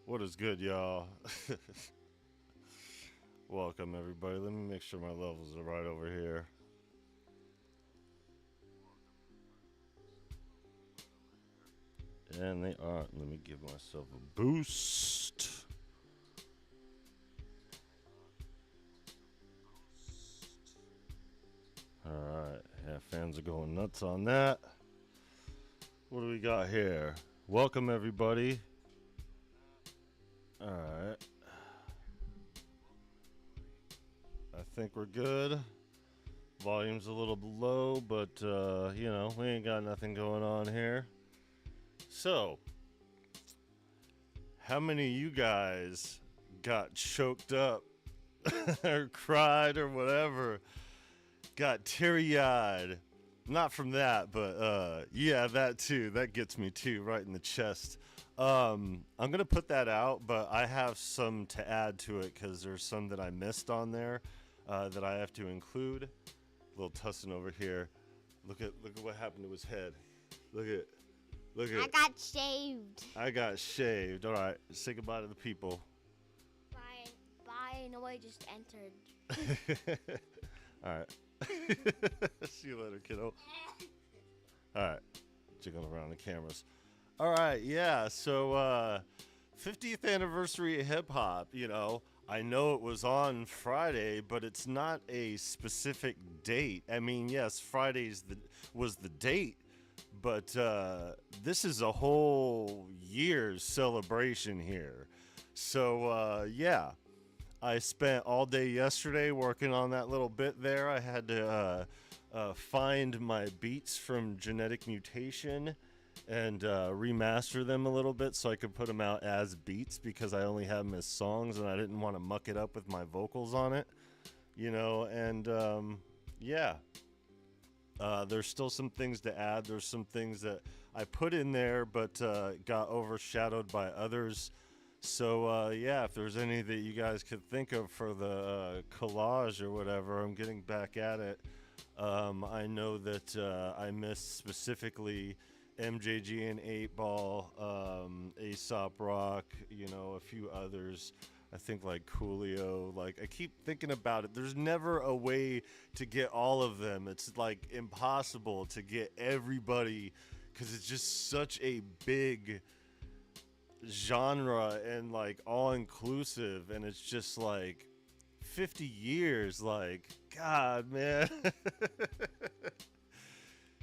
What is good, y'all? Welcome, everybody. Let me make sure my levels are right over here. And they aren't. Let me give myself a boost. Alright. Yeah, fans are going nuts on that. What do we got here? Welcome, everybody. Alright. I think we're good. Volume's a little low, but, we ain't got nothing going on here. So, how many of you guys got choked up or cried or whatever? Got teary-eyed? Not from that, but yeah, that too. That gets me too, right in the chest. I'm gonna put that out, but I have some to add to it because there's some that I missed on there that I have to include. Little Tussin over here. Look at what happened to his head. Look at. I got shaved. I got shaved. All right, say goodbye to the people. Bye. Nobody just entered. All right. See you later, kiddo. All right, jiggling around the cameras. All right, yeah. So, 50th anniversary of hip hop. I know it was on Friday, but it's not a specific date. I mean, yes, Friday's was the date. But this is a whole year's celebration here. So, yeah, I spent all day yesterday working on that little bit there. I had to find my beats from Genetic Mutation and remaster them a little bit so I could put them out as beats because I only have them as songs and I didn't want to muck it up with my vocals on it, and yeah. There's still some things to add. There's some things that I put in there but got overshadowed by others. So, yeah, if there's any that you guys could think of for the collage or whatever, I'm getting back at it. I know that I missed specifically MJG and 8 Ball, Aesop Rock, a few others. I think like Coolio, I keep thinking about it. There's never a way to get all of them. It's like impossible to get everybody because it's just such a big genre and all inclusive. And it's just 50 years. God, man.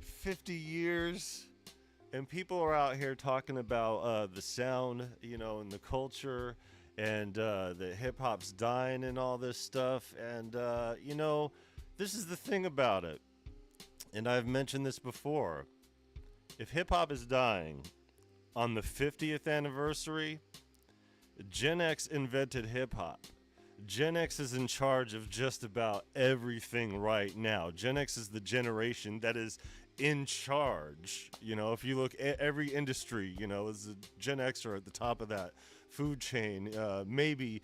50 years. And people are out here talking about the sound, and the culture. And the hip-hop's dying and all this stuff. And, this is the thing about it. And I've mentioned this before. If hip-hop is dying on the 50th anniversary, Gen X invented hip-hop. Gen X is in charge of just about everything right now. Gen X is the generation that is in charge. If you look at every industry, is a Gen Xer at the top of that food chain. Maybe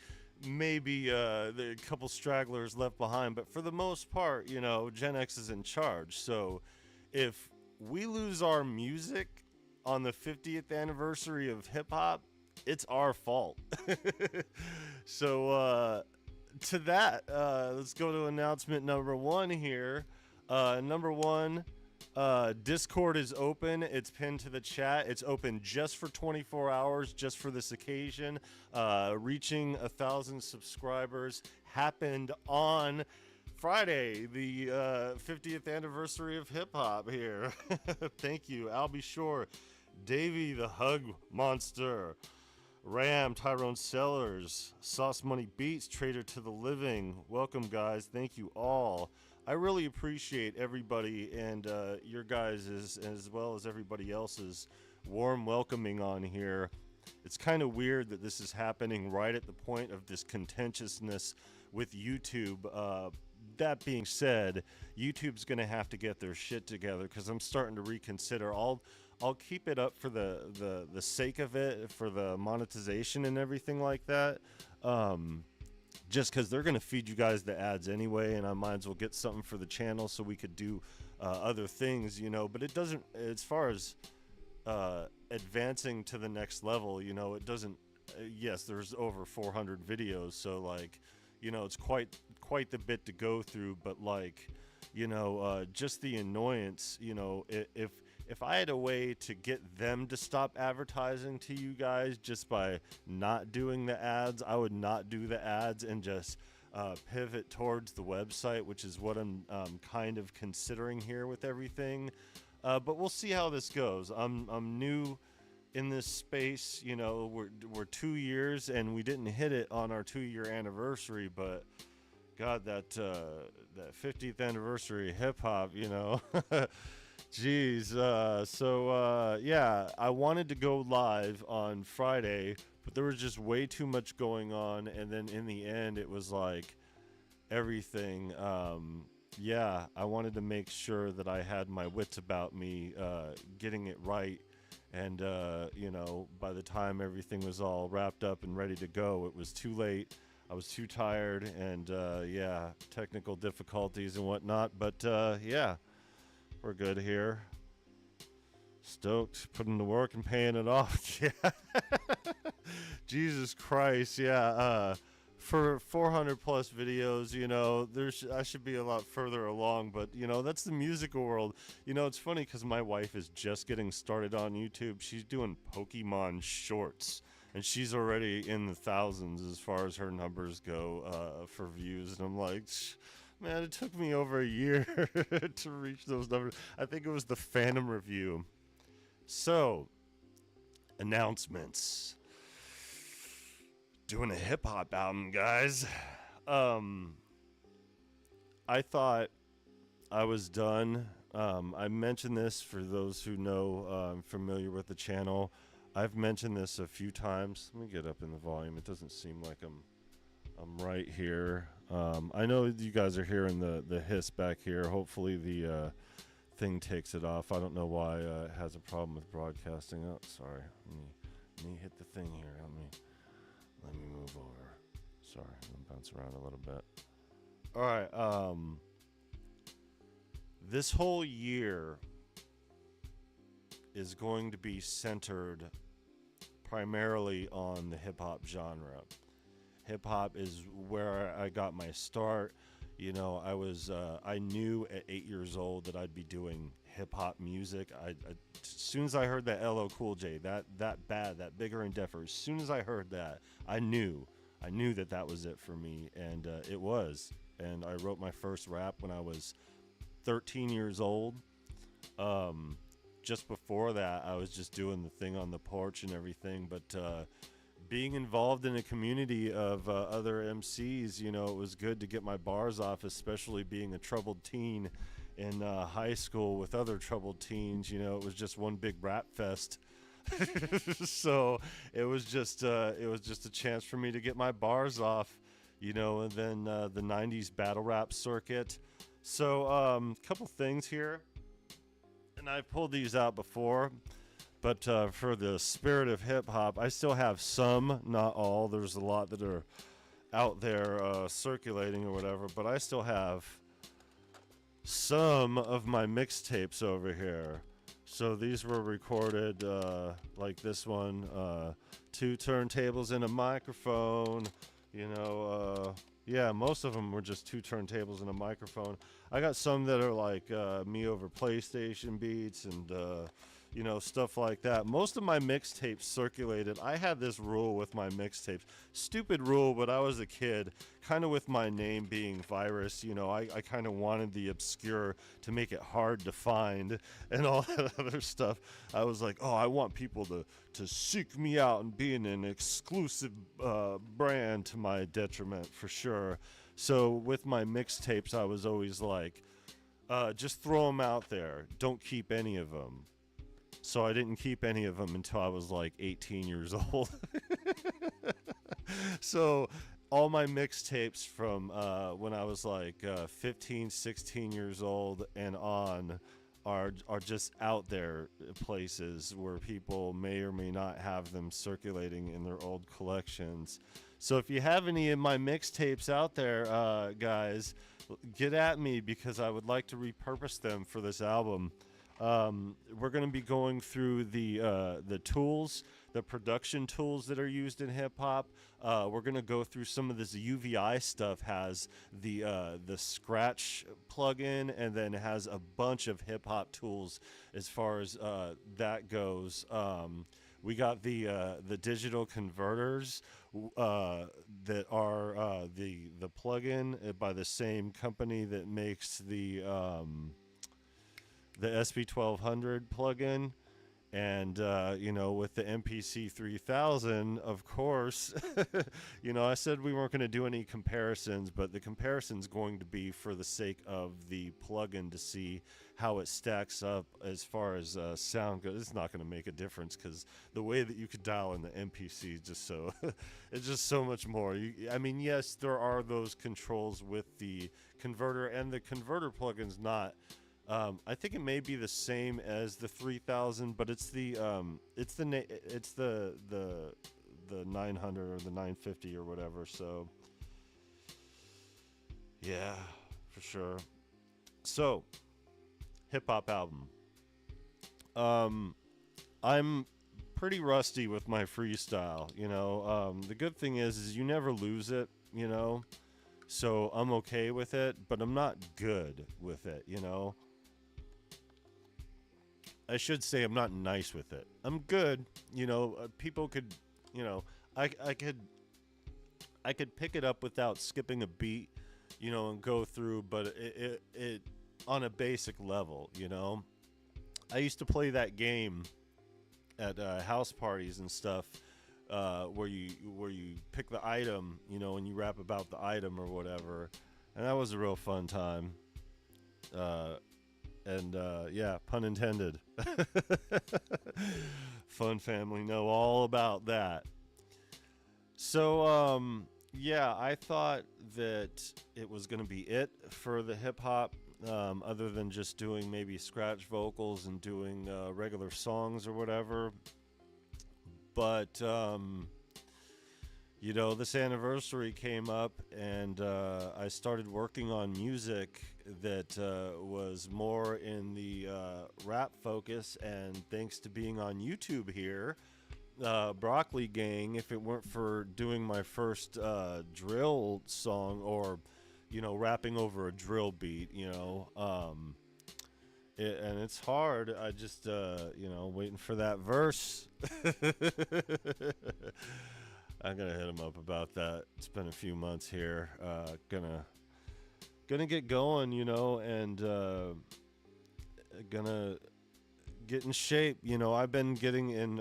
a couple stragglers left behind, but for the most part, Gen X is in charge. So if we lose our music on the 50th anniversary of hip hop, it's our fault. So to that, let's go to announcement number 1 here. Number 1. Discord is open. It's pinned to the chat. It's open just for 24 hours, just for this occasion. Reaching 1,000 subscribers happened on Friday, the 50th anniversary of hip hop here. Thank you. I'll be sure. Davey the Hug Monster. Ram, Tyrone Sellers, Sauce Money Beats, Trader to the Living. Welcome, guys. Thank you all. I really appreciate everybody and your guys' as well as everybody else's warm welcoming on here. It's kind of weird that this is happening right at the point of this contentiousness with YouTube. That being said, YouTube's going to have to get their shit together because I'm starting to reconsider. I'll keep it up for the sake of it, for the monetization and everything like that. Just because they're going to feed you guys the ads anyway, and I might as well get something for the channel so we could do other things, But it doesn't, as far as advancing to the next level, it doesn't yes, there's over 400 videos, so like, it's quite the bit to go through. But like, just the annoyance, if I had a way to get them to stop advertising to you guys just by not doing the ads, I would not do the ads and just pivot towards the website, which is what I'm kind of considering here with everything. But we'll see how this goes. I'm new in this space. We're 2 years and we didn't hit it on our 2-year anniversary, but God, that 50th anniversary hip hop, Jeez. Yeah, I wanted to go live on Friday, but there was just way too much going on. And then in the end, it was like everything. Yeah, I wanted to make sure that I had my wits about me, getting it right. And, by the time everything was all wrapped up and ready to go, it was too late. I was too tired and, yeah, technical difficulties and whatnot. But, yeah. We're good here. Stoked, putting the work and paying it off. Yeah. Jesus Christ. Yeah. For 400 plus videos, I should be a lot further along, but that's the musical world. It's funny because my wife is just getting started on YouTube. She's doing Pokemon shorts, and she's already in the thousands as far as her numbers go for views. And I'm like, man, it took me over a year to reach those numbers. I think it was the Phantom Review. So, announcements. Doing a hip-hop album, guys. I thought I was done. I mentioned this for those who know, I'm familiar with the channel. I've mentioned this a few times. Let me get up in the volume. It doesn't seem like I'm right here. I know you guys are hearing the hiss back here. Hopefully the thing takes it off. I don't know why it has a problem with broadcasting. Oh, sorry. Let me hit the thing here. Let me move over. Sorry, I'm bounce around a little bit. All right. This whole year is going to be centered primarily on the hip hop genre. Hip hop is where I got my start. I knew at 8 years old that I'd be doing hip hop music. As soon as I heard that LL Cool J, that Bigger and Deffer, as soon as I heard that, I knew that was it for me, and it was. And I wrote my first rap when I was 13 years old. Just before that, I was just doing the thing on the porch and everything, but being involved in a community of other MCs, it was good to get my bars off, especially being a troubled teen in high school with other troubled teens. It was just one big rap fest. So it was just a chance for me to get my bars off, and then the 90s battle rap circuit. So a couple things here, and I pulled these out before. But for the spirit of hip-hop, I still have some, not all. There's a lot that are out there circulating or whatever. But I still have some of my mixtapes over here. So these were recorded like this one. 2 turntables and a microphone. Yeah, most of them were just 2 turntables and a microphone. I got some that are like me over PlayStation beats and... stuff like that. Most of my mixtapes circulated. I had this rule with my mixtapes. Stupid rule, but I was a kid. Kind of with my name being Virus, I kind of wanted the obscure to make it hard to find and all that other stuff. I was like, I want people to seek me out and be in an exclusive brand to my detriment, for sure. So with my mixtapes, I was always like, just throw them out there. Don't keep any of them. So I didn't keep any of them until I was like 18 years old. So all my mixtapes from when I was like 15, 16 years old and on are just out there places where people may or may not have them circulating in their old collections. So if you have any of my mixtapes out there, guys, get at me because I would like to repurpose them for this album. We're going to be going through the tools the production tools that are used in hip hop. We're gonna go through some of this UVI stuff. Has the Scratch plugin, and then has a bunch of hip hop tools as far as that goes. We got the digital converters that are the plugin by the same company that makes the SP1200 plugin. And, with the MPC 3000, of course, I said we weren't going to do any comparisons, but the comparison's going to be for the sake of the plugin to see how it stacks up as far as sound goes. It's not going to make a difference because the way that you could dial in the MPC is just so, it's just so much more. Yes, there are those controls with the converter, and the converter plugin's not. I think it may be the same as the 3000, but it's the 900 or the 950 or whatever. So yeah, for sure. So hip hop album. I'm pretty rusty with my freestyle. The good thing is you never lose it. So I'm okay with it, but I'm not good with it. I should say I'm not nice with it. I'm good, people could, I could pick it up without skipping a beat, and go through, but it on a basic level, I used to play that game at house parties and stuff, where you pick the item, and you rap about the item or whatever, and that was a real fun time. Yeah, pun intended. Fun family know all about that. So, I thought that it was going to be it for the hip hop, other than just doing maybe scratch vocals and doing regular songs or whatever. But, this anniversary came up, and I started working on music that was more in the rap focus, and thanks to being on YouTube here, Broccoli Gang, if it weren't for doing my first drill song, or rapping over a drill beat, and it's hard. I just waiting for that verse. I'm gonna hit him up about that. It's been a few months here. Gonna get going, and gonna get in shape. I've been getting in,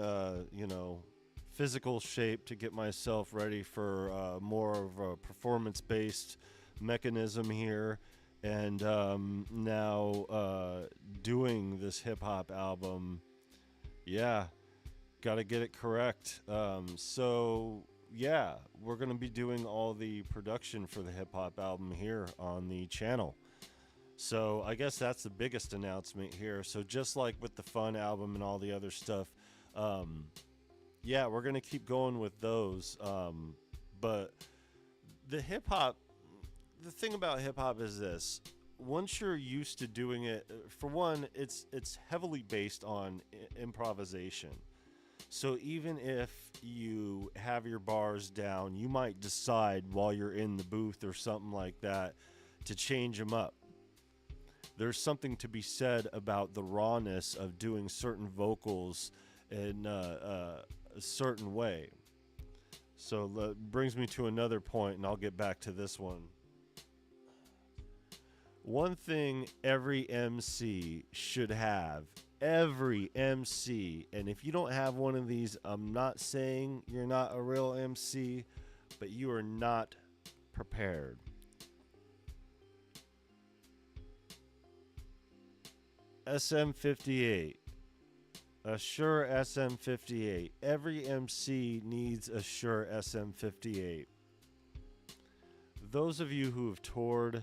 physical shape to get myself ready for more of a performance-based mechanism here. And now doing this hip-hop album, got to get it correct. We're going to be doing all the production for the hip-hop album here on the channel. So I guess that's the biggest announcement here. So just like with the Fun album and all the other stuff, we're going to keep going with those. But the hip-hop, the thing about hip-hop is this. Once you're used to doing it, for one, it's heavily based on improvisation. So even if you have your bars down, you might decide while you're in the booth or something like that to change them up. There's something to be said about the rawness of doing certain vocals in a certain way. So that brings me to another point, and I'll get back to this one. One thing every MC should have, every MC, and if you don't have one of these, I'm not saying you're not a real MC, but you are not prepared. SM58, a Shure SM58. Every MC needs a Shure SM58. Those of you who have toured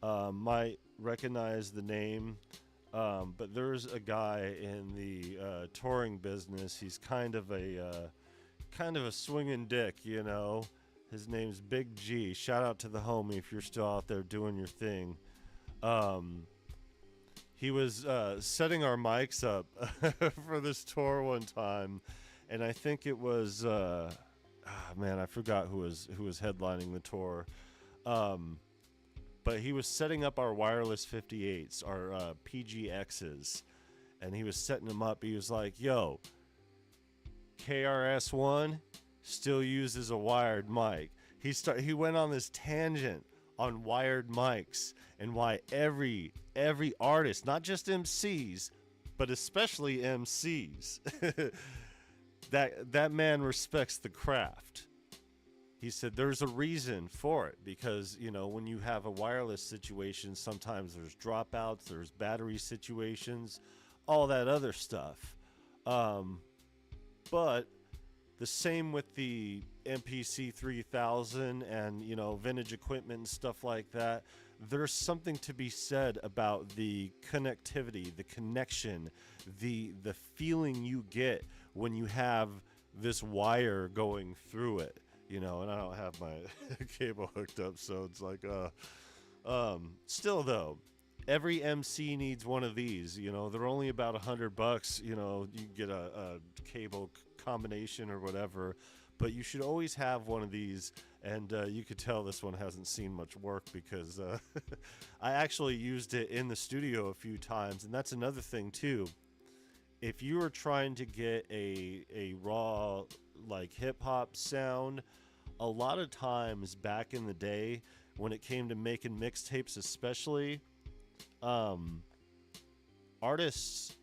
might recognize the name, but there's a guy in the touring business. He's kind of a swinging dick, you know. His name's Big G. Shout out to the homie if you're still out there doing your thing. He was setting our mics up for this tour one time, and I think it was man, I forgot who was headlining the tour. But he was setting up our wireless 58s, our PGXs, and he was setting them up. He was like, "Yo, KRS-One still uses a wired mic." He went on this tangent on wired mics and why every artist, not just MCs, but especially MCs, that man respects the craft. He said there's a reason for it because, you know, when you have a wireless situation, sometimes there's dropouts, there's battery situations, all that other stuff. But the same with the MPC 3000 and, you know, vintage equipment and stuff like that. There's something to be said about the connectivity, the connection, the feeling you get when you have this wire going through it, you know. And I don't have my cable hooked up, so it's like, still though, every MC needs one of these. You know, they're only about $100. You know, you get a cable combination or whatever, but you should always have one of these. And you could tell this one hasn't seen much work because I actually used it in the studio a few times. And that's another thing too. If you are trying to get a raw, like, hip-hop sound, a lot of times back in the day when it came to making mixtapes especially, artists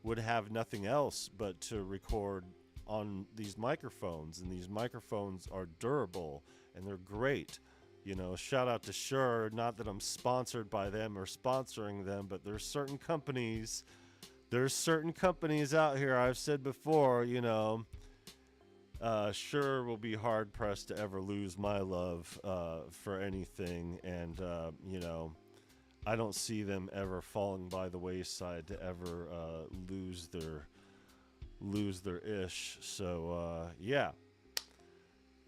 would have nothing else but to record on these microphones, and these microphones are durable and they're great. You know, shout out to Shure, not that I'm sponsored by them or sponsoring them, but there's certain companies out here, I've said before, you know, Shure will be hard pressed to ever lose my love for anything, and you know, I don't see them ever falling by the wayside to ever lose their ish. So yeah.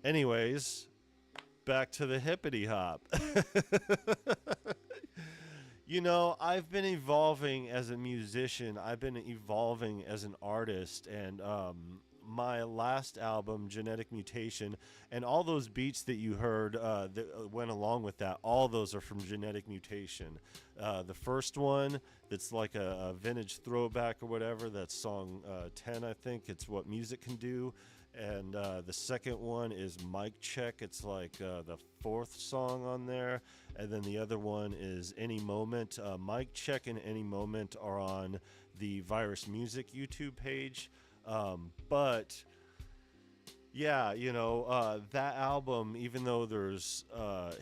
Anyways, back to the hippity hop. You know, I've been evolving as a musician. I've been evolving as an artist, and my last album, Genetic Mutation, and all those beats that you heard that went along with that, all those are from Genetic Mutation. The first one, that's like a vintage throwback or whatever, that's song 10, I think. It's What Music Can Do. And the second one is Mic Check. It's like the fourth song on there. And then the other one is Any Moment. Mic Check and Any Moment are on the Virus Music YouTube page. But yeah, you know, that album, even though there's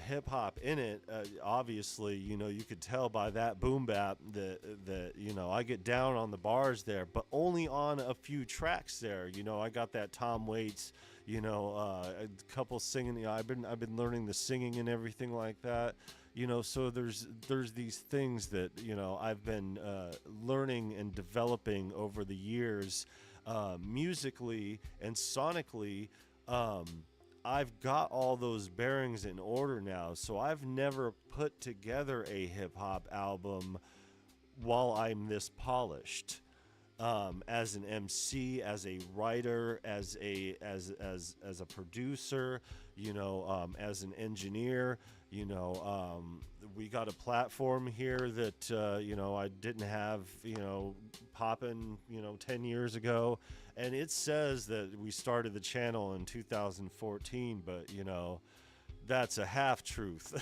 hip hop in it, obviously, you know, you could tell by that boom bap that, you know, I get down on the bars there, but only on a few tracks there. You know, I got that Tom Waits, you know, a couple singing. You know, I've been learning the singing and everything like that. You know, so there's these things that, you know, I've been learning and developing over the years. Musically and sonically, I've got all those bearings in order now, so I've never put together a hip-hop album while I'm this polished. As an MC, as a writer, as a producer, you know, as an engineer, you know, we got a platform here that, you know, I didn't have, you know, popping, you know, 10 years ago. And it says that we started the channel in 2014, but, you know, that's a half truth.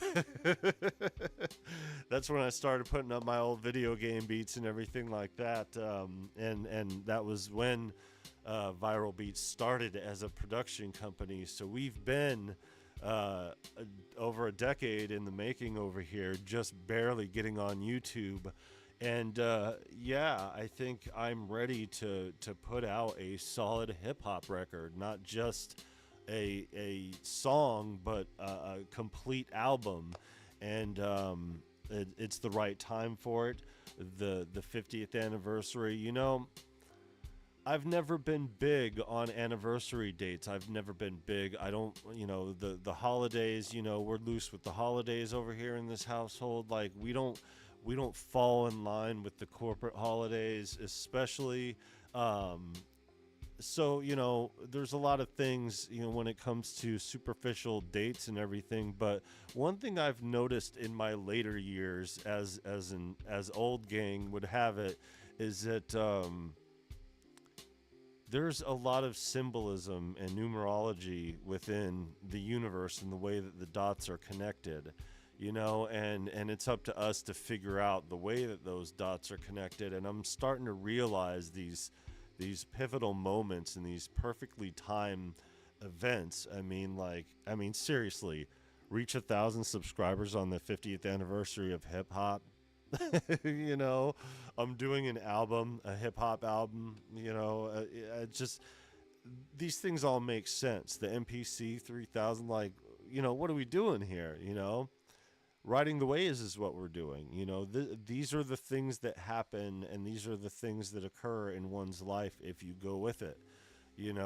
That's when I started putting up my old video game beats and everything like that. And that was when Viral Beats started as a production company. So we've been over a decade in the making over here, just barely getting on YouTube. And yeah, I think I'm ready to put out a solid hip-hop record, not just a song, but a complete album. And it's the right time for it. The 50th anniversary, you know, I've never been big on anniversary dates. I've never been big. I don't, you know, the holidays, you know, we're loose with the holidays over here in this household. Like, we don't fall in line with the corporate holidays, especially so there's a lot of things when it comes to superficial dates and everything, but one thing I've noticed in my later years, as old gang would have it, is that there's a lot of symbolism and numerology within the universe and the way that the dots are connected, and it's up to us to figure out the way that those dots are connected. And I'm starting to realize these pivotal moments and these perfectly timed events. I mean, seriously, reach 1,000 subscribers on the 50th anniversary of hip hop. I'm doing an album, a hip hop album. Just these things all make sense. The MPC 3000, what are we doing here? Riding the waves is what we're doing. These are the things that happen, and these are the things that occur in one's life if you go with it. And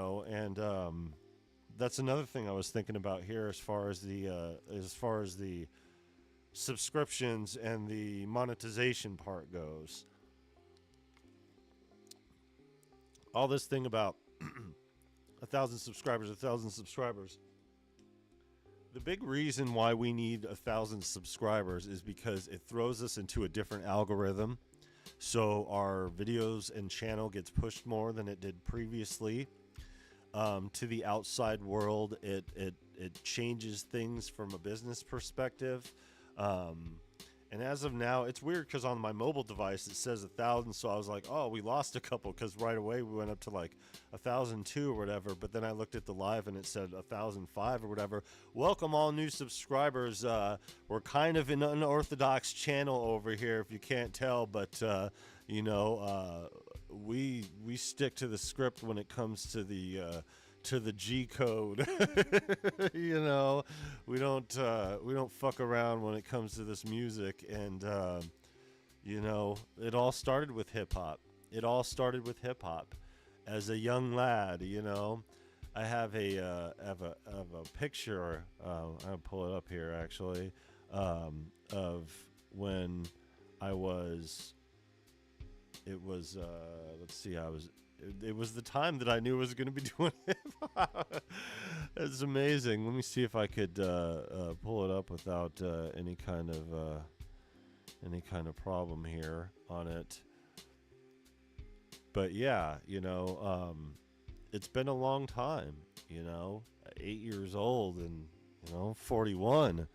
that's another thing I was thinking about here, as far as the subscriptions and the monetization part goes. All this thing about 1,000 subscribers. The big reason why we need 1,000 subscribers is because it throws us into a different algorithm. So our videos and channel gets pushed more than it did previously. To the outside world, it changes things from a business perspective. And as of now, it's weird because on my mobile device it says 1,000, so I was like, oh, we lost a couple, because right away we went up to 1,002 or whatever. But then I looked at the live and it said 1,005 or whatever. Welcome all new subscribers. We're kind of an unorthodox channel over here, if you can't tell, but we stick to the script when it comes to the G code. We don't fuck around when it comes to this music. And it all started with hip hop. As a young lad, I have a picture. I'll pull it up here actually, of when I was. It was let's see. It was the time that I knew I was going to be doing hip hop. It's amazing. Let me see if I could pull it up without any kind of problem here on it. But yeah, it's been a long time. 8 years old and 41.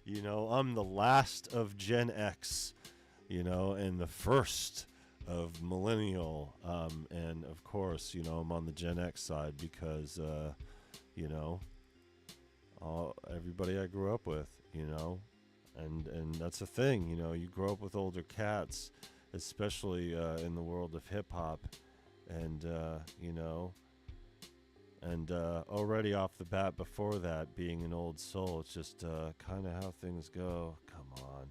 I'm the last of Gen X. And the first of millennial, and of course, I'm on the Gen X side because, everybody I grew up with, and that's the thing, you grow up with older cats, especially in the world of hip hop, and already off the bat before that, being an old soul, it's just kind of how things go. Come on.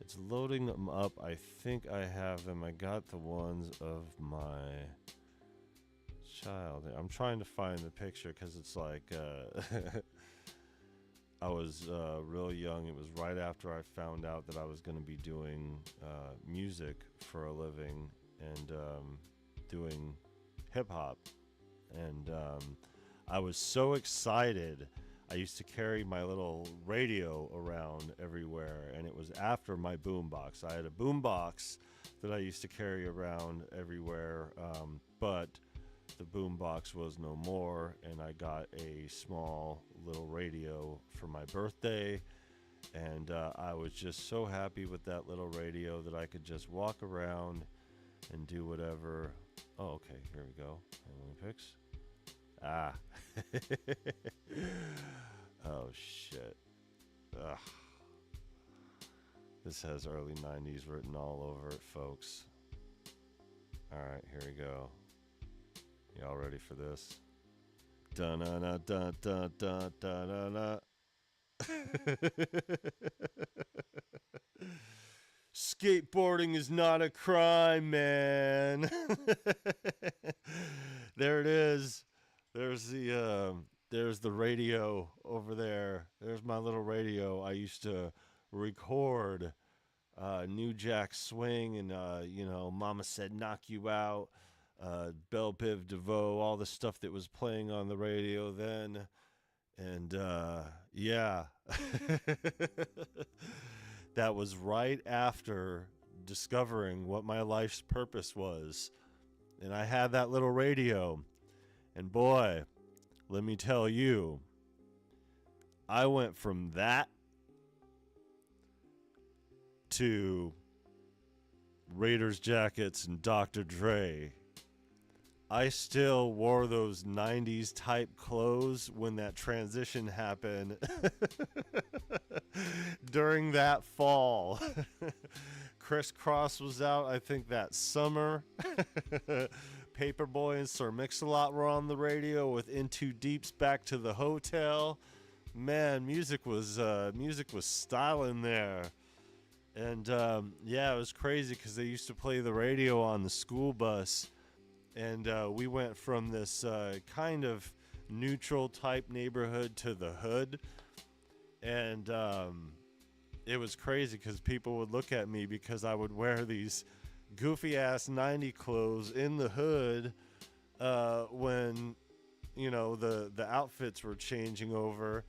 It's loading them up. I think I have them. I got the ones of my child. I'm trying to find the picture because it's I was real young. It was right after I found out that I was going to be doing music for a living and doing hip hop. And I was so excited. I used to carry my little radio around everywhere, and it was after my boombox. I had a boombox that I used to carry around everywhere, but the boombox was no more, and I got a small little radio for my birthday, and I was just so happy with that little radio that I could just walk around and do whatever. Oh, okay, here we go. Any pics? Ah. Oh, shit. Ugh. This has early 90s written all over it, folks. Alright, here we go. Y'all ready for this? Dun-na-na-dun-dun-dun-dun-dun-dun. Skateboarding is not a crime, man. There it is. There's the radio over there. There's my little radio. I used to record new New Jack Swing and, Mama Said Knock You Out, Belle Biv DeVoe, all the stuff that was playing on the radio then. And, yeah. That was right after discovering what my life's purpose was. And I had that little radio. And boy, let me tell you, I went from that to Raiders jackets and Dr. Dre. I still wore those 90s type clothes when that transition happened during that fall. Crisscross was out, I think, that summer. Paperboy and Sir Mix-a-Lot were on the radio with In Too Deep's Back to the Hotel. Man, music was styling there. And it was crazy because they used to play the radio on the school bus. And we went from this kind of neutral type neighborhood to the hood. And it was crazy because people would look at me because I would wear these goofy ass 90 clothes in the hood when, the outfits were changing over.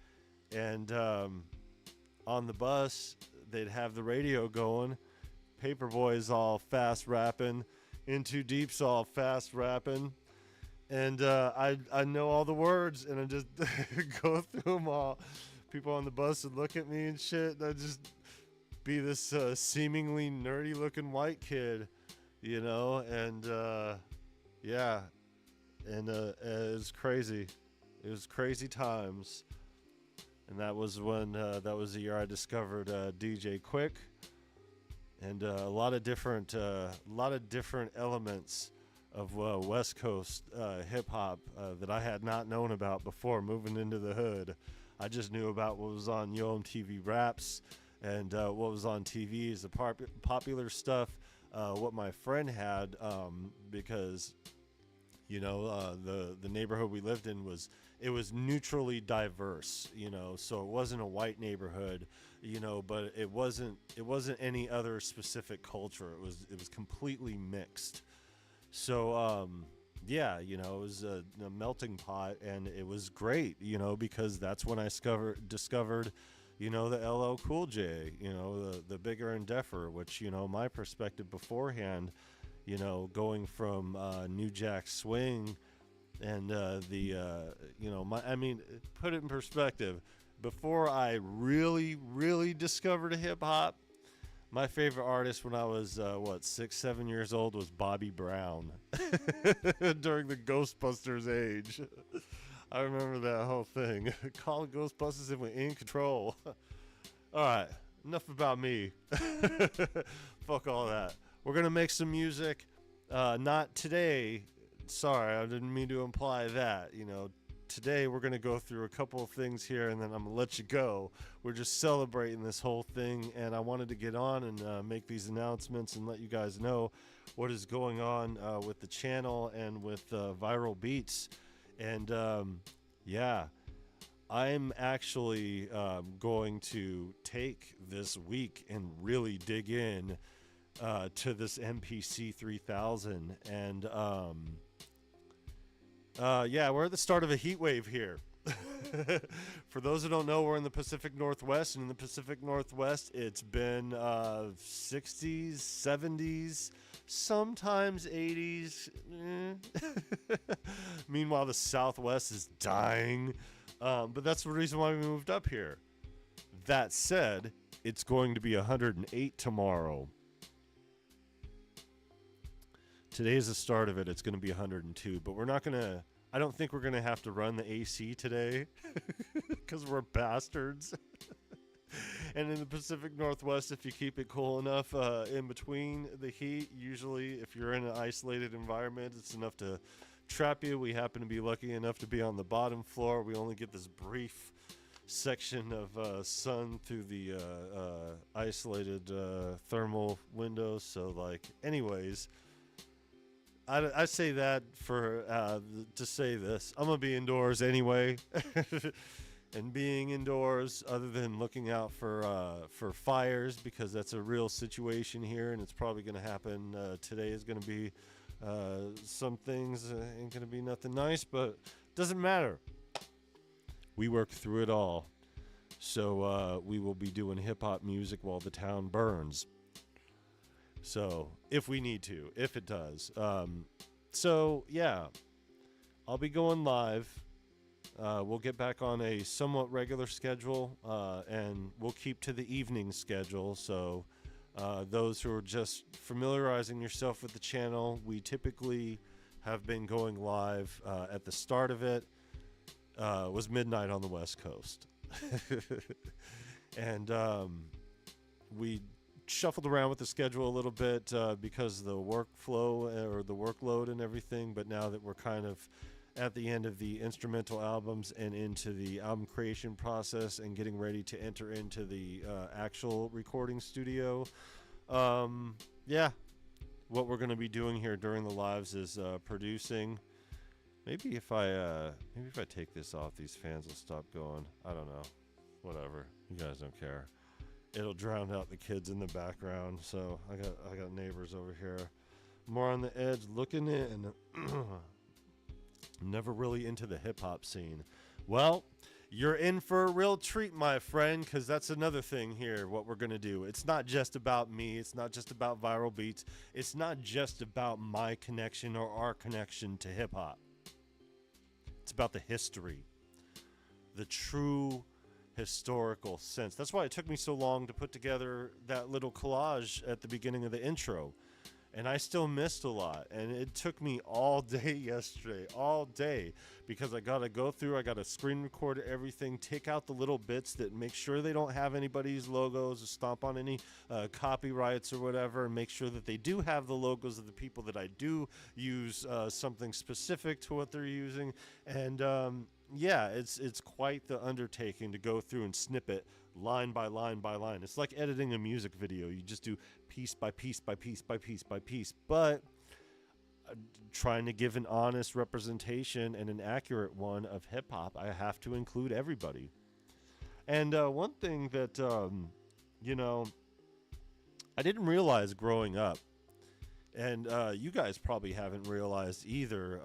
And on the bus, they'd have the radio going. Paperboy's all fast rapping. In Too Deep's all fast rapping. And I know all the words, and I just go through them all. People on the bus would look at me and shit, and I'd just be this seemingly nerdy looking white kid, and yeah. And it was crazy. It was crazy times. And that was when, that was the year I discovered DJ Quick. And a lot of different elements of West Coast hip hop that I had not known about before moving into the hood. I just knew about what was on Yo MTV Raps and what was on TV is the popular stuff. What my friend had, because the neighborhood we lived in was neutrally diverse. So it wasn't a white neighborhood. But it wasn't any other specific culture. It was completely mixed. So, it was a melting pot, and it was great, because that's when I discovered, the LL Cool J, the bigger and deffer, which, my perspective beforehand, going from New Jack Swing and put it in perspective. Before I really, really discovered hip hop, my favorite artist when I was 6, 7 years old was Bobby Brown. During the Ghostbusters age, I remember that whole thing. Call the Ghostbusters and we're in control. All right, enough about me. Fuck all that. We're gonna make some music. Not today. Sorry, I didn't mean to imply that. Today we're going to go through a couple of things here, and then I'm going to let you go. We're just celebrating this whole thing, and I wanted to get on and make these announcements and let you guys know what is going on with the channel and with Viral Beats. And I'm actually going to take this week and really dig in to this MPC 3000. And we're at the start of a heat wave here. For those who don't know, we're in the Pacific Northwest, and in the Pacific Northwest, it's been 60s, 70s, sometimes 80s. Meanwhile, the Southwest is dying, but that's the reason why we moved up here. That said, it's going to be 108 tomorrow. Today's the start of it. It's going to be 102, but I don't think we're going to have to run the AC today because we're bastards. And in the Pacific Northwest, if you keep it cool enough in between the heat, usually if you're in an isolated environment, it's enough to trap you. We happen to be lucky enough to be on the bottom floor. We only get this brief section of sun through the isolated thermal windows. So, anyways, I say that for to say this. I'm gonna be indoors anyway. and being indoors, other than looking out for fires, because that's a real situation here, and it's probably going to happen. Today is going to be some things ain't going to be nothing nice, but doesn't matter. We work through it all. So we will be doing hip hop music while the town burns. So if we need to, if it does. So yeah, I'll be going live. We'll get back on a somewhat regular schedule, and we'll keep to the evening schedule. So those who are just familiarizing yourself with the channel, we typically have been going live at the start of it. Was midnight on the West Coast. And we shuffled around with the schedule a little bit because of the workflow or the workload and everything. But now that we're kind of at the end of the instrumental albums and into the album creation process and getting ready to enter into the actual recording studio, yeah, what we're going to be doing here during the lives is producing. Maybe if I take this off, these fans will stop going. I don't know. Whatever. You guys don't care. It'll drown out the kids in the background. So I got neighbors over here, more on the edge looking in. Never really into the hip hop scene. Well, you're in for a real treat, my friend, because that's another thing here, what we're going to do. It's not just about me. It's not just about viral beats. It's not just about my connection or our connection to hip hop. It's about the history, the true historical sense. That's why it took me so long to put together that little collage at the beginning of the intro. And I still missed a lot. And it took me all day yesterday, all day, because I got to go through, I got to screen record everything, take out the little bits that make sure they don't have anybody's logos or stomp on any copyrights or whatever, and make sure that they do have the logos of the people that I do use something specific to what they're using. And yeah, it's quite the undertaking to go through and snip it line by line by line. It's like editing a music video. You just do piece by piece by piece by piece by piece, but trying to give an honest representation and an accurate one of hip hop, I have to include everybody. And one thing that you know, I didn't realize growing up, and you guys probably haven't realized either,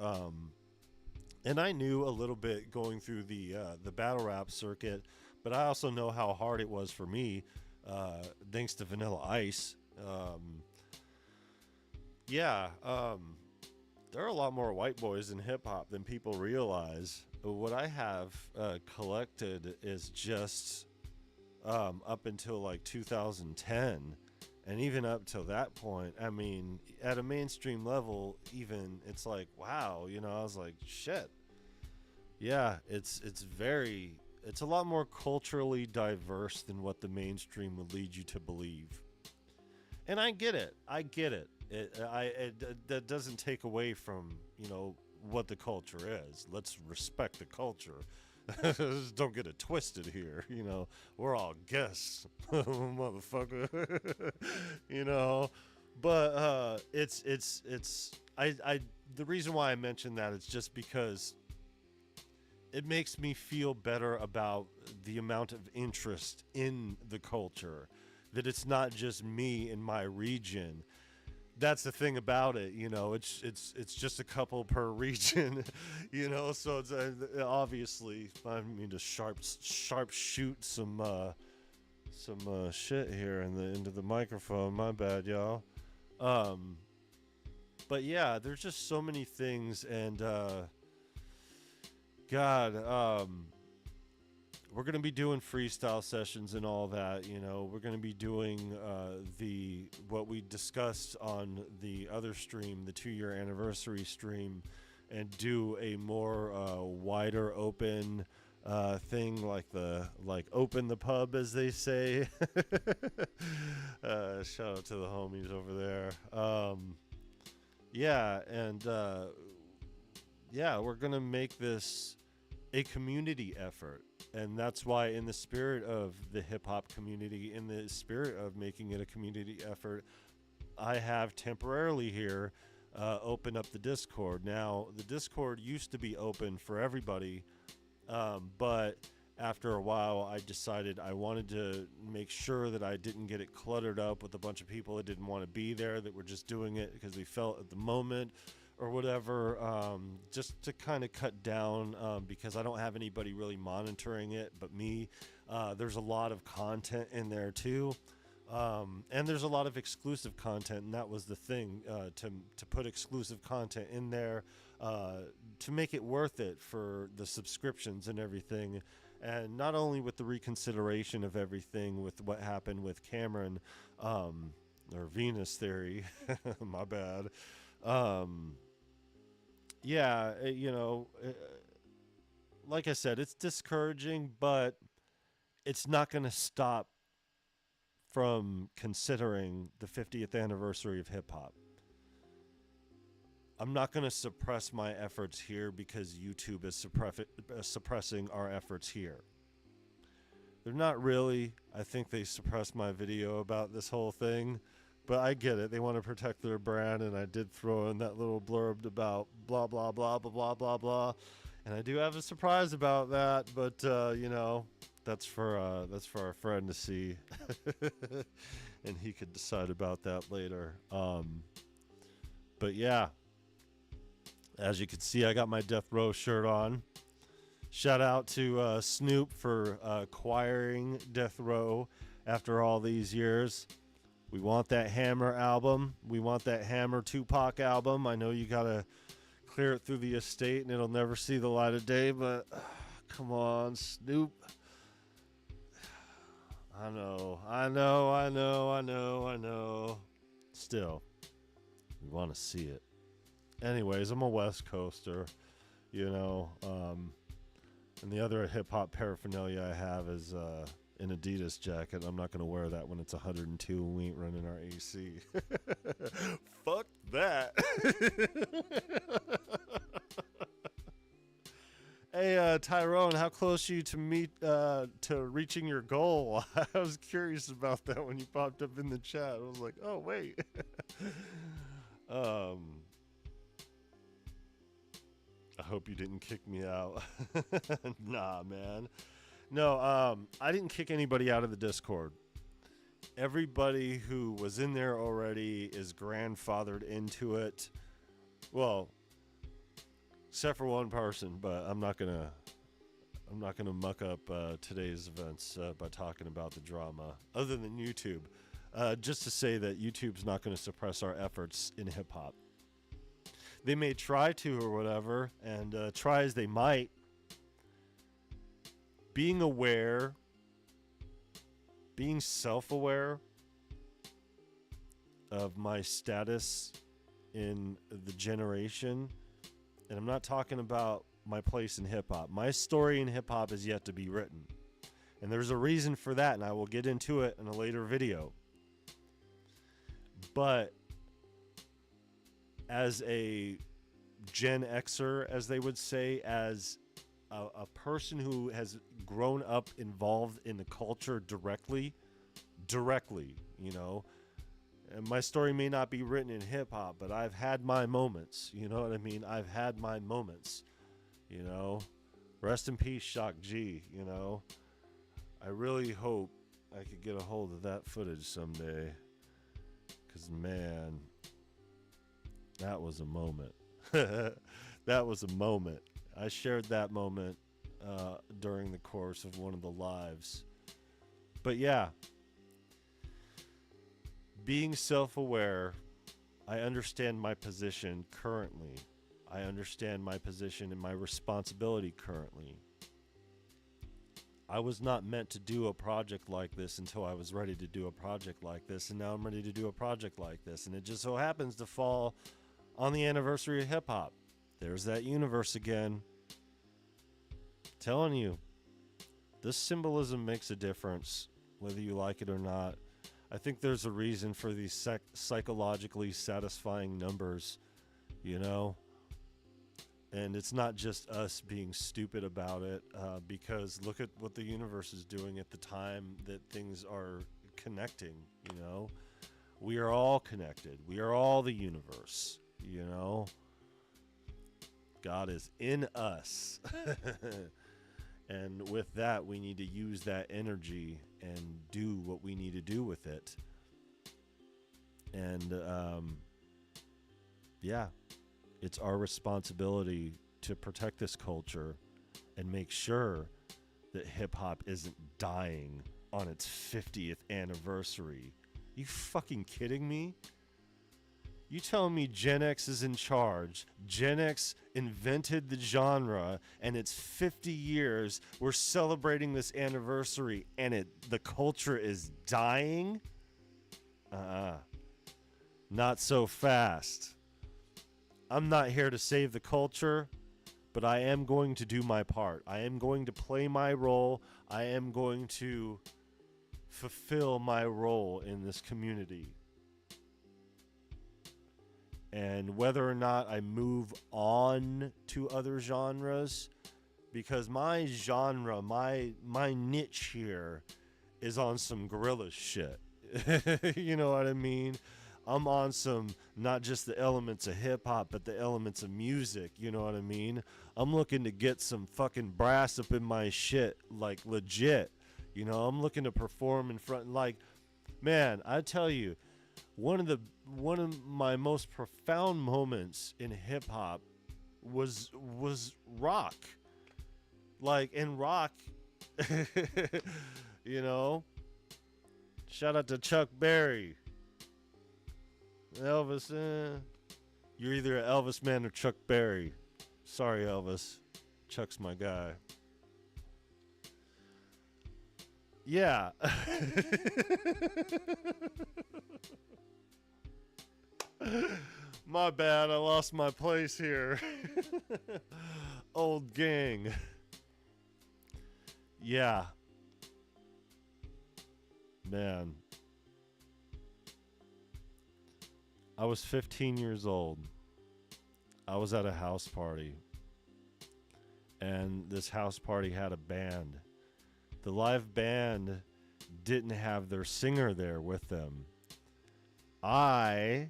and I knew a little bit going through the battle rap circuit, but I also know how hard it was for me, thanks to Vanilla Ice. There are a lot more white boys in hip hop than people realize. What I have collected is just up until like 2010, and even up till that point, I mean, at a mainstream level, even it's like, wow, you know, I was like, shit. Yeah, it's a lot more culturally diverse than what the mainstream would lead you to believe. And I get it. That doesn't take away from, you know, what the culture is. Let's respect the culture. Don't get it twisted here. You know, we're all guests, motherfucker. You know, but the reason why I mentioned that is just because it makes me feel better about the amount of interest in the culture, that it's not just me in my region. That's the thing about it, you know, it's just a couple per region, you know, so it's obviously, I mean, to sharp shoot some shit here into the microphone, my bad, y'all. But yeah, there's just so many things, and God, we're going to be doing freestyle sessions and all that, you know. We're going to be doing what we discussed on the other stream, the 2-year anniversary stream, and do a more wider open thing, like open the pub, as they say. Shout out to the homies over there. Yeah, and yeah, we're going to make this a community effort. And that's why, in the spirit of the hip-hop community, in the spirit of making it a community effort, I have temporarily here opened up the Discord. Now, the Discord used to be open for everybody, but after a while, I decided I wanted to make sure that I didn't get it cluttered up with a bunch of people that didn't want to be there, that were just doing it because they felt at the moment or whatever, just to kind of cut down, because I don't have anybody really monitoring it but me. There's a lot of content in there too, and there's a lot of exclusive content, and that was the thing, to put exclusive content in there, to make it worth it for the subscriptions and everything. And not only with the reconsideration of everything with what happened with Cameron, or Venus Theory, my bad. Yeah, like I said, it's discouraging, but it's not going to stop from considering the 50th anniversary of hip hop. I'm not going to suppress my efforts here because YouTube is suppressing our efforts here. They're not really. I think they suppressed my video about this whole thing, but I get it. They want to protect their brand, and I did throw in that little blurb about blah, blah, blah, blah, blah, blah, blah. And I do have a surprise about that, but, that's for our friend to see, and he could decide about that later. But yeah. As you can see, I got my Death Row shirt on. Shout out to Snoop for acquiring Death Row after all these years. We want that Hammer album. We want that Hammer Tupac album. I know you got to clear it through the estate and it'll never see the light of day, but come on, Snoop. I know. Still, we want to see it. Anyways, I'm a West Coaster, and the other hip-hop paraphernalia I have is an Adidas jacket. I'm not going to wear that when it's 102 and we ain't running our AC. Fuck that. Hey, Tyrone, how close are you to reaching your goal? I was curious about that when you popped up in the chat. I was like, oh, wait. I hope you didn't kick me out. Nah, man. No, I didn't kick anybody out of the Discord. Everybody who was in there already is grandfathered into it. Well, except for one person, but I'm not gonna muck up today's events by talking about the drama. Other than YouTube, just to say that YouTube's not going to suppress our efforts in hip hop. They may try to or whatever, and try as they might. Being aware, being self-aware of my status in the generation, and I'm not talking about my place in hip-hop. My story in hip-hop is yet to be written, and there's a reason for that, and I will get into it in a later video. But as a Gen Xer, as they would say, as a person who has grown up involved in the culture directly, and my story may not be written in hip hop, but I've had my moments, you know what I mean? I've had my moments, rest in peace, Shock G, I really hope I could get a hold of that footage someday, because man, that was a moment. That was a moment. I shared that moment during the course of one of the lives. But yeah, being self-aware, I understand my position currently. I understand my position and my responsibility currently. I was not meant to do a project like this until I was ready to do a project like this, and now I'm ready to do a project like this, and it just so happens to fall on the anniversary of hip-hop. There's that universe again. Telling you, this symbolism makes a difference, whether you like it or not. I think there's a reason for these psychologically satisfying numbers, And it's not just us being stupid about it, because look at what the universe is doing at the time that things are connecting, We are all connected. We are all the universe, God is in us. And with that, we need to use that energy and do what we need to do with it. And yeah, it's our responsibility to protect this culture and make sure that hip hop isn't dying on its 50th anniversary. You fucking kidding me? You telling me Gen X is in charge? Gen X invented the genre, and it's 50 years. We're celebrating this anniversary, and the culture is dying? Not so fast. I'm not here to save the culture, but I am going to do my part. I am going to play my role. I am going to fulfill my role in this community. And whether or not I move on to other genres, because my genre, my niche here is on some gorilla shit. You know what I mean? I'm on some, not just the elements of hip hop, but the elements of music. You know what I mean? I'm looking to get some fucking brass up in my shit, like legit. You know, I'm looking to perform in front, like, man, I tell you, one of my most profound moments in hip hop was rock. Like in rock, you know. Shout out to Chuck Berry. Elvis, you're either an Elvis man or Chuck Berry. Sorry, Elvis. Chuck's my guy. Yeah. My bad, I lost my place here. Old gang. Yeah. Man. I was 15 years old. I was at a house party. And this house party had a band. The live band didn't have their singer there with them. I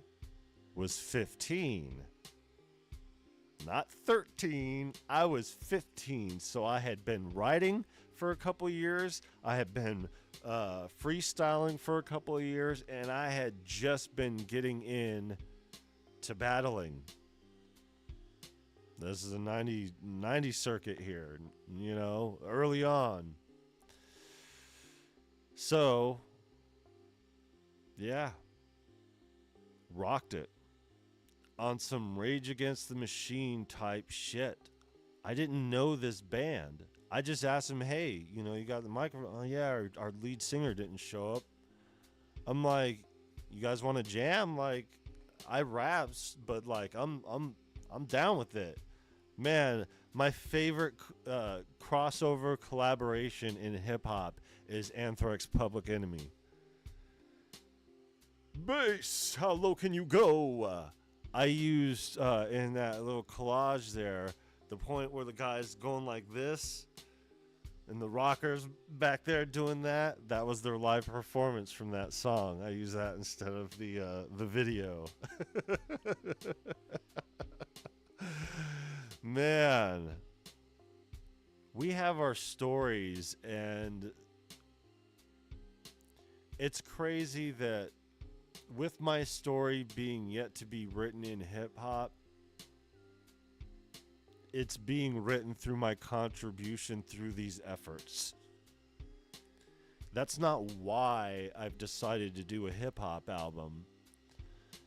was 15. Not 13. I was 15. So I had been writing for a couple years. I had been freestyling for a couple of years. And I had just been getting in to battling. This is a 90 circuit here, you know, early on. So, yeah, rocked it on some Rage Against the Machine type shit. I didn't know this band. I just asked him, hey, you know, you got the microphone? Oh, yeah, our lead singer didn't show up. I'm like, you guys want to jam? Like, I raps, but like, I'm down with it. Man, my favorite crossover collaboration in hip-hop is Anthrax Public Enemy. Bass, how low can you go? I used in that little collage there the point where the guy's going like this and the rockers back there doing that. That was their live performance from that song. I use that instead of the video. Man, we have our stories, and it's crazy that with my story being yet to be written in hip-hop, it's being written through my contribution through these efforts. That's not why I've decided to do a hip-hop album.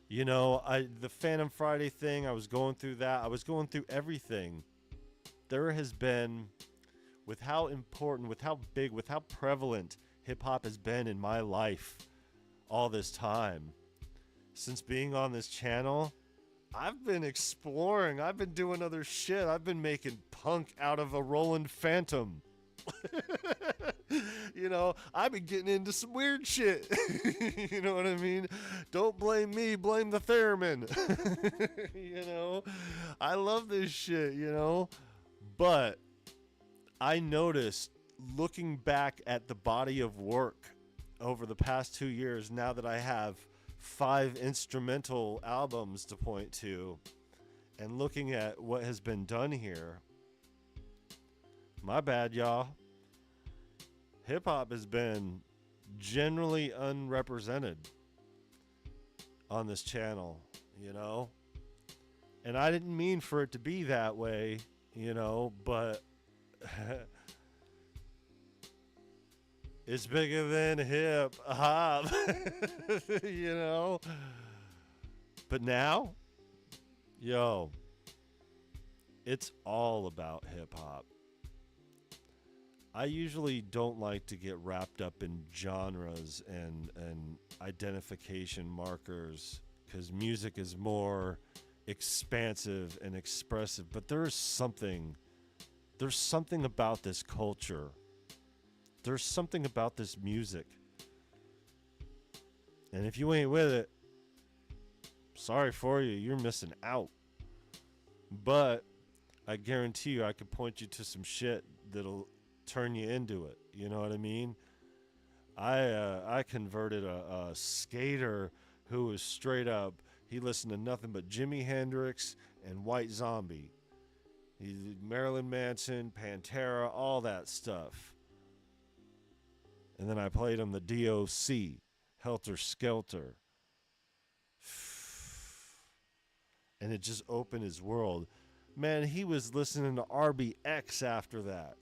You know, the Phantom Friday thing, I was going through that. I was going through everything. There has been, with how important, with how big, with how prevalent hip-hop has been in my life all this time. Since being on this channel, I've been exploring. I've been doing other shit. I've been making punk out of a Roland Phantom. You know, I've been getting into some weird shit. You know what I mean? Don't blame me, blame the theremin. You know, I love this shit, you know, but I noticed looking back at the body of work over the past 2 years, now that I have 5 instrumental albums to point to, and looking at what has been done here, My bad, y'all. Hip hop has been generally unrepresented on this channel, you know? And I didn't mean for it to be that way, you know, but it's bigger than hip hop, you know? But now, yo, it's all about hip hop. I usually don't like to get wrapped up in genres and identification markers because music is more expansive and expressive, but there's something about this culture. There's something about this music. And if you ain't with it, sorry for you, you're missing out. But I guarantee you I could point you to some shit that'll turn you into it. You know what I mean? I converted a skater who was straight up, he listened to nothing but Jimi Hendrix and White Zombie. He did Marilyn Manson, Pantera, all that stuff. And then I played him the DOC, Helter Skelter. And it just opened his world. Man, he was listening to RBX after that.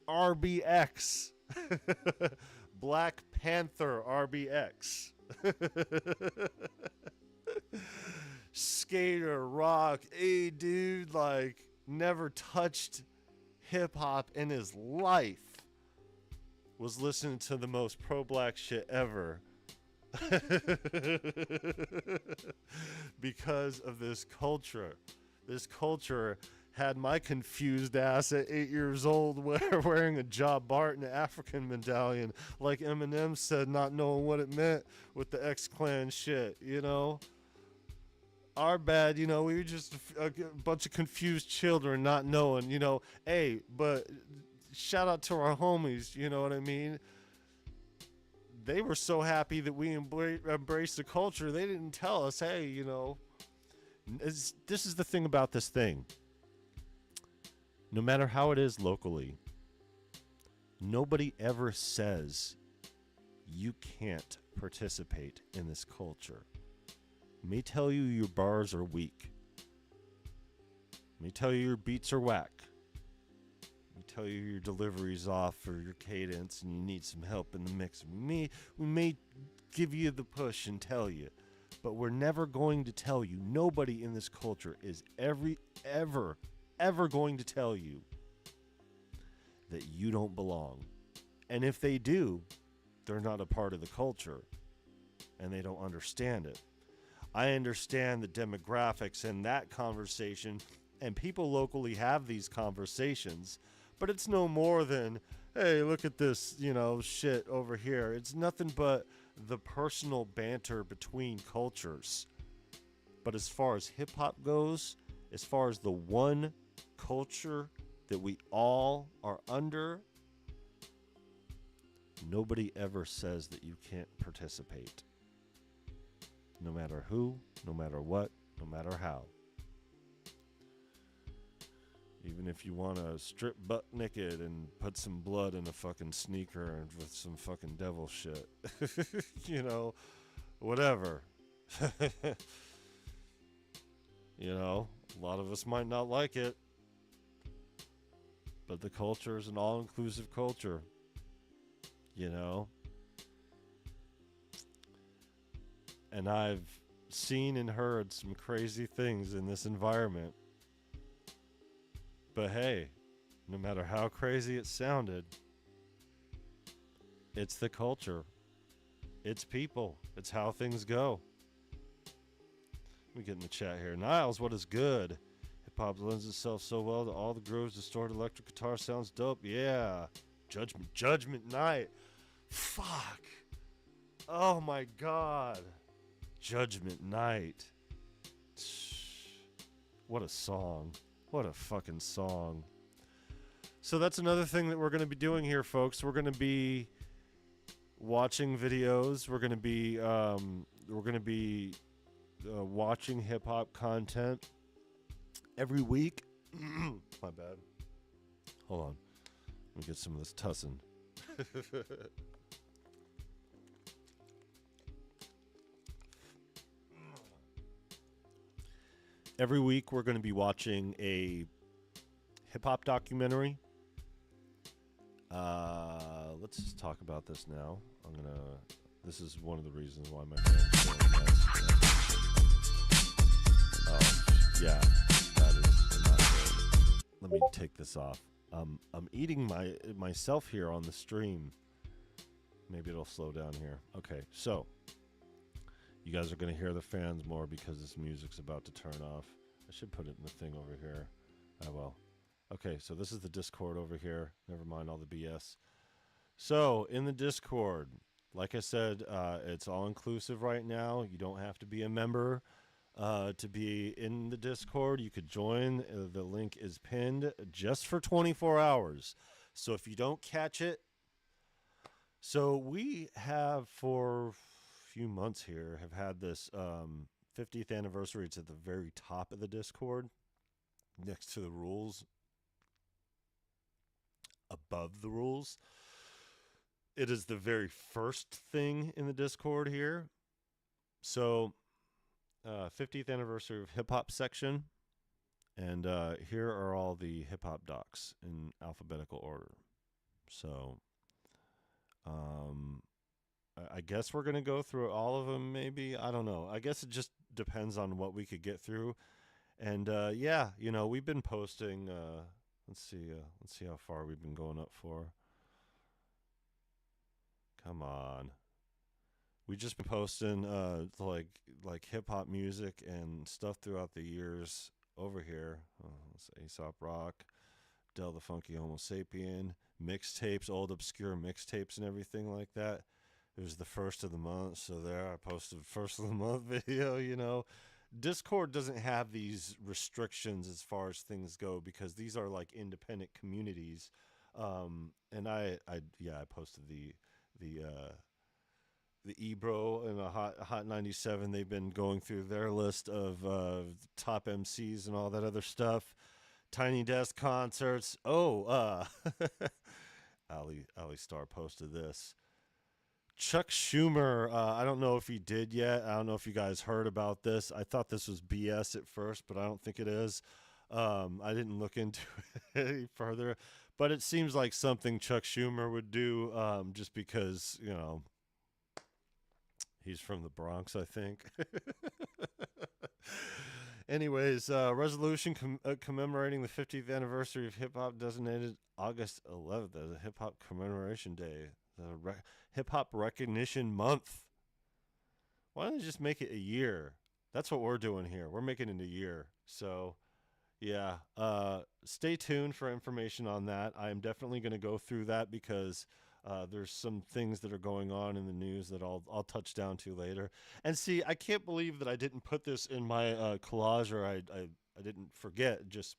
RBX. Black Panther RBX. Skater, rock, dude, like, never touched hip-hop in his life. Was listening to the most pro-black shit ever. Because of this culture. This culture had my confused ass at 8 years old wearing a Job Barton African medallion, like Eminem said, not knowing what it meant with the X-Clan shit, you know? Our bad, you know, we were just a bunch of confused children not knowing, you know. Hey, but shout out to our homies, you know what I mean? They were so happy that we embraced the culture, they didn't tell us, hey, you know, this is the thing about this thing. No matter how it is locally, nobody ever says you can't participate in this culture. May tell you your bars are weak. May tell you your beats are whack. May tell you your delivery's off or your cadence and you need some help in the mix. We may give you the push and tell you, but we're never going to tell you. Nobody in this culture is ever going to tell you that you don't belong. And if they do, they're not a part of the culture and they don't understand it. I understand the demographics in that conversation, and people locally have these conversations, but it's no more than, hey, look at this, you know, shit over here. It's nothing but the personal banter between cultures. But as far as hip hop goes, as far as the one culture that we all are under, nobody ever says that you can't participate. No matter who, no matter what, no matter how. Even if you want to strip butt naked and put some blood in a fucking sneaker and with some fucking devil shit. You know, whatever. You know, a lot of us might not like it. But the culture is an all-inclusive culture. You know? And I've seen and heard some crazy things in this environment. But hey, no matter how crazy it sounded, it's the culture. It's people. It's how things go. Let me get in the chat here. Niles, what is good? Hip-hop lends itself so well to all the grooves. Distorted electric guitar sounds dope. Yeah. Judgment Night. Fuck. Oh my God. Judgment Night. What a song. What a fucking song. So that's another thing that we're going to be doing here, folks. We're going to be watching videos. We're going to be watching hip hop content every week. My bad. Hold on. Let me get some of this tussin. Every week we're going to be watching a hip-hop documentary. Let's just talk about this now. This is one of the reasons why my friend's saying this. Oh, yeah, that is not good. Let me take this off. I'm eating myself here on the stream. Maybe it'll slow down here. Okay, so you guys are going to hear the fans more because this music's about to turn off. I should put it in the thing over here. I will. Okay, so this is the Discord over here. Never mind all the BS. So, in the Discord, like I said, it's all-inclusive right now. You don't have to be a member to be in the Discord. You could join. The link is pinned just for 24 hours. So, if you don't catch it, so we have for a few months here have had this 50th anniversary. It's at the very top of the Discord, next to the rules, above the rules. It is the very first thing in the Discord here. So 50th anniversary of hip hop section, and here are all the hip hop docs in alphabetical order. So I guess we're going to go through all of them, maybe. I don't know. I guess it just depends on what we could get through. And yeah, you know, we've been posting. Let's see how far we've been going up for. Come on. We just been posting like hip hop music and stuff throughout the years over here. Let's Aesop Rock, Del the Funky Homo Sapien, mixtapes, old obscure mixtapes and everything like that. It was the first of the month, so there I posted first of the month video, you know. Discord doesn't have these restrictions as far as things go because these are like independent communities. And I posted the Ebro and a Hot 97. They've been going through their list of top MCs and all that other stuff. Tiny Desk concerts. Oh, Ali Star posted this. Chuck Schumer, I don't know if he did yet. I don't know if you guys heard about this. I thought this was BS at first, but I don't think it is. I didn't look into it any further, but it seems like something Chuck Schumer would do, just because, you know, he's from the Bronx, I think. Anyways, resolution commemorating the 50th anniversary of hip-hop designated August 11th as a hip-hop commemoration day. The Hip-Hop Recognition Month. Why don't you just make it a year? That's what we're doing here. We're making it a year. So, yeah. Stay tuned for information on that. I am definitely going to go through that because there's some things that are going on in the news that I'll touch down to later. And see, I can't believe that I didn't put this in my collage, or I didn't forget. Just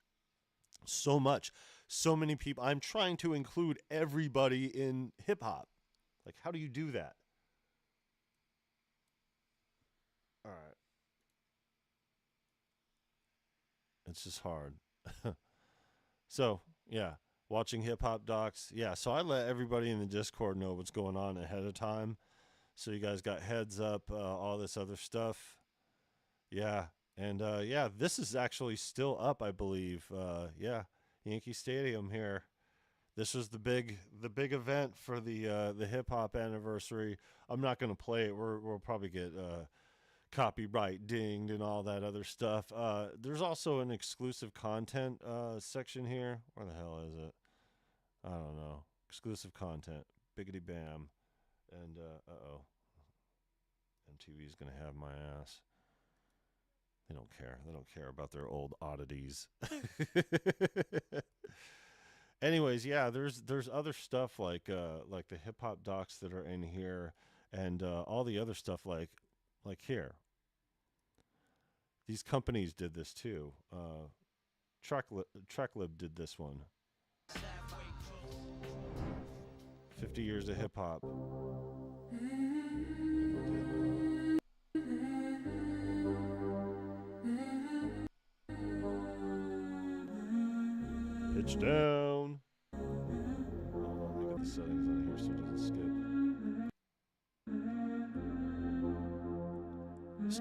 so much. So many people. I'm trying to include everybody in hip hop. Like, how do you do that? All right. It's just hard. So, yeah. Watching hip hop docs. Yeah. So I let everybody in the Discord know what's going on ahead of time. So you guys got heads up, all this other stuff. Yeah. And, yeah, this is actually still up, I believe. Yeah. Yankee Stadium here. This was the big event for the hip hop anniversary. I'm not going to play it. We'll probably get copyright dinged and all that other stuff. There's also an exclusive content section here. Where the hell is it? I don't know. Exclusive content. Biggity bam. And uh-oh. MTV's going to have my ass. They don't care. They don't care about their old oddities. Anyways, yeah, there's other stuff like the hip hop docs that are in here, and all the other stuff like here. These companies did this too. Tracklib did this one. 50 years of hip hop. Pitch down.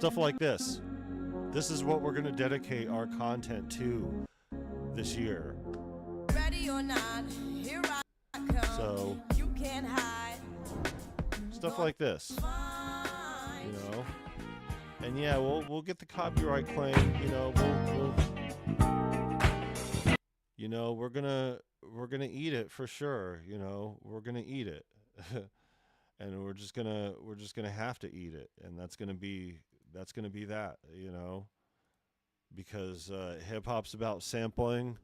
Stuff like this. This is what we're going to dedicate our content to this year. Ready or not, here I come. So, you can't hide. Stuff like this. You know? And yeah, we'll get the copyright claim, you know, we're gonna eat it for sure, you know. We're gonna eat it. And we're just gonna have to eat it, and that's gonna be that, you know, because hip hop's about sampling,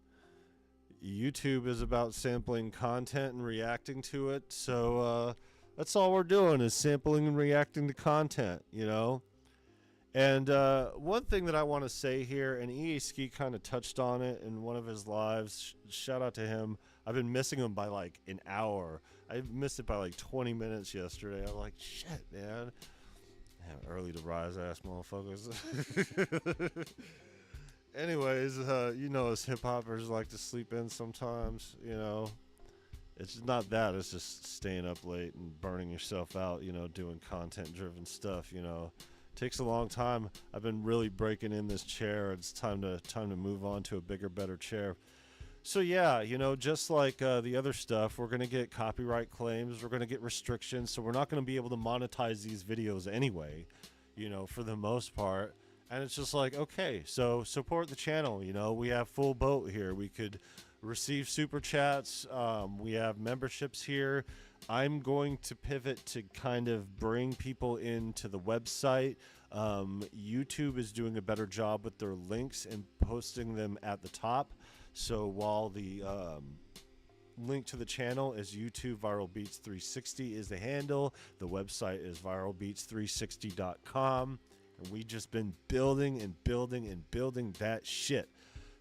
YouTube is about sampling content and reacting to it. So that's all we're doing is sampling and reacting to content, you know. And one thing that I want to say here, and EA Ski kind of touched on it in one of his lives. Shout out to him. I've been missing him by like an hour. I missed it by like 20 minutes yesterday. I'm like, shit, man. Early to rise ass motherfuckers. Anyways, you know, as hip hoppers like to sleep in sometimes, you know. It's not that. It's just staying up late and burning yourself out, you know, doing content driven stuff, you know. Takes a long time. I've been really breaking in this chair. It's time to move on to a bigger, better chair. So yeah, you know, just like the other stuff, we're gonna get copyright claims. We're gonna get restrictions. So we're not gonna be able to monetize these videos anyway, you know, for the most part. And it's just like, okay, so support the channel. You know, we have full boat here. We could receive super chats. We have memberships here. I'm going to pivot to kind of bring people into the website. YouTube is doing a better job with their links and posting them at the top. So while the link to the channel is YouTube Viral Beats 360 is the handle, the website is viralbeats360.com. And we just been building and building and building that shit.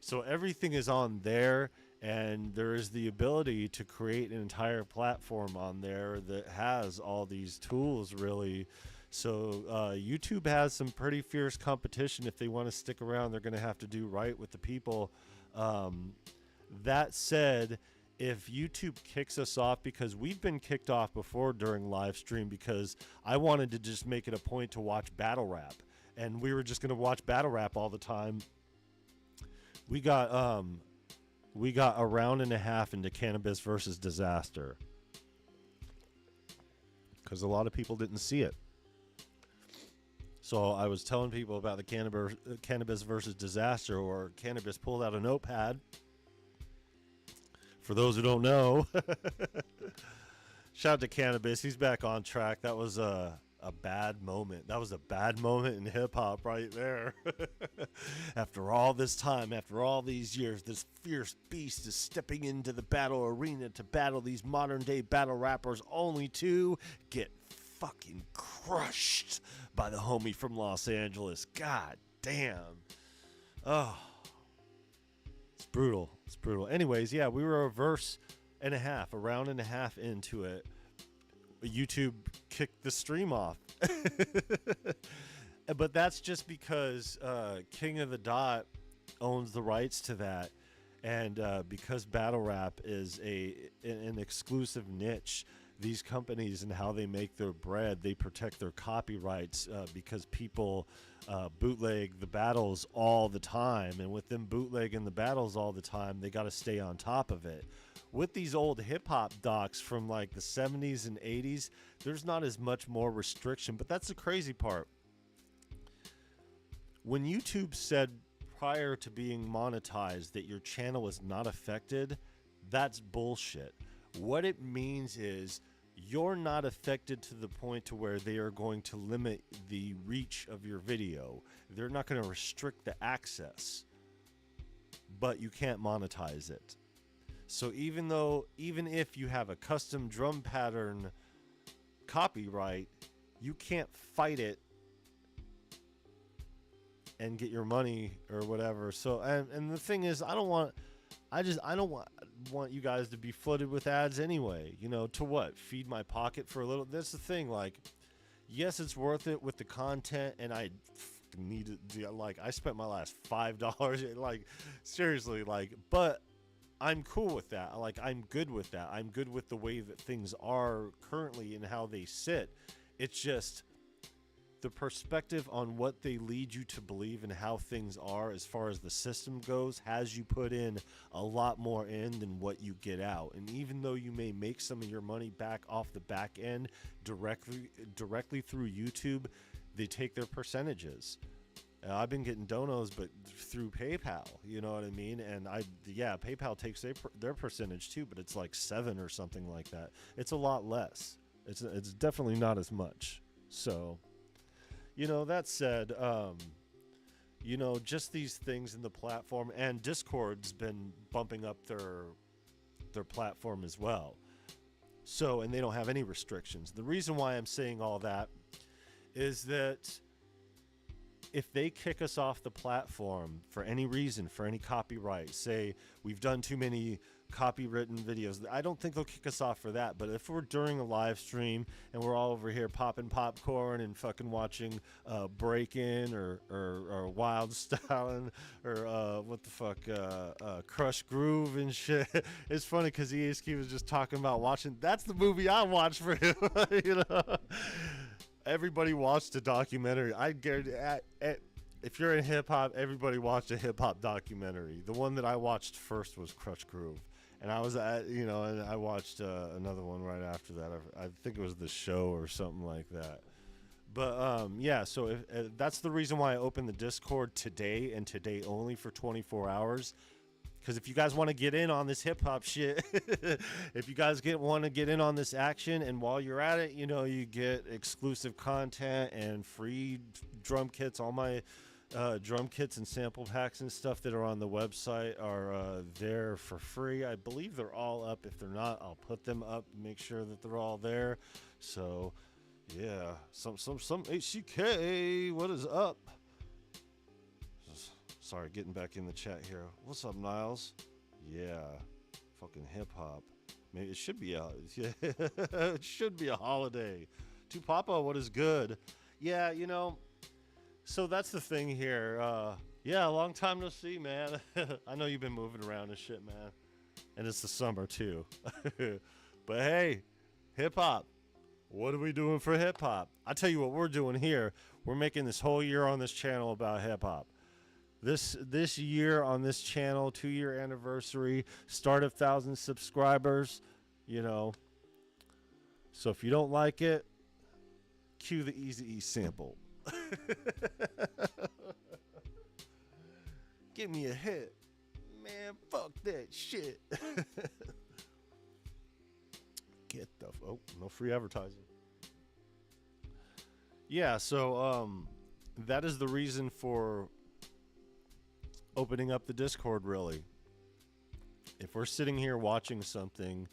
So everything is on there. And there is the ability to create an entire platform on there that has all these tools, really. So YouTube has some pretty fierce competition. If they want to stick around, they're going to have to do right with the people. That said, if YouTube kicks us off, because we've been kicked off before during live stream, because I wanted to just make it a point to watch battle rap. And we were just going to watch battle rap all the time. We got a round and a half into Cannabis versus Disaster because a lot of people didn't see it. So I was telling people about the Cannabis versus Disaster, or Cannabis pulled out a notepad. For those who don't know, shout out to Cannabis. He's back on track. That was a bad moment. That was a bad moment in hip hop right there. After all this time, after all these years, this fierce beast is stepping into the battle arena to battle these modern day battle rappers, only to get fucking crushed by the homie from Los Angeles. God damn. Oh, it's brutal. It's brutal. Anyways, yeah, we were a round and a half into it. YouTube kicked the stream off. But that's just because King of the Dot owns the rights to that, and because battle rap is an exclusive niche, these companies and how they make their bread, they protect their copyrights because people bootleg the battles all the time, and with them bootlegging the battles all the time, they got to stay on top of it. With these old hip-hop docs from like the 70s and 80s, there's not as much more restriction, but that's the crazy part. When YouTube said prior to being monetized that your channel is not affected, that's bullshit. What it means is you're not affected to the point to where they are going to limit the reach of your video. They're not going to restrict the access, but you can't monetize it. So even if you have a custom drum pattern copyright, you can't fight it and get your money or whatever. So and the thing is, I don't want you guys to be flooded with ads anyway. You know, to what? Feed my pocket for a little. That's the thing. Like, yes, it's worth it with the content, and I need to, like, I spent my last $5, like, seriously, like, but I'm cool with that. Like, I'm good with that. I'm good with the way that things are currently and how they sit. It's just, the perspective on what they lead you to believe and how things are as far as the system goes has you put in a lot more in than what you get out. And even though you may make some of your money back off the back end directly through YouTube, they take their percentages. I've been getting donos, but through PayPal, you know what I mean? And PayPal takes their percentage too, but it's like 7 or something like that. It's a lot less. It's definitely not as much. So, you know, that said, you know, just these things in the platform, and Discord's been bumping up their platform as well. So, and they don't have any restrictions. The reason why I'm saying all that is that if they kick us off the platform for any reason, for any copyright, say we've done too many copywritten videos, I don't think they'll kick us off for that. But if we're during a live stream and we're all over here popping popcorn and fucking watching Breakin' or Wild Stylin' or what the fuck, Crush Groove and shit, it's funny because ESQ was just talking about watching. That's the movie I watched for him, you know. Everybody watched a documentary. I guarantee, if you're in hip hop, everybody watched a hip hop documentary. The one that I watched first was Crush Groove, and I was and I watched another one right after that. I think it was The Show or something like that. But yeah, so if, that's the reason why I opened the Discord today and today only for 24 hours. Because if you guys want to get in on this hip hop shit, if you guys want to get in on this action, and while you're at it, you know, you get exclusive content and free drum kits. All my drum kits and sample packs and stuff that are on the website are there for free. I believe they're all up. If they're not, I'll put them up, make sure that they're all there. So yeah, some HCK, what is up? Sorry, getting back in the chat here. What's up, Niles? Yeah, fucking hip hop. Maybe it should be it should be a holiday. To Papa, what is good? Yeah, you know. So that's the thing here. Yeah, long time no see, man. I know you've been moving around and shit, man. And it's the summer too. But hey, hip hop. What are we doing for hip hop? I tell you what we're doing here. We're making this whole year on this channel about hip hop. This year on this channel, 2-year anniversary, start of 1,000 subscribers, you know. So if you don't like it, cue the Eazy-E sample. Give me a hit. Man, fuck that shit. Get the no free advertising. Yeah, so that is the reason for opening up the Discord, really. If we're sitting here watching something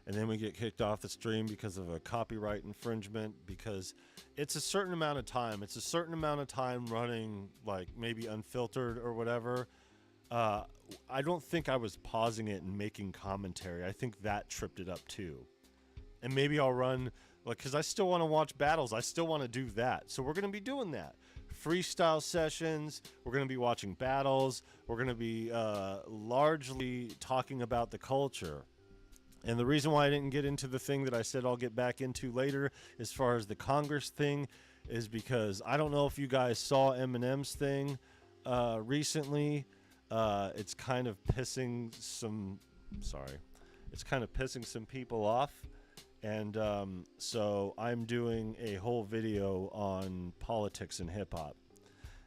and then we get kicked off the stream because of a copyright infringement, because it's a certain amount of time. It's a certain amount of time running, like maybe unfiltered or whatever. I don't think I was pausing it and making commentary. I think that tripped it up too. And maybe I'll run, like, because I still want to watch battles. I still want to do that. So we're going to be doing that. Freestyle sessions. We're going to be watching battles. We're going to be largely talking about the culture. And the reason why I didn't get into the thing that I said I'll get back into later as far as the Congress thing is because I don't know if you guys saw Eminem's thing recently. It's kind of pissing some people off. And so I'm doing a whole video on politics and hip-hop.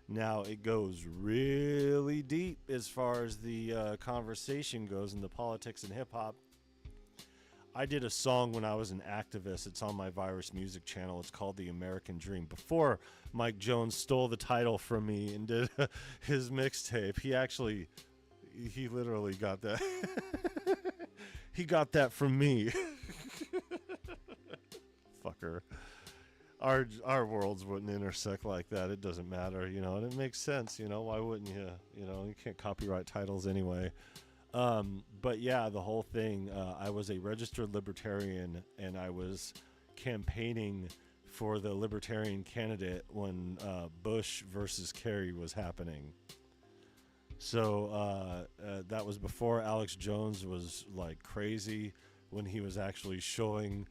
Now, it goes really deep as far as the conversation goes in the politics and hip-hop. I did a song when I was an activist. It's on my Virus Music channel. It's called The American Dream. Before Mike Jones stole the title from me and did his mixtape, he literally got that. He got that from me. Fucker. Our worlds wouldn't intersect like that. It doesn't matter, you know, and it makes sense, you know. Why wouldn't you? You know, you can't copyright titles anyway. But yeah, the whole thing, I was a registered libertarian and I was campaigning for the libertarian candidate when Bush versus Kerry was happening. So that was before Alex Jones was like crazy, when he was actually showing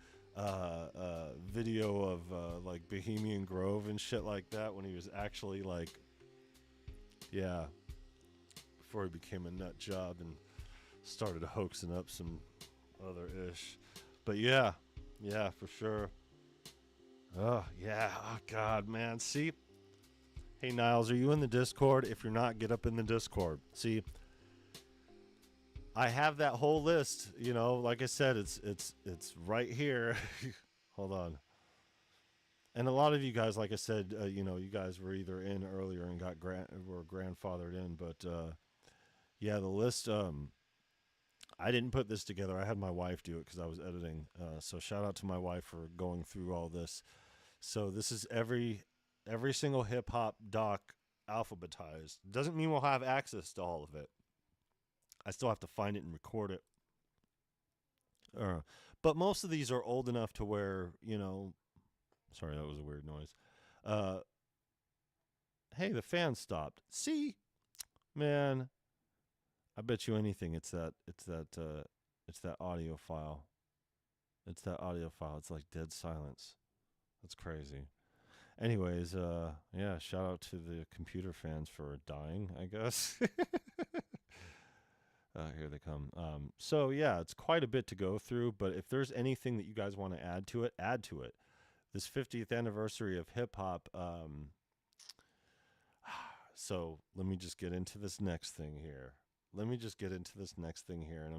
video of like Bohemian Grove and shit like that when he was actually like, yeah, before he became a nut job and started hoaxing up some other ish. But yeah, for sure. Oh yeah, oh god, man. See, hey Niles, are you in the Discord? If you're not, get up in the Discord. See, I have that whole list, you know, like I said, it's right here. Hold on. And a lot of you guys, like I said, you know, you guys were either in earlier and were grandfathered in, but yeah, the list, I didn't put this together. I had my wife do it because I was editing. So shout out to my wife for going through all this. So this is every single hip hop doc alphabetized. Doesn't mean we'll have access to all of it. I still have to find it and record it. But most of these are old enough to where, you know, sorry, that was a weird noise. Hey, the fan stopped. See, man, I bet you anything it's that audio file. It's that audio file. It's like dead silence. That's crazy. Anyways, yeah, shout out to the computer fans for dying, I guess. Here they come. So yeah, it's quite a bit to go through, but if there's anything that you guys want to add to it, add to it. This 50th anniversary of hip hop. So let me just get into this next thing here. And I'm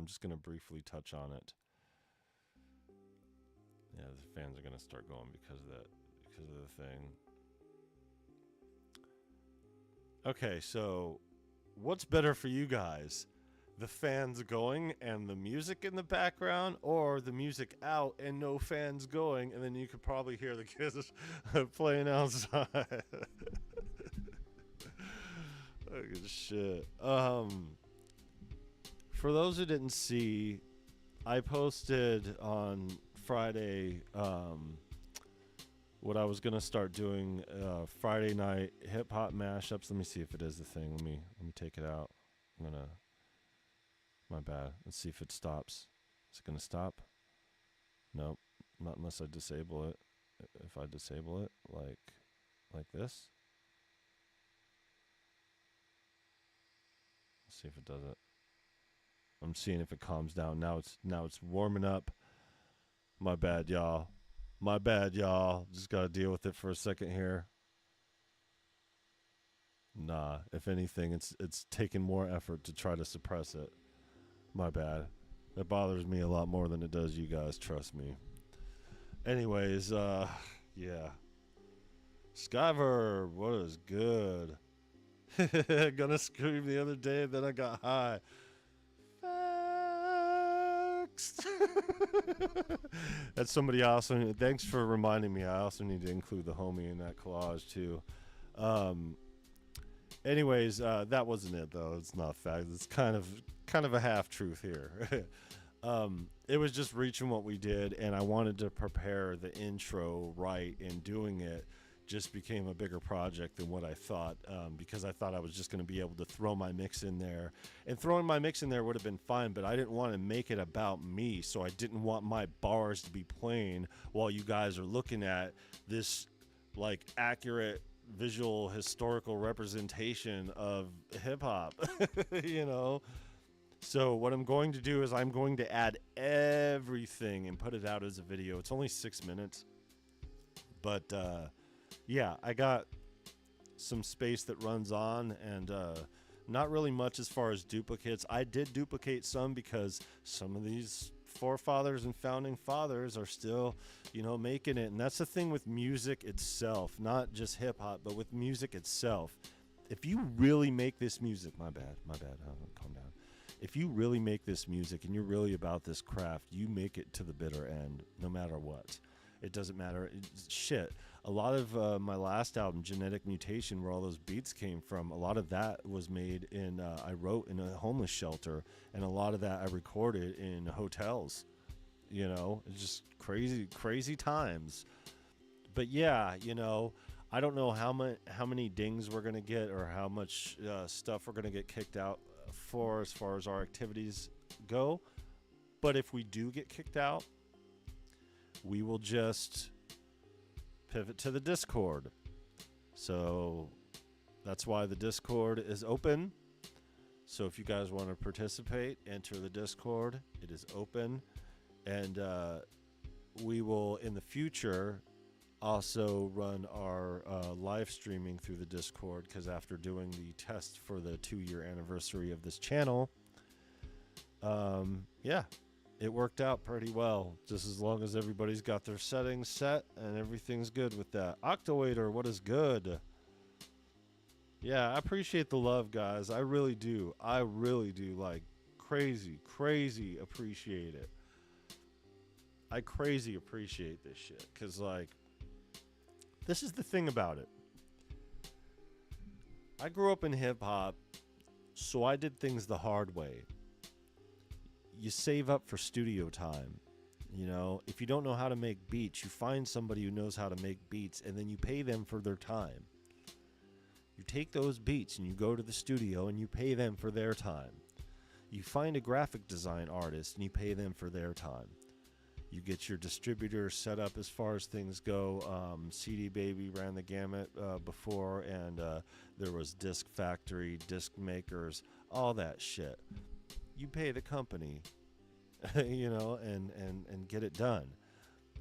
just going to briefly touch on it. Yeah, the fans are going to start going because of the thing. Okay, so what's better for you guys? The fans going and the music in the background, or the music out and no fans going, and then you could probably hear the kids playing outside. Good shit. For those who didn't see, I posted on Friday what I was gonna start doing Friday night hip hop mashups. Let me see if it is the thing. Let me take it out. My bad. Let's see if it stops. Is it gonna stop? Nope. Not unless I disable it. If I disable it, like this. Let's see if it does it. I'm seeing if it calms down. Now it's warming up. My bad, y'all. Just gotta deal with it for a second here. Nah. If anything, it's taking more effort to try to suppress it. My bad. That bothers me a lot more than it does you guys, trust me. Anyways, yeah. Skyver, what is good? Gonna scream the other day, then I got high. Facts. That's somebody else. Thanks for reminding me. I also need to include the homie in that collage too. Anyways, that wasn't it though. It's not fact. It's kind of a half truth here. It was just reaching what we did, and I wanted to prepare the intro right, and doing it just became a bigger project than what I thought, because I thought I was just going to be able to throw my mix in there, and throwing my mix in there would have been fine, but I didn't want to make it about me, so I didn't want my bars to be playing while you guys are looking at this like accurate visual historical representation of hip hop. You know, so what I'm going to do is I'm going to add everything and put it out as a video. It's only 6 minutes, but yeah, I got some space that runs on, and not really much as far as duplicates. I did duplicate some because some of these forefathers and founding fathers are still, you know, making it. And that's the thing with music itself, not just hip hop, but with music itself. If you really make this music, my bad, calm down. If you really make this music and you're really about this craft, you make it to the bitter end, no matter what. It doesn't matter. Shit. A lot of my last album, Genetic Mutation, where all those beats came from, a lot of that was made in, I wrote in a homeless shelter, and a lot of that I recorded in hotels. You know, it's just crazy times. But yeah, you know, I don't know how many dings we're going to get, or how much stuff we're going to get kicked out for as far as our activities go. But if we do get kicked out, we will just pivot to the Discord. So that's why the Discord is open. So if you guys want to participate, enter the Discord. It is open. And we will, in the future, also run our live streaming through the Discord, because after doing the test for the 2-year anniversary of this channel, yeah, it worked out pretty well. Just as long as everybody's got their settings set and everything's good with that. Octowator, what is good? Yeah, I appreciate the love, guys. I really do. I really do. Like, crazy appreciate it. I crazy appreciate this shit. Because, like, this is the thing about it. I grew up in hip-hop, so I did things the hard way. You save up for studio time. You know, if you don't know how to make beats, you find somebody who knows how to make beats, and then you pay them for their time. You take those beats and you go to the studio and you pay them for their time. You find a graphic design artist and you pay them for their time. You get your distributor set up as far as things go. CD Baby ran the gamut before, and there was Disc Factory, disc makers, all that shit. You pay the company, you know, and get it done.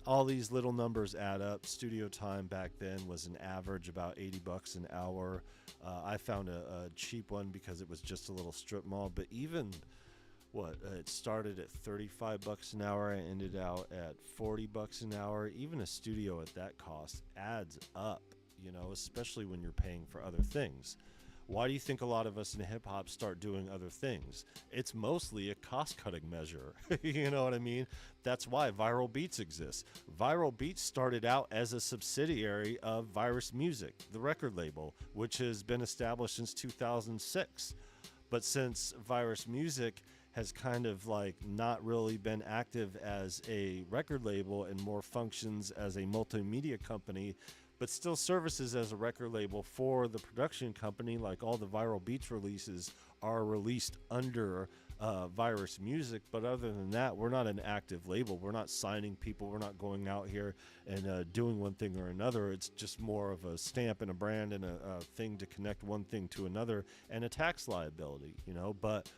All these little numbers add up. Studio time back then was an average about $80 an hour. I found a cheap one because it was just a little strip mall. But even it started at $35 an hour and ended out at $40 an hour. Even a studio at that cost adds up, you know, especially when you're paying for other things. Why do you think a lot of us in hip-hop start doing other things? It's mostly a cost-cutting measure. You know what I mean? That's why Viral Beats exists. Viral Beats started out as a subsidiary of Virus Music, the record label, which has been established since 2006. But since Virus Music has kind of like not really been active as a record label and more functions as a multimedia company, but still services as a record label for the production company, like all the Viral Beats releases are released under Virus Music. But other than that, we're not an active label. We're not signing people. We're not going out here and doing one thing or another. It's just more of a stamp and a brand and a thing to connect one thing to another, and a tax liability, you know. But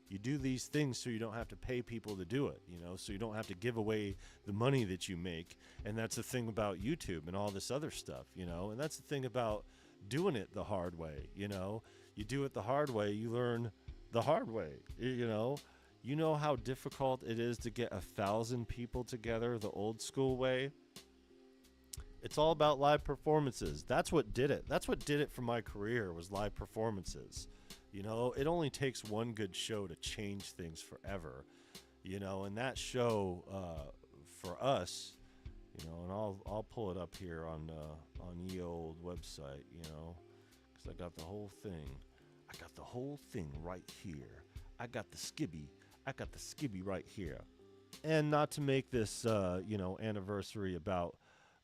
you do these things so you don't have to pay people to do it, you know, so you don't have to give away the money that you make. And that's the thing about YouTube and all this other stuff, you know, and that's the thing about doing it the hard way, you know. You do it the hard way, you learn the hard way, you know. You know how difficult it is to get 1,000 people together the old school way? It's all about live performances. That's what did it. That's what did it for my career, was live performances. You know, it only takes one good show to change things forever, you know, and that show for us, you know, and I'll pull it up here on ye old website, you know, because I got the whole thing. I got the whole thing right here. I got the skibby right here. And not to make this, you know, anniversary about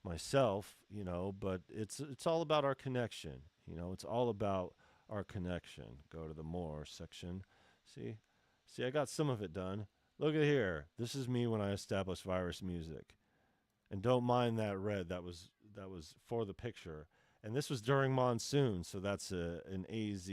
myself, you know, but it's all about our connection, you know, it's all about our connection. Go to the more section. See, I got some of it done. Look at here. This is me when I established Virus Music. And don't mind that red. That was for the picture. And this was during monsoon, so that's an AZ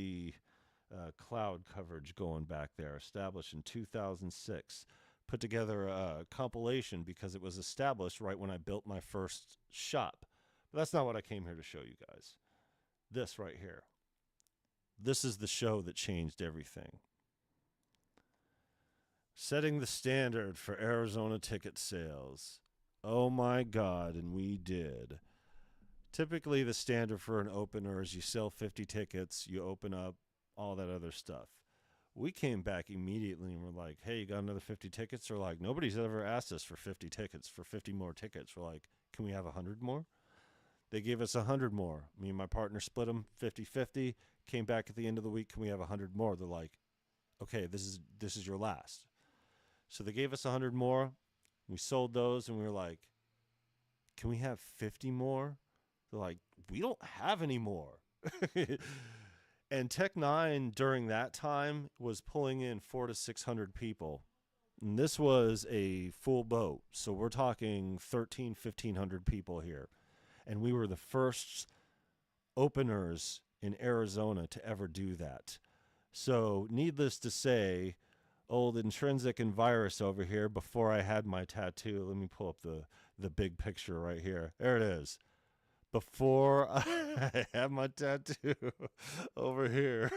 cloud coverage going back there. Established in 2006. Put together a compilation because it was established right when I built my first shop. But that's not what I came here to show you guys. This right here. This is the show that changed everything. Setting the standard for Arizona ticket sales. Oh my God, and we did. Typically, the standard for an opener is you sell 50 tickets, you open up, all that other stuff. We came back immediately and were like, hey, you got another 50 tickets? They're like, nobody's ever asked us for 50 tickets, for 50 more tickets. We're like, can we have 100 more? They gave us 100 more. Me and my partner split them 50-50. Came back at the end of the week. Can we have 100 more? They're like, okay, this is your last. So they gave us 100 more. We sold those, and we were like, can we have 50 more? They're like, we don't have any more. And Tech Nine during that time was pulling in 400 to 600 people. And this was a full boat. So we're talking 1,500 people here. And we were the first openers in Arizona to ever do that. So needless to say, old Intrinsic and Virus over here, before I had my tattoo, let me pull up the big picture right here. There it is. Before I had my tattoo over here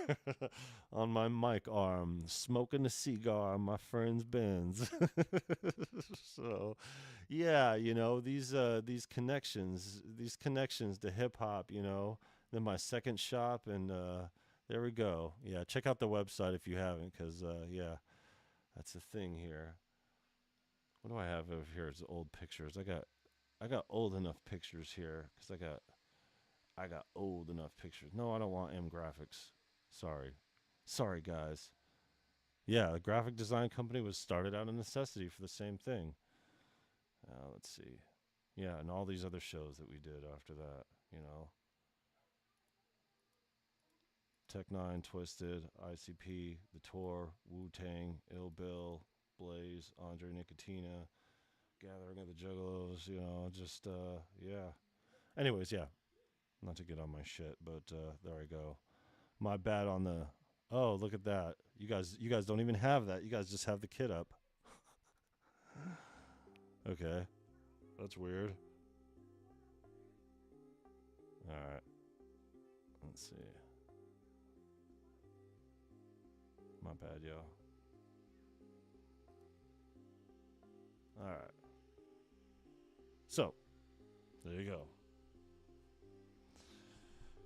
on my mic arm, smoking a cigar on my friend's Benz. So, yeah, you know, these connections to hip hop, you know. Then my second shop, and there we go. Yeah, check out the website if you haven't, because yeah, that's the thing here. What do I have over here? It's old pictures. I got old enough pictures here because I got old enough pictures. No, I don't want M Graphics. Sorry guys. Yeah, the graphic design company was started out of necessity for the same thing. Let's see. Yeah, and all these other shows that we did after that, you know. Tech Nine, Twisted, ICP, The Tour, Wu-Tang, Ill Bill, Blaze, Andre Nicotina, Gathering of the Juggalos, you know, just, yeah. Anyways, yeah. Not to get on my shit, but there I go. My bad on the... Oh, look at that. You guys don't even have that. You guys just have the kit up. Okay. That's weird. Alright. Let's see. My bad, y'all. Alright. So, there you go.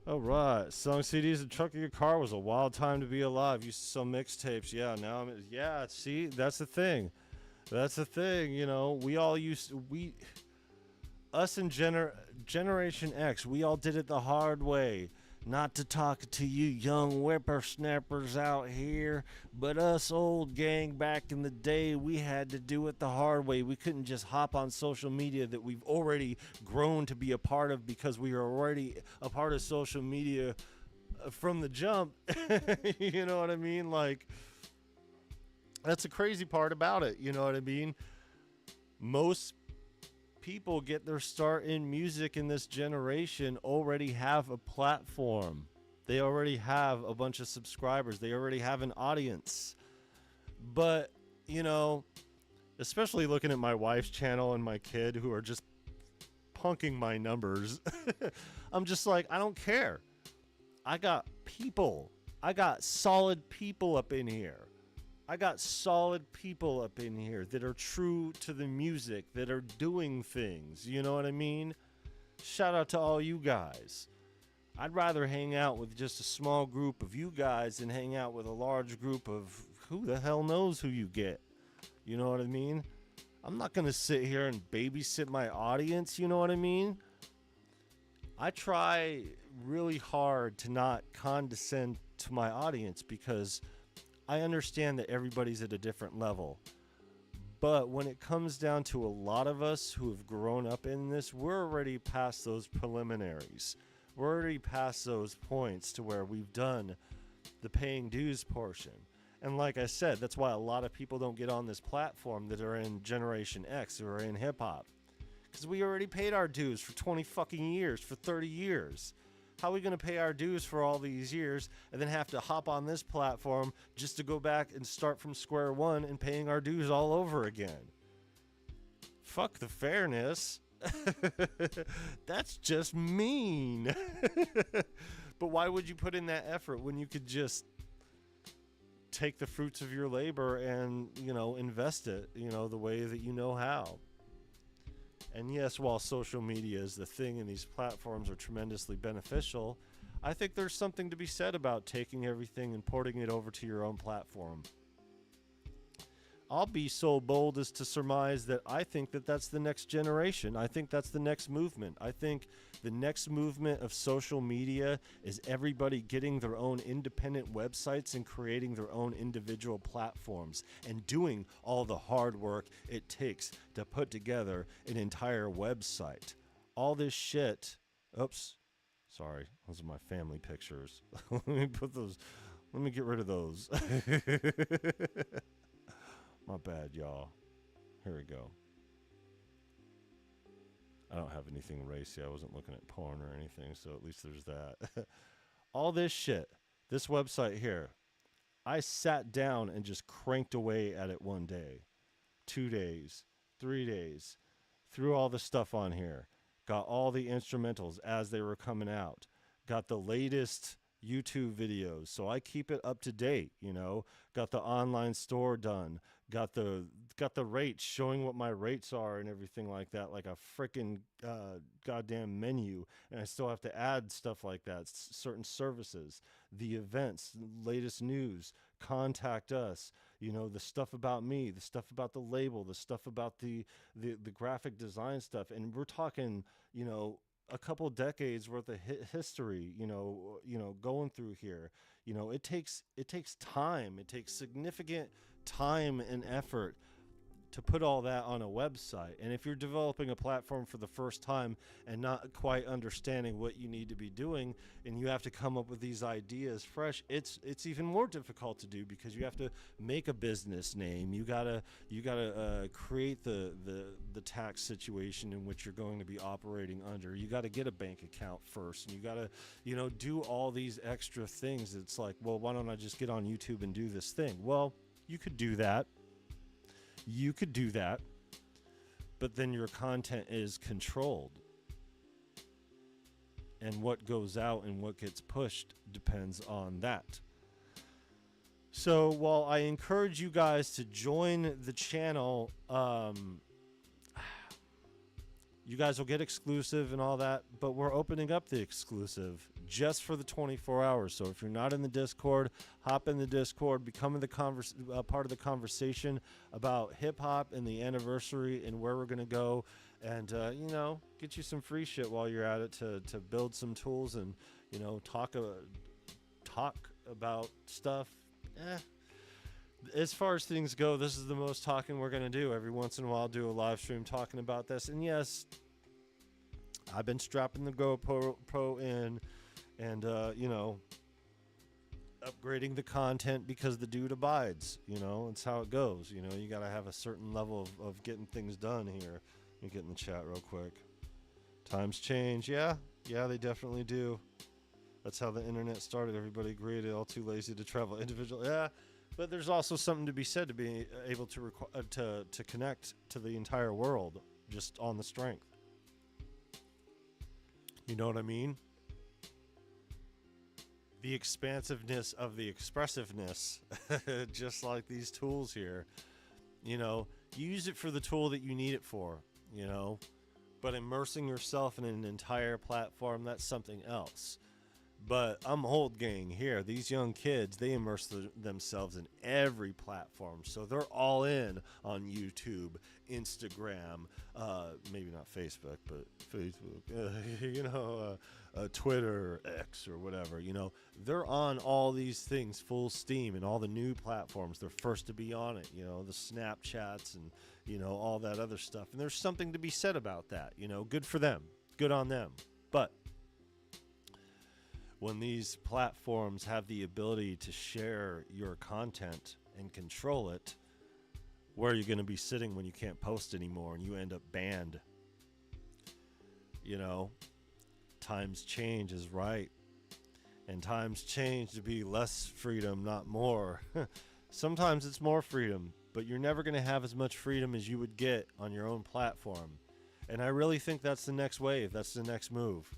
All right, selling CDs in the trunk of your car was a wild time to be alive. Used to sell mixtapes. Yeah, now yeah. See, that's the thing. That's the thing. You know, us and Generation X, we all did it the hard way. Not to talk to you young whippersnappers out here, but us old gang back in the day, we had to do it the hard way. We couldn't just hop on social media that we've already grown to be a part of because we are already a part of social media from the jump. You know what I mean? Like, that's the crazy part about it. You know what I mean? Most people get their start in music in this generation already have a platform. They already have a bunch of subscribers. They already have an audience. But, you know, especially looking at my wife's channel and my kid who are just punking my numbers, I'm just like, I don't care. I got people. I got solid people up in here. I got solid people up in here that are true to the music, that are doing things. You know what I mean? Shout out to all you guys. I'd rather hang out with just a small group of you guys than hang out with a large group of who the hell knows who you get. You know what I mean? I'm not going to sit here and babysit my audience. You know what I mean? I try really hard to not condescend to my audience because I understand that everybody's at a different level. But when it comes down to a lot of us who have grown up in this, we're already past those preliminaries. We're already past those points to where we've done the paying dues portion. And like I said, that's why a lot of people don't get on this platform that are in Generation X or in hip-hop. Because we already paid our dues for 20 fucking years, for 30 years. How are we going to pay our dues for all these years and then have to hop on this platform just to go back and start from square one and paying our dues all over again? Fuck the fairness. That's just mean. But why would you put in that effort when you could just take the fruits of your labor and, you know, invest it, you know, the way that you know how? And yes, while social media is the thing and these platforms are tremendously beneficial, I think there's something to be said about taking everything and porting it over to your own platform. I'll be so bold as to surmise that I think that that's the next generation. I think that's the next movement. I think the next movement of social media is everybody getting their own independent websites and creating their own individual platforms and doing all the hard work it takes to put together an entire website. All this shit. Oops. Sorry. Those are my family pictures. Let me get rid of those. My bad, y'all. Here we go. I don't have anything racy. I wasn't looking at porn or anything, so at least there's that. All this shit, this website here, I sat down and just cranked away at it one day, 2 days, 3 days, threw all the stuff on here, got all the instrumentals as they were coming out, got the latest YouTube videos, so I keep it up to date, you know, got the online store done, got the rates, showing what my rates are and everything like that, like a freaking goddamn menu. And I still have to add stuff like that, certain services, the events, latest news, contact us, you know, the stuff about me, the stuff about the label, the stuff about the graphic design stuff. And we're talking, you know, a couple decades worth of history, you know, going through here. You know, it takes time. It takes significant time and effort to put all that on a website. And if you're developing a platform for the first time and not quite understanding what you need to be doing, and you have to come up with these ideas fresh, it's even more difficult to do, because you have to make a business name. You gotta create the tax situation in which you're going to be operating under. You got to get a bank account first, and you got to, you know, do all these extra things. It's like, well, why don't I just get on YouTube and do this thing? Well, you could do that. You could do that, but then your content is controlled. And what goes out and what gets pushed depends on that. So while I encourage you guys to join the channel, you guys will get exclusive and all that, but we're opening up the exclusive just for the 24 hours. So if you're not in the Discord, hop in the Discord, become part of the conversation about hip-hop and the anniversary and where we're going to go, and, you know, get you some free shit while you're at it to build some tools and, you know, talk about stuff. As far as things go, this is the most talking we're going to do. Every once in a while, I'll do a live stream talking about this. And yes, I've been strapping the GoPro in and, you know, upgrading the content because the dude abides. You know, it's how it goes. You know, you got to have a certain level of getting things done here. Let me get in the chat real quick. Times change. Yeah, they definitely do. That's how the internet started. Everybody agreed, all too lazy to travel individually. Yeah. But there's also something to be said to be able to to connect to the entire world just on the strength. You know what I mean? The expansiveness of the expressiveness, just like these tools here. You know, use it for the tool that you need it for, you know. But immersing yourself in an entire platform, that's something else. But I'm old gang here. These young kids, they immerse themselves in every platform. So they're all in on YouTube, Instagram, maybe not Facebook, but Facebook, you know, Twitter, X, or whatever. You know, they're on all these things full steam, and all the new platforms. They're first to be on it, you know, the Snapchats and, you know, all that other stuff. And there's something to be said about that, you know, good for them, good on them. But when these platforms have the ability to share your content and control it, where are you going to be sitting when you can't post anymore and you end up banned? You know, times change is right. And times change to be less freedom, not more. Sometimes it's more freedom, but you're never going to have as much freedom as you would get on your own platform. And I really think that's the next wave. That's the next move.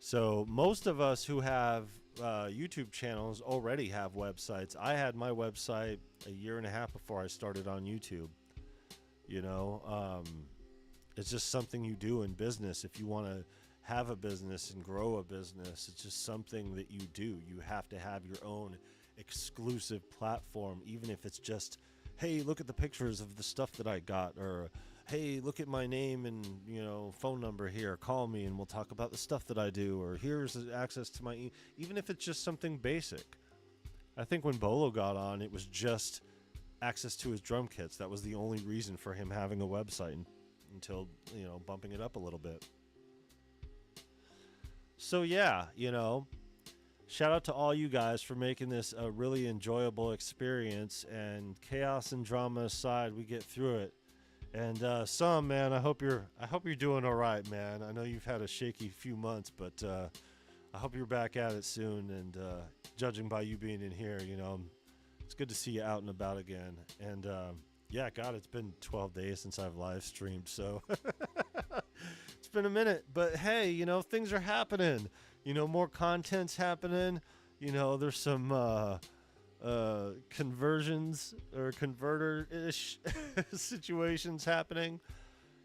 So most of us who have YouTube channels already have websites. I had my website a year and a half before I started on YouTube. You know, it's just something you do in business. If you want to have a business and grow a business, it's just something that you do. You have to have your own exclusive platform, even if it's just, hey, look at the pictures of the stuff that I got, or hey, look at my name and, you know, phone number here. Call me and we'll talk about the stuff that I do. Or here's access to my even if it's just something basic. I think when Bolo got on, it was just access to his drum kits. That was the only reason for him having a website until, you know, bumping it up a little bit. So yeah, you know, shout out to all you guys for making this a really enjoyable experience. And chaos and drama aside, we get through it. And man, I hope you're doing all right, man. I know you've had a shaky few months, but I hope you're back at it soon. And judging by you being in here, it's good to see you out and about again. And yeah, God, it's been 12 days since I've live streamed, so it's been a minute. But hey, things are happening. More content's happening. There's some conversions or converter-ish situations happening.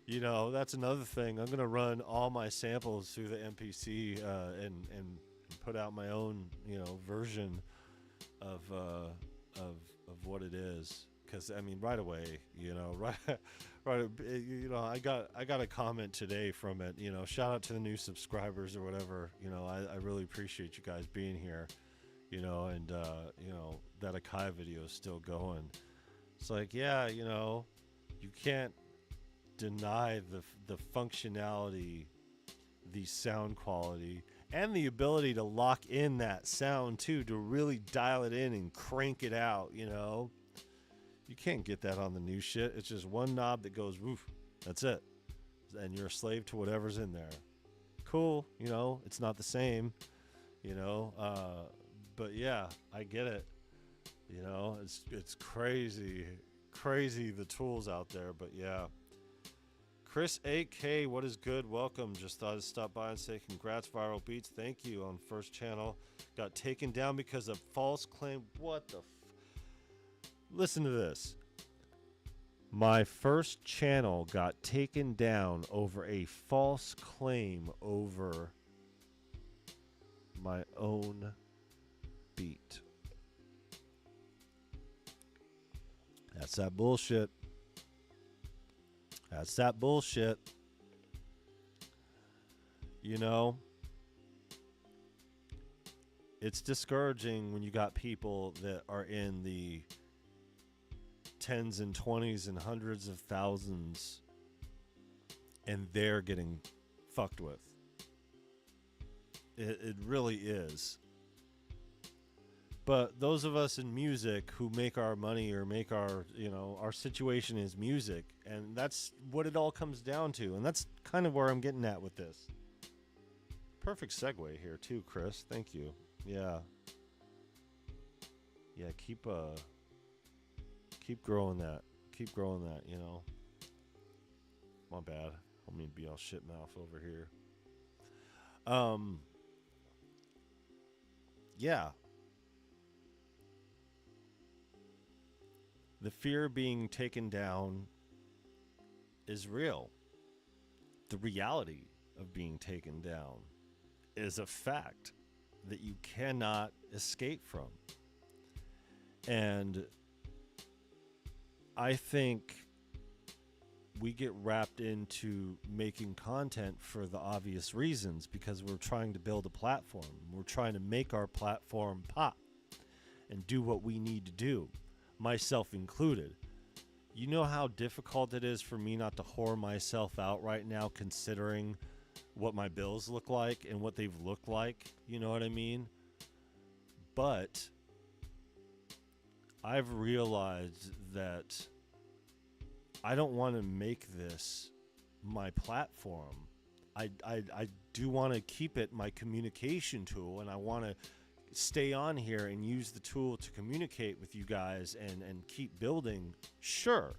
That's another thing. I'm gonna run all my samples through the MPC and put out my own version of what it is. Because right away, right, I got a comment today from it. Shout out to the new subscribers or whatever. I really appreciate you guys being here. And that Akai video is still going. It's like, yeah, you can't deny the functionality, the sound quality, and the ability to lock in that sound too, to really dial it in and crank it out. You can't get that on the new shit. It's just one knob that goes woof. That's it. And you're a slave to whatever's in there. Cool, it's not the same, but yeah, I get it. It's crazy the tools out there, but yeah. Chris 8K, what is good? Welcome. Just thought I'd stop by and say congrats, Viral Beats. Thank you. On first channel. Got taken down because of false claim. What the Listen to this. My first channel got taken down over a false claim over my own beat. That's that bullshit. That's that bullshit. It's discouraging when you got people that are in the tens and 20s and hundreds of thousands and they're getting fucked with. It really is. But those of us in music who make our money or make our, our situation is music, and that's what it all comes down to. And that's kind of where I'm getting at with this. Perfect segue here too, Chris. Thank you. Yeah. Yeah, keep growing that. Keep growing that, My bad. I mean, be all shit mouth over here. Yeah. The fear of being taken down is real. The reality of being taken down is a fact that you cannot escape from. And I think we get wrapped into making content for the obvious reasons, because we're trying to build a platform. We're trying to make our platform pop and do what we need to do, myself included. You know how difficult it is for me not to whore myself out right now, considering what my bills look like and what they've looked like. You know what I mean? But I've realized that I don't want to make this my platform. I do want to keep it my communication tool, and I want to stay on here and use the tool to communicate with you guys and keep building. Sure.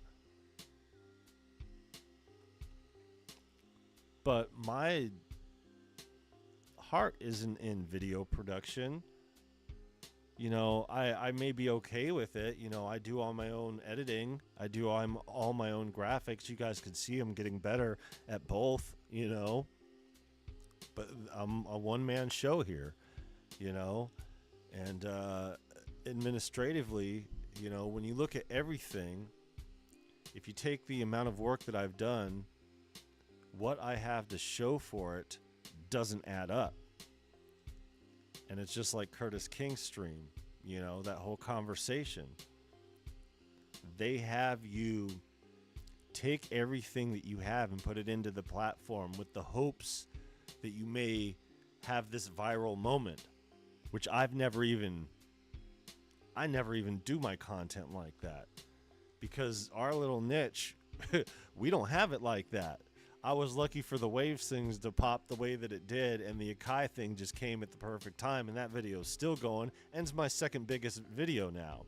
But my heart isn't in video production. I may be okay with it. I do all my own editing. I do all my own graphics. You guys can see I'm getting better at both, But I'm a one-man show here, And administratively, when you look at everything, if you take the amount of work that I've done, what I have to show for it doesn't add up. And it's just like Curtis King's stream, that whole conversation. They have you take everything that you have and put it into the platform with the hopes that you may have this viral moment, which I never even do my content like that, because our little niche, we don't have it like that. I was lucky for the Waves things to pop the way that it did, and the Akai thing just came at the perfect time, and that video is still going, and it's my second biggest video now.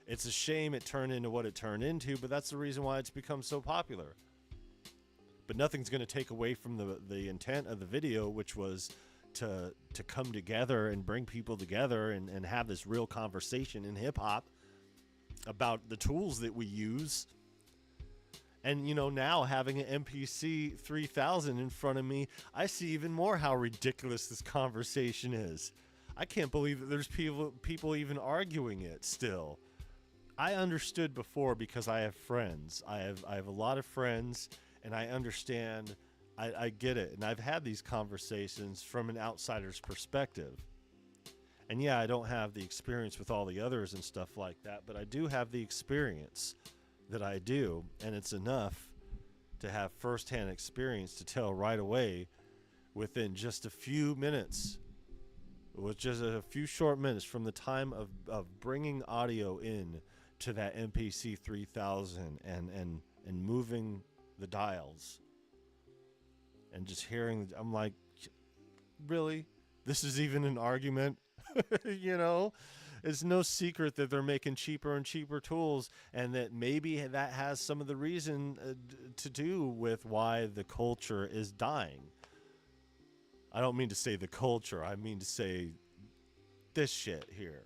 It's a shame it turned into what it turned into, but that's the reason why it's become so popular. But nothing's going to take away from the intent of the video, which was to come together and bring people together and have this real conversation in hip-hop about the tools that we use. And, you know, now having an MPC 3000 in front of me, I see even more how ridiculous this conversation is. I can't believe that there's people even arguing it still. I understood before because I have friends. I have a lot of friends, and I understand. I get it. And I've had these conversations from an outsider's perspective. And yeah, I don't have the experience with all the others and stuff like that, but I do have the experience that I do, and it's enough to have firsthand experience to tell right away within just a few minutes, with just a few short minutes from the time of bringing audio in to that MPC 3000 and moving the dials and just hearing, I'm like, really? This is even an argument? You know? It's no secret that they're making cheaper and cheaper tools, and that maybe that has some of the reason to do with why the culture is dying. I don't mean to say the culture. I mean to say this shit here.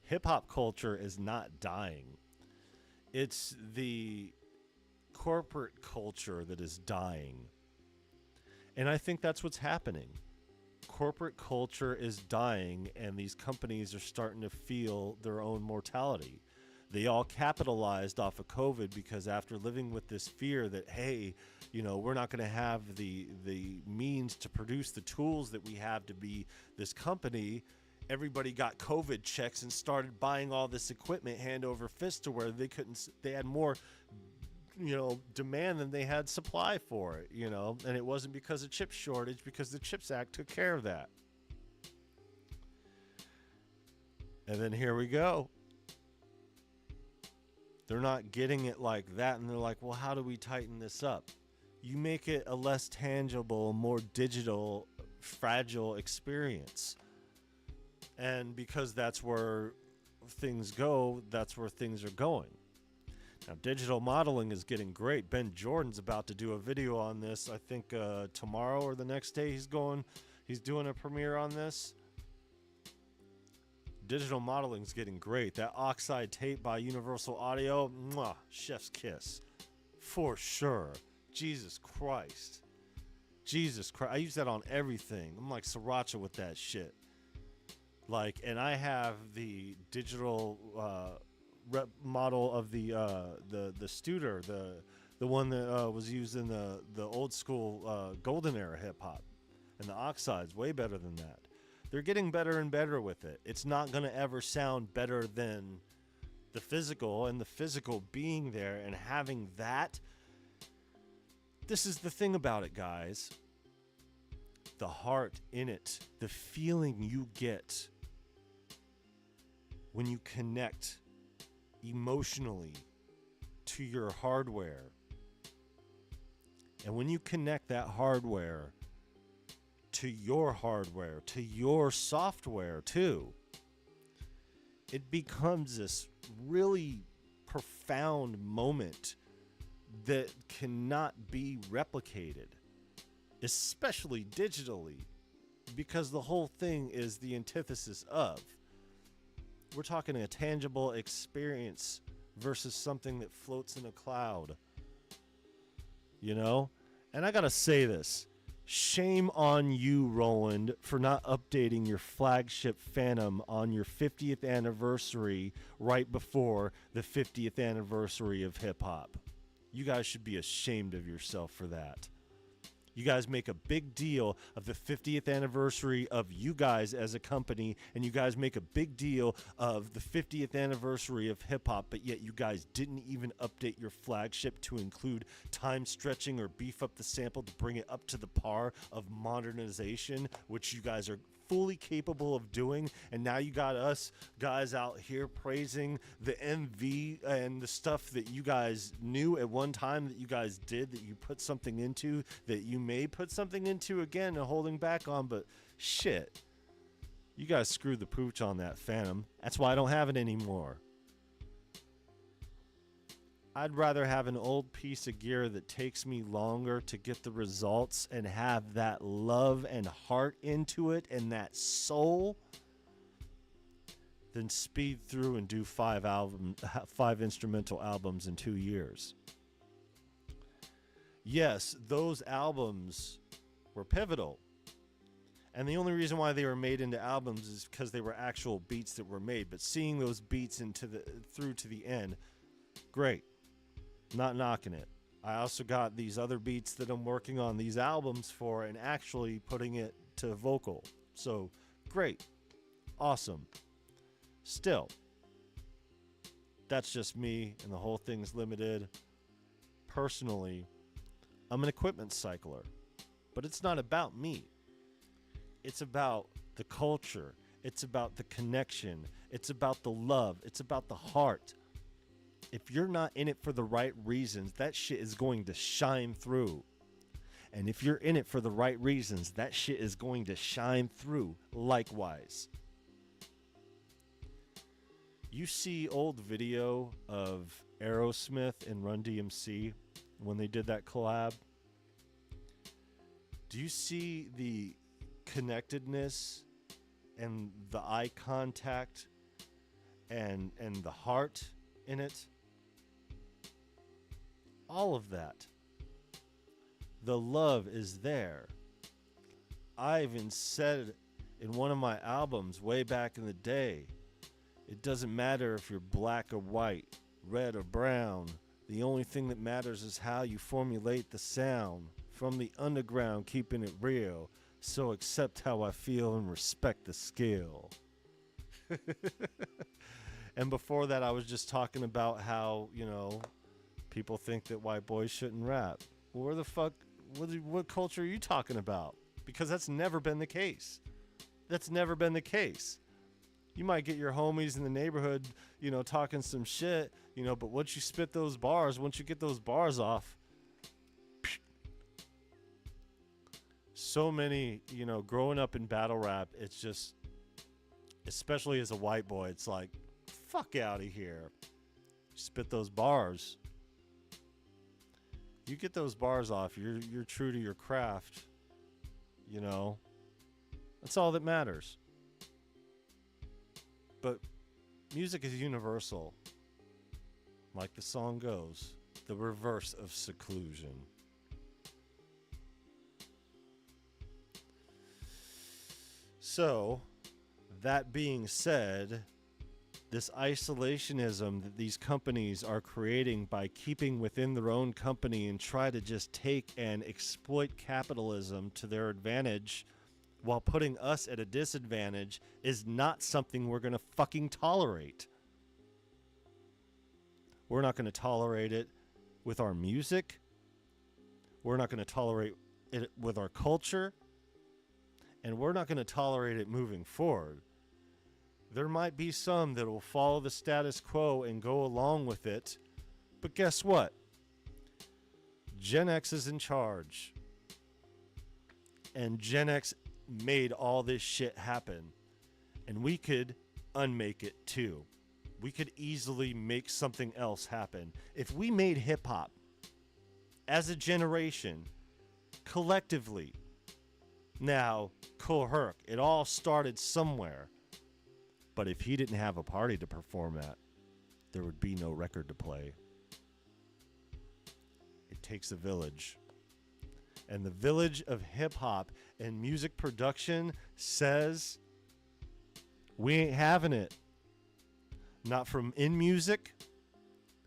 Hip-hop culture is not dying. It's the corporate culture that is dying. And I think that's what's happening. Corporate culture is dying, and these companies are starting to feel their own mortality. They all capitalized off of COVID because after living with this fear that, hey, you know, we're not going to have the means to produce the tools that we have to be this company, everybody got COVID checks and started buying all this equipment hand over fist to where they had more, you know, demand than they had supply for it, you know, and it wasn't because of chip shortage, because the CHIPS Act took care of that. And then here we go. They're not getting it like that, and they're like, well, how do we tighten this up? You make it a less tangible, more digital, fragile experience. And because that's where things go, that's where things are going. Now, digital modeling is getting great. Ben Jordan's about to do a video on this. I think tomorrow or the next day he's doing a premiere on this. Digital modeling is getting great. That oxide tape by Universal Audio, mwah, chef's kiss. For sure. Jesus Christ. Jesus Christ. I use that on everything. I'm like sriracha with that shit. Like, and I have the digital rep model of the Studer, the one that was used in the old school golden era hip hop, and the oxide's way better than that. They're getting better and better with it. It's not gonna ever sound better than the physical, and the physical being there and having that. This is the thing about it, guys. The heart in it, the feeling you get when you connect emotionally to your hardware, and when you connect that hardware to your software too, it becomes this really profound moment that cannot be replicated, especially digitally, because the whole thing is the antithesis of. We're talking a tangible experience versus something that floats in a cloud. You know? And I gotta say this. Shame on you, Roland, for not updating your flagship Phantom on your 50th anniversary right before the 50th anniversary of hip-hop. You guys should be ashamed of yourself for that. You guys make a big deal of the 50th anniversary of you guys as a company, and you guys make a big deal of the 50th anniversary of hip-hop, but yet you guys didn't even update your flagship to include time stretching or beef up the sample to bring it up to the par of modernization, which you guys are fully capable of doing, and now you got us guys out here praising the MV and the stuff that you guys knew at one time that you guys did, that you put something into, that you may put something into again and holding back on, but shit. You guys screwed the pooch on that Phantom. That's why I don't have it anymore. I'd rather have an old piece of gear that takes me longer to get the results and have that love and heart into it and that soul than speed through and do 5 instrumental albums in 2 years. Yes, those albums were pivotal. And the only reason why they were made into albums is because they were actual beats that were made. But seeing those beats through to the end, great. Not knocking it. I also got these other beats that I'm working on these albums for and actually putting it to vocal. So, great. Awesome. Still, that's just me, and the whole thing's limited. Personally, I'm an equipment cycler. But it's not about me. It's about the culture. It's about the connection. It's about the love. It's about the heart. If you're not in it for the right reasons, that shit is going to shine through. And if you're in it for the right reasons, that shit is going to shine through likewise. You see old video of Aerosmith and Run DMC when they did that collab? Do you see the connectedness and the eye contact and the heart in it? All of that. The love is there. I even said in one of my albums way back in the day, it doesn't matter if you're black or white, red or brown. The only thing that matters is how you formulate the sound. From the underground, keeping it real. So accept how I feel and respect the skill. And before that, I was just talking about how, you know, people think that white boys shouldn't rap. Well, where the fuck, what culture are you talking about? Because that's never been the case. That's never been the case. You might get your homies in the neighborhood, you know, talking some shit, you know, but once you spit those bars, once you get those bars off, so many, you know, growing up in battle rap, it's just, especially as a white boy, it's like, fuck out of here. Spit those bars. You get those bars off, you're true to your craft, you know. That's all that matters. But music is universal. Like the song goes, the reverse of seclusion. So, that being said, this isolationism that these companies are creating by keeping within their own company and try to just take and exploit capitalism to their advantage while putting us at a disadvantage is not something we're going to fucking tolerate. We're not going to tolerate it with our music. We're not going to tolerate it with our culture. And we're not going to tolerate it moving forward. There might be some that will follow the status quo and go along with it. But guess what? Gen X is in charge. And Gen X made all this shit happen. And we could unmake it too. We could easily make something else happen. If we made hip hop as a generation, collectively, now, Kool Herc, it all started somewhere. But if he didn't have a party to perform at, there would be no record to play. It takes a village. And the village of hip-hop and music production says, we ain't having it. Not from In Music,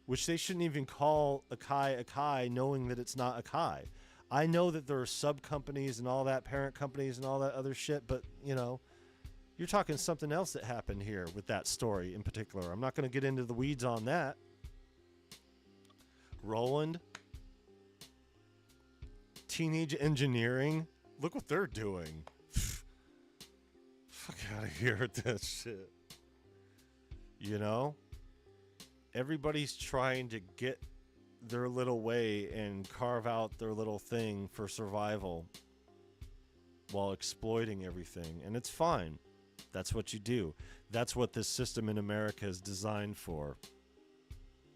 which they shouldn't even call Akai knowing that it's not Akai. I know that there are sub-companies and all that, parent companies and all that other shit, but, you know, you're talking something else that happened here with that story in particular. I'm not going to get into the weeds on that. Roland, Teenage Engineering, look what they're doing. out of here with that shit. You know? Everybody's trying to get their little way and carve out their little thing for survival while exploiting everything. And it's fine. That's what you do. That's what this system in America is designed for.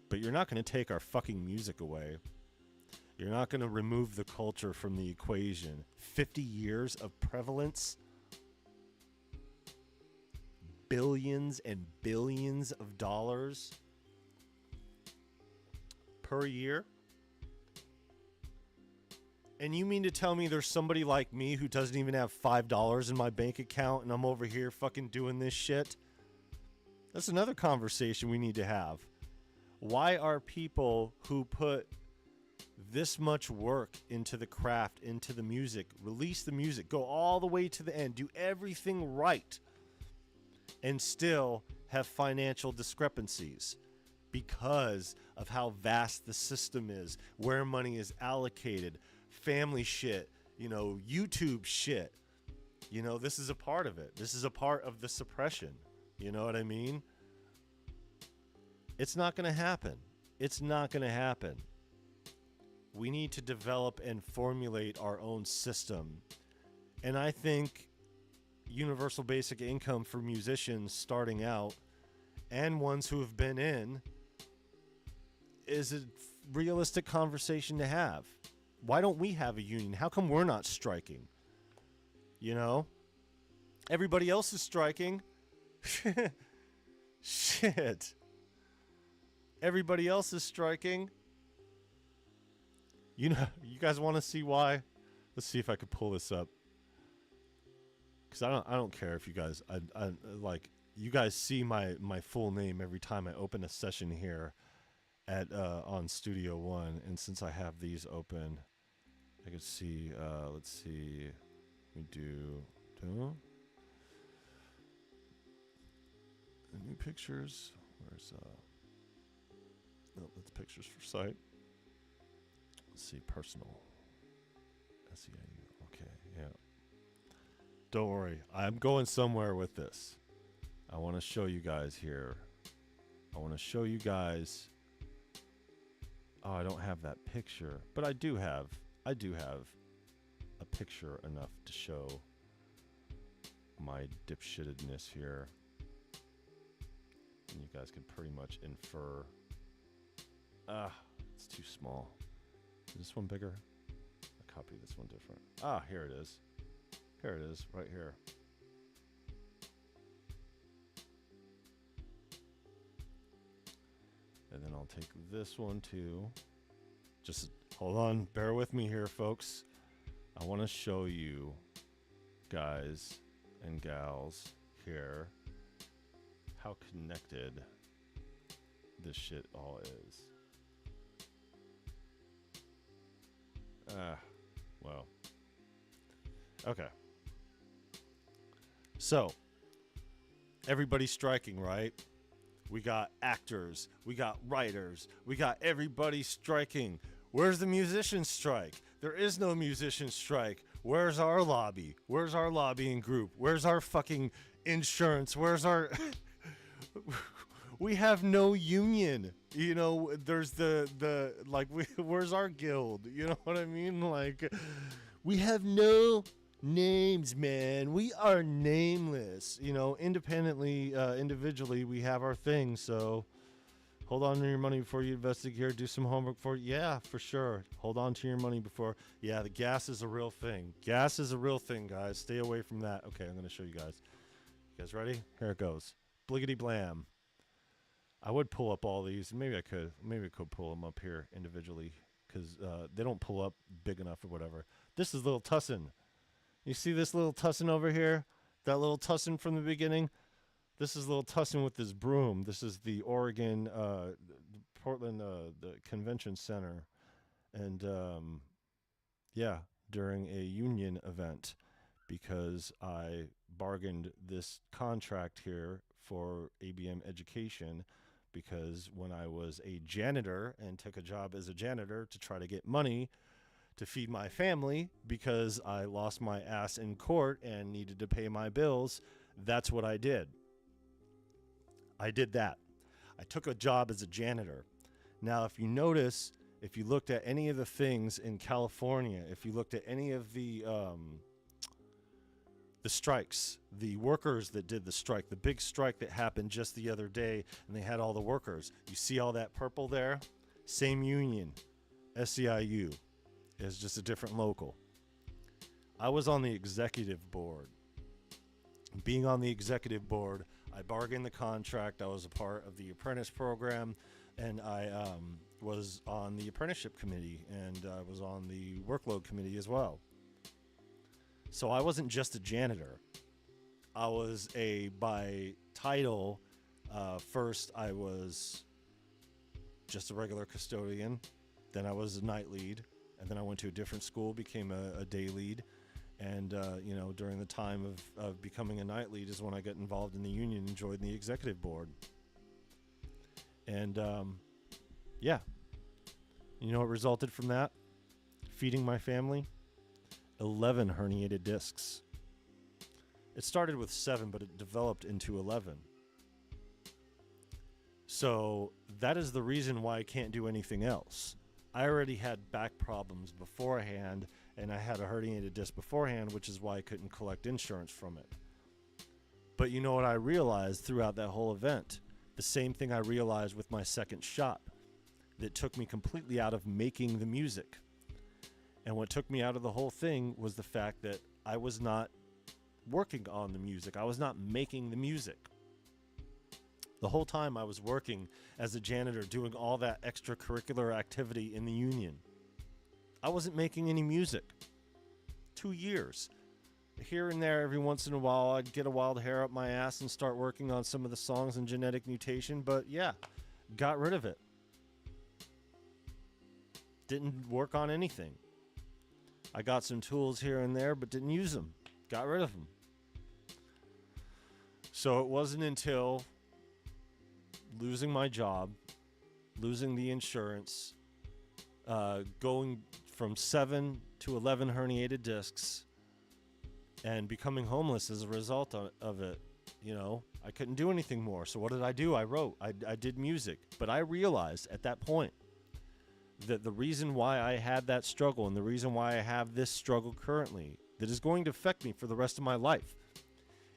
But you're not going to take our fucking music away. You're not going to remove the culture from the equation. 50 years of prevalence. Billions and billions of dollars per year. And you mean to tell me there's somebody like me who doesn't even have $5 in my bank account and I'm over here fucking doing this shit? That's another conversation we need to have. Why are people who put this much work into the craft, into the music, release the music, go all the way to the end, do everything right, and still have financial discrepancies? Because of how vast the system is, where money is allocated, family shit, YouTube shit. This is a part of it. This is a part of the suppression. You know what I mean? It's not going to happen. It's not going to happen. We need to develop and formulate our own system. And I think universal basic income for musicians starting out and ones who have been in is a realistic conversation to have. Why don't we have a union? How come we're not striking? Everybody else is striking. Shit. Everybody else is striking. You guys want to see why? Let's see if I could pull this up. Because I don't care if you guys, I like, you guys see my full name every time I open a session here at on Studio One, and since I have these open, I could see. Let's see, we do the new pictures. Where's no, that's pictures for site. Let's see, personal. SEIU. Okay, yeah. Don't worry, I'm going somewhere with this. I want to show you guys here. I want to show you guys. Oh, I don't have that picture, but I do have a picture enough to show my dipshittedness here. And you guys can pretty much infer. It's too small. Is this one bigger? I copy this one different. Here it is. Here it is, right here. And then I'll take this one too. Just hold on, bear with me here, folks. I want to show you guys and gals here how connected this shit all is. Well. Okay. So, everybody's striking, right? We got actors, we got writers, we got everybody striking. Where's the musician strike? There is no musician strike. Where's our lobby? Where's our lobbying group? Where's our fucking insurance? Where's our... We have no union. There's the like, where's our guild? You know what I mean? Like, we have no names, man. We are nameless. Independently, individually, we have our thing. So hold on to your money before you investigate here. Do some homework for yeah, for sure. Hold on to your money before. Yeah, the gas is a real thing. Gas is a real thing, guys. Stay away from that. Okay, I'm gonna show you guys. You guys ready? Here it goes. Bliggity blam. I would pull up all these. Maybe I could. Maybe I could pull them up here individually because they don't pull up big enough or whatever. This is Little Tussin. You see this Little Tussin over here? That Little Tussin from the beginning? This is Little Tussin with his broom. This is the Oregon, Portland, the convention center. And, yeah, during a union event, because I bargained this contract here for ABM education, because when I was a janitor and took a job as a janitor to try to get money to feed my family, because I lost my ass in court and needed to pay my bills, That's what I did. I did that. I took a job as a janitor. Now, if you notice, if you looked at any of the things in California, if you looked at any of the strikes, the workers that did the strike, the big strike that happened just the other day, and they had all the workers. You see all that purple there? Same union, SEIU. It's just a different local. I was on the executive board. Being on the executive board, I bargained the contract. I was a part of the apprentice program, and I was on the apprenticeship committee, and I was on the workload committee as well. So I wasn't just a janitor. I was by title, first I was just a regular custodian, then I was a night lead, and then I went to a different school, became a day lead. And, during the time of becoming a night lead is when I got involved in the union and joined the executive board. And, yeah. You know what resulted from that? Feeding my family? 11 herniated discs. It started with 7, but it developed into 11. So that is the reason why I can't do anything else. I already had back problems beforehand, and I had a herniated disc beforehand, which is why I couldn't collect insurance from it. But you know what I realized throughout that whole event? The same thing I realized with my second shot that took me completely out of making the music. And what took me out of the whole thing was the fact that I was not working on the music. I was not making the music. The whole time I was working as a janitor, doing all that extracurricular activity in the union. I wasn't making any music. 2 years. Here and there, every once in a while, I'd get a wild hair up my ass and start working on some of the songs in Genetic Mutation, but yeah, got rid of it. Didn't work on anything. I got some tools here and there, but didn't use them. Got rid of them. So it wasn't until losing my job, losing the insurance, going from 7 to 11 herniated discs, and becoming homeless as a result of it. I couldn't do anything more. So what did I do? I wrote. I did music. But I realized at that point that the reason why I had that struggle and the reason why I have this struggle currently that is going to affect me for the rest of my life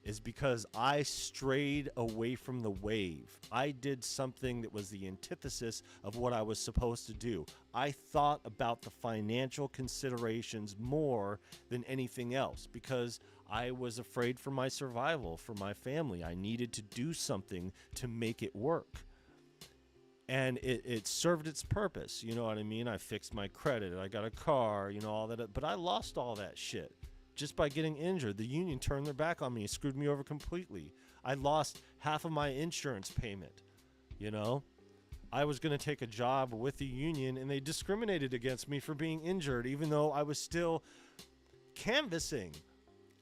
is because I strayed away from the wave. I did something that was the antithesis of what I was supposed to do. I thought about the financial considerations more than anything else because I was afraid for my survival, for my family. I needed to do something to make it work. And it served its purpose, you know what I mean? I fixed my credit, I got a car, all that, but I lost all that shit. Just by getting injured, the union turned their back on me. It screwed me over completely. I lost half of my insurance payment, I was going to take a job with the union, and they discriminated against me for being injured, even though I was still canvassing.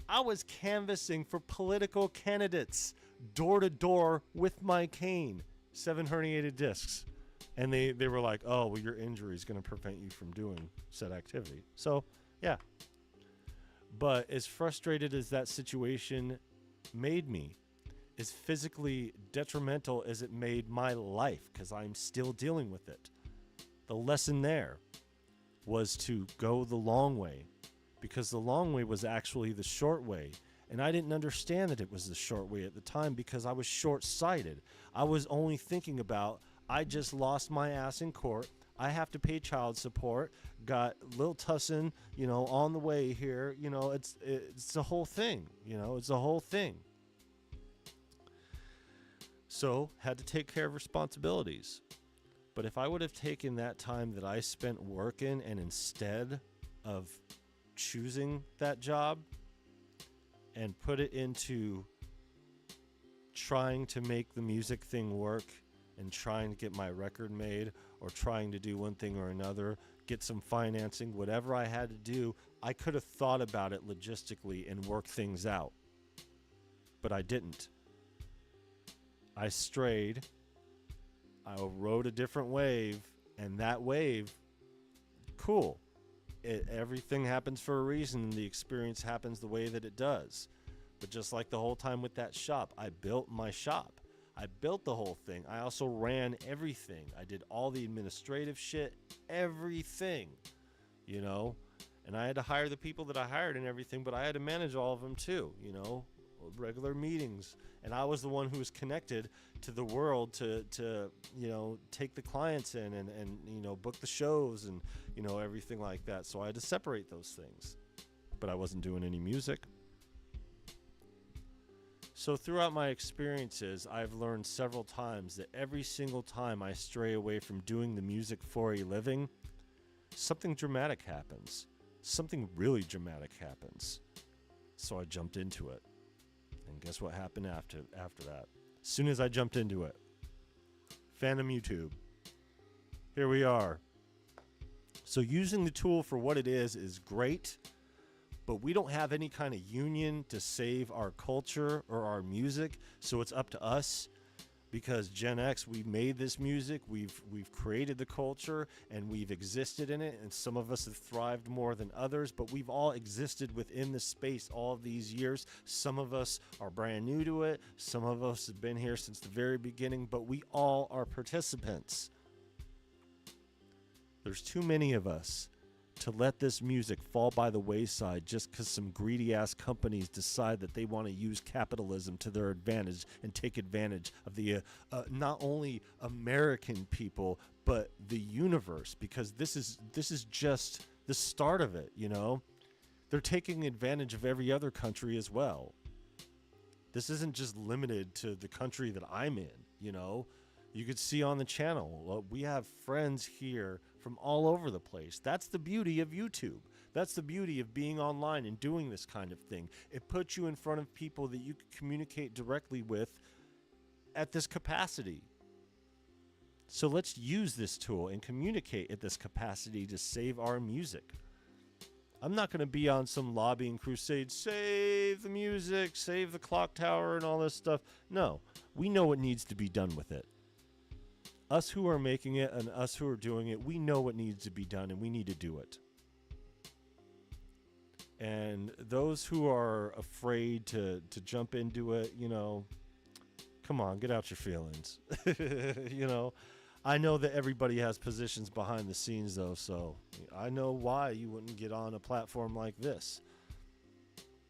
I was canvassing for political candidates, door to door with my cane. 7 herniated discs. And they were like, oh, well, your injury is going to prevent you from doing said activity. So, yeah. But as frustrated as that situation made me, as physically detrimental as it made my life, because I'm still dealing with it, the lesson there was to go the long way, because the long way was actually the short way. And I didn't understand that it was the short way at the time because I was short-sighted. I was only thinking about, I just lost my ass in court. I have to pay child support. Got Lil Tussin, on the way here. It's the whole thing. It's the whole thing. So, had to take care of responsibilities. But if I would have taken that time that I spent working and instead of choosing that job and put it into trying to make the music thing work and trying to get my record made or trying to do one thing or another, get some financing, whatever I had to do, I could have thought about it logistically and worked things out. But I didn't. I strayed. I rode a different wave, and that wave, cool. Everything happens for a reason, and the experience happens the way that it does. But just like the whole time with that shop, I built my shop. I built the whole thing. I also ran everything. I did all the administrative shit, everything, you know? And I had to hire the people that I hired and everything, but I had to manage all of them too, you know? Regular meetings. And I was the one who was connected to the world to you know, take the clients in and you know, book the shows and, you know, everything like that. So I had to separate those things. But I wasn't doing any music. So throughout my experiences, I've learned several times that every single time I stray away from doing the music for a living, something dramatic happens. Something really dramatic happens. So I jumped into it. And guess what happened after that? As soon as I jumped into it, Phantom YouTube. Here we are. So using the tool for what it is great, but we don't have any kind of union to save our culture or our music, so it's up to us. Because Gen X, we made this music, we've created the culture, and we've existed in it, and some of us have thrived more than others, but we've all existed within the space all of these years. Some of us are brand new to it, some of us have been here since the very beginning, but we all are participants. There's too many of us to let this music fall by the wayside just because some greedy-ass companies decide that they want to use capitalism to their advantage and take advantage of the not only American people, but the universe, because this is just the start of it, you know? They're taking advantage of every other country as well. This isn't just limited to the country that I'm in, you know? You could see on the channel, we have friends here from all over the place. That's the beauty of YouTube. That's the beauty of being online and doing this kind of thing. It puts you in front of people that you can communicate directly with at this capacity. So let's use this tool and communicate at this capacity to save our music. I'm not going to be on some lobbying crusade, save the music, save the clock tower and all this stuff. No, we know what needs to be done with it. Us who are making it and us who are doing it, we know what needs to be done and we need to do it. And those who are afraid to jump into it, you know, come on, get out your feelings. You know, I know that everybody has positions behind the scenes though, so I know why you wouldn't get on a platform like this.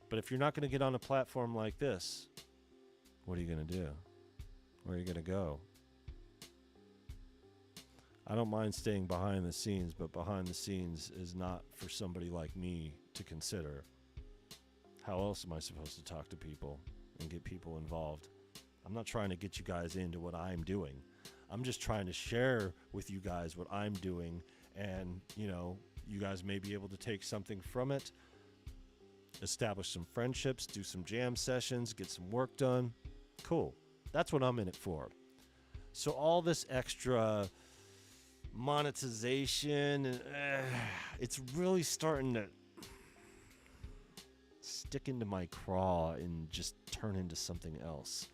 But if you're not going to get on a platform like this, what are you going to do? Where are you going to go? I don't mind staying behind the scenes, but behind the scenes is not for somebody like me to consider. How else am I supposed to talk to people and get people involved? I'm not trying to get you guys into what I'm doing. I'm just trying to share with you guys what I'm doing, and, you know, you guys may be able to take something from it, establish some friendships, do some jam sessions, get some work done. Cool. That's what I'm in it for. So all this extra monetization, it's really starting to stick into my craw and just turn into something else.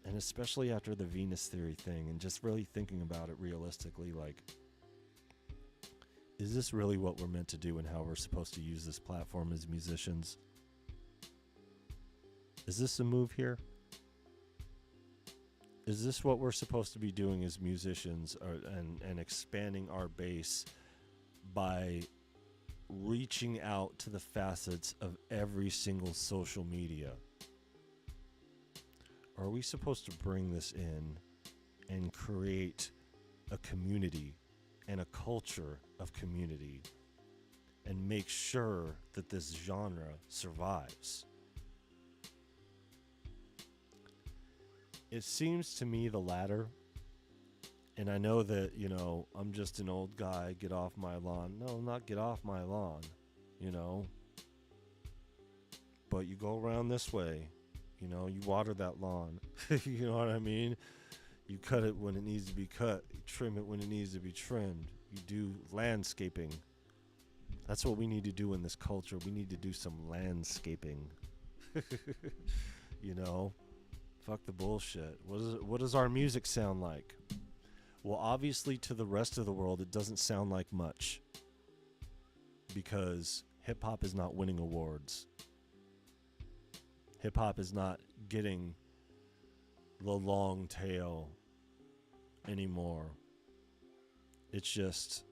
And especially after the Venus theory thing and just really thinking about it realistically, like, is this really what we're meant to do and how we're supposed to use this platform as musicians? Is this a move here? Is this what we're supposed to be doing as musicians, and expanding our base by reaching out to the facets of every single social media? Or are we supposed to bring this in and create a community and a culture of community and make sure that this genre survives? It seems to me the latter. And I know that, you know, I'm just an old guy, get off my lawn. No, not get off my lawn, you know. But you go around this way, you know, you water that lawn. You know what I mean? You cut it when it needs to be cut. You trim it when it needs to be trimmed. You do landscaping. That's what we need to do in this culture. We need to do some landscaping. You know? Fuck the bullshit. What does our music sound like? Well, obviously to the rest of the world, it doesn't sound like much. Because hip-hop is not winning awards. Hip hop is not getting the long tail anymore. It's just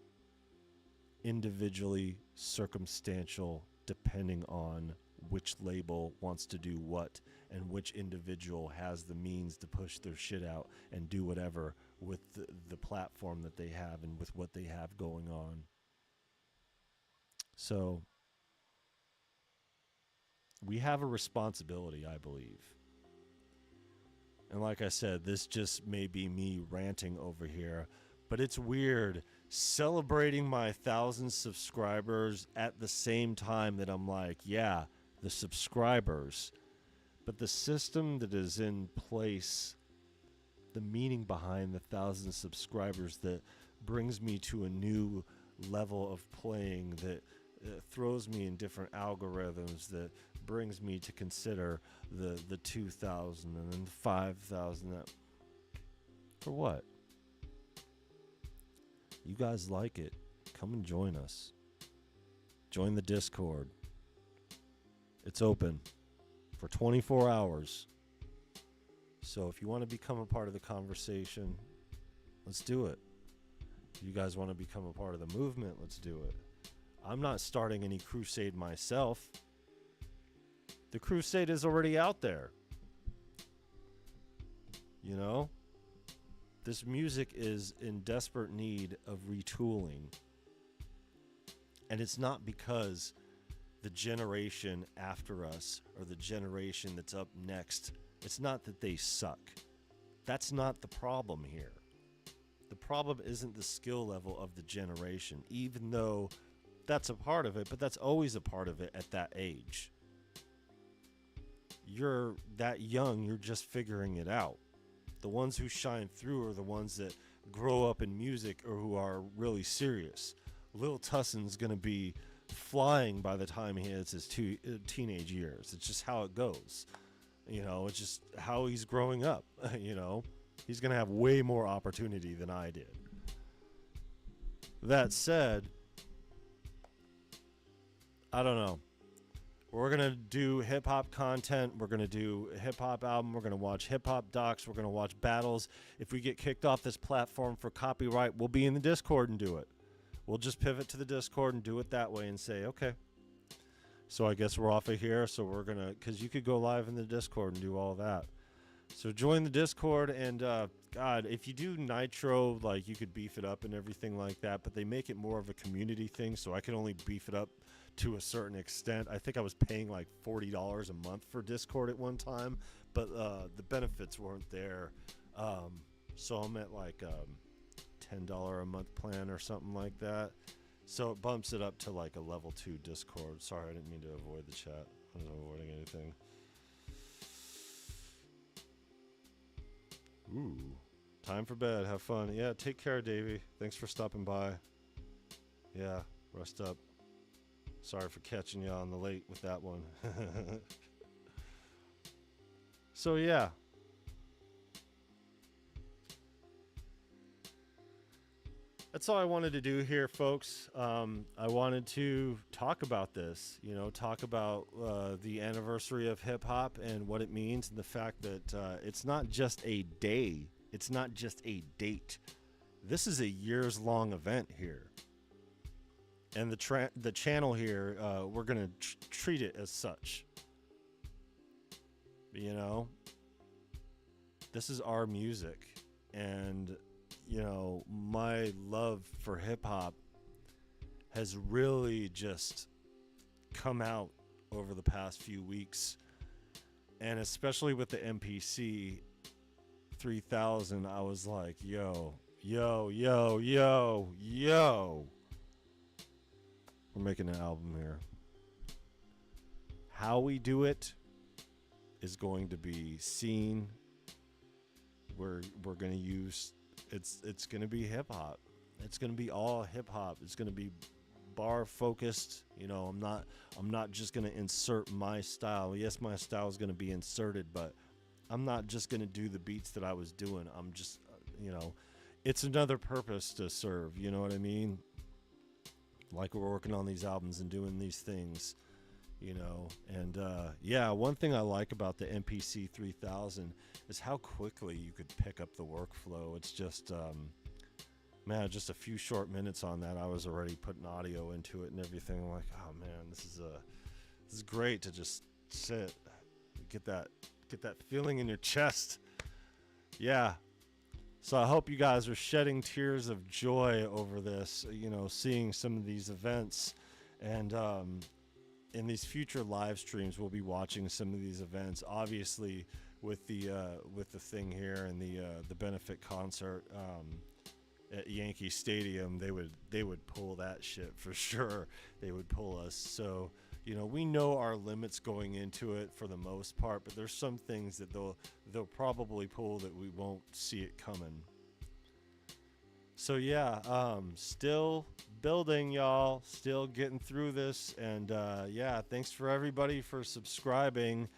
individually circumstantial, depending on which label wants to do what and which individual has the means to push their shit out and do whatever with the platform that they have and with what they have going on. So we have a responsibility, I believe. And like I said, this just may be me ranting over here, but it's weird celebrating my 1,000 subscribers at the same time that I'm like, yeah, the subscribers. But the system that is in place, the meaning behind the 1,000 subscribers that brings me to a new level of playing, that throws me in different algorithms, that brings me to consider the 2,000 and then 5,000. For what? You guys like it? Come and join us. Join the Discord. It's open for 24 hours. So if you want to become a part of the conversation, let's do it. If you guys want to become a part of the movement, let's do it. I'm not starting any crusade myself. The crusade is already out there. You know? This music is in desperate need of retooling. And it's not because the generation after us or the generation that's up next, it's not that they suck. That's not the problem here. The problem isn't the skill level of the generation, even though that's a part of it, but that's always a part of it at that age. You're that young, you're just figuring it out. The ones who shine through are the ones that grow up in music or who are really serious. Lil Tusson's going to be flying by the time he hits his teenage years. It's just how it goes. You know, it's just how he's growing up. You know, he's going to have way more opportunity than I did. That said, I don't know. We're going to do hip-hop content. We're going to do a hip-hop album. We're going to watch hip-hop docs. We're going to watch battles. If we get kicked off this platform for copyright, we'll be in the Discord and do it. We'll just pivot to the Discord and do it that way and say, okay. So I guess we're off of here. So we're going to, because you could go live in the Discord and do all that. So join the Discord, and God, if you do Nitro, like, you could beef it up and everything like that, but they make it more of a community thing, so I can only beef it up to a certain extent. I think I was paying like $40 a month for Discord at one time, but the benefits weren't there. So I'm at like $10 a month plan or something like that. So it bumps it up to like a level 2 Discord. Sorry, I didn't mean to avoid the chat. I wasn't avoiding anything. Ooh, time for bed. Have fun. Yeah, take care, Davey. Thanks for stopping by. Yeah, rest up. Sorry for catching you on the late with that one. So, yeah. That's all I wanted to do here, folks. I wanted to talk about this, you know, talk about the anniversary of hip-hop and what it means, and the fact that it's not just a day. It's not just a date. This is a years-long event here. And the channel here, we're going to treat it as such. You know? This is our music. And, you know, my love for hip-hop has really just come out over the past few weeks. And especially with the MPC 3000, I was like, yo. We're making an album here. How we do it is going to be seen. We're going to use it's going to be hip hop. It's going to be all hip hop. It's going to be bar focused. You know, I'm not just going to insert my style. Yes, my style is going to be inserted, but I'm not just going to do the beats that I was doing. I'm just, you know, it's another purpose to serve. You know what I mean? Like we're working on these albums and doing these things, you know. And yeah, one thing I like about the MPC 3000 is how quickly you could pick up the workflow. It's just man, just a few short minutes on that, I was already putting audio into it and everything. I'm like, oh man, this is great to just sit, get that feeling in your chest. Yeah. So I hope you guys are shedding tears of joy over this, you know, seeing some of these events. And in these future live streams, we'll be watching some of these events. Obviously, with the thing here and the benefit concert at Yankee Stadium, they would pull that shit for sure. They would pull us. So, you know, we know our limits going into it for the most part, but there's some things that they'll probably pull that we won't see it coming. So yeah, still building, y'all, still getting through this. And yeah, thanks for everybody for subscribing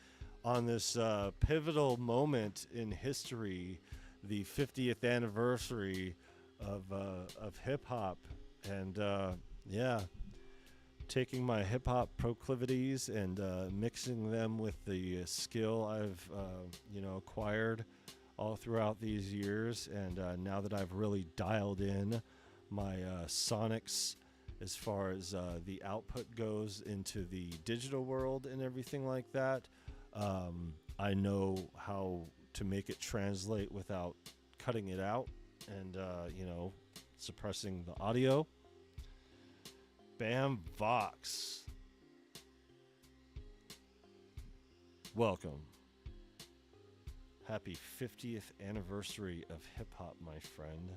on this pivotal moment in history, the 50th anniversary of hip hop. And yeah, taking my hip hop proclivities and mixing them with the skill I've you know, acquired all throughout these years. And now that I've really dialed in my sonics as far as the output goes into the digital world and everything like that, I know how to make it translate without cutting it out and you know, suppressing the audio. Bam Vox, welcome. Happy 50th anniversary of hip hop, my friend.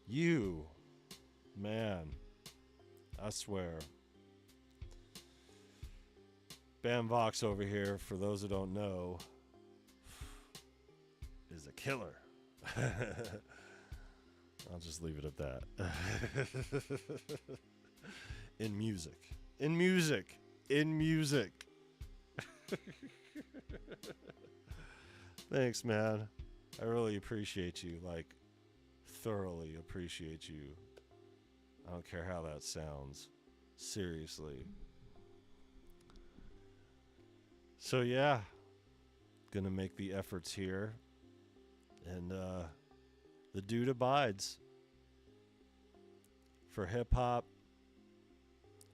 You, man, I swear. Bam Vox over here, for those who don't know, is a killer. I'll just leave it at that. In music. Thanks, man. I really appreciate you, like, thoroughly appreciate you. I don't care how that sounds. Seriously. So yeah, gonna make the efforts here. And the dude abides. For hip-hop,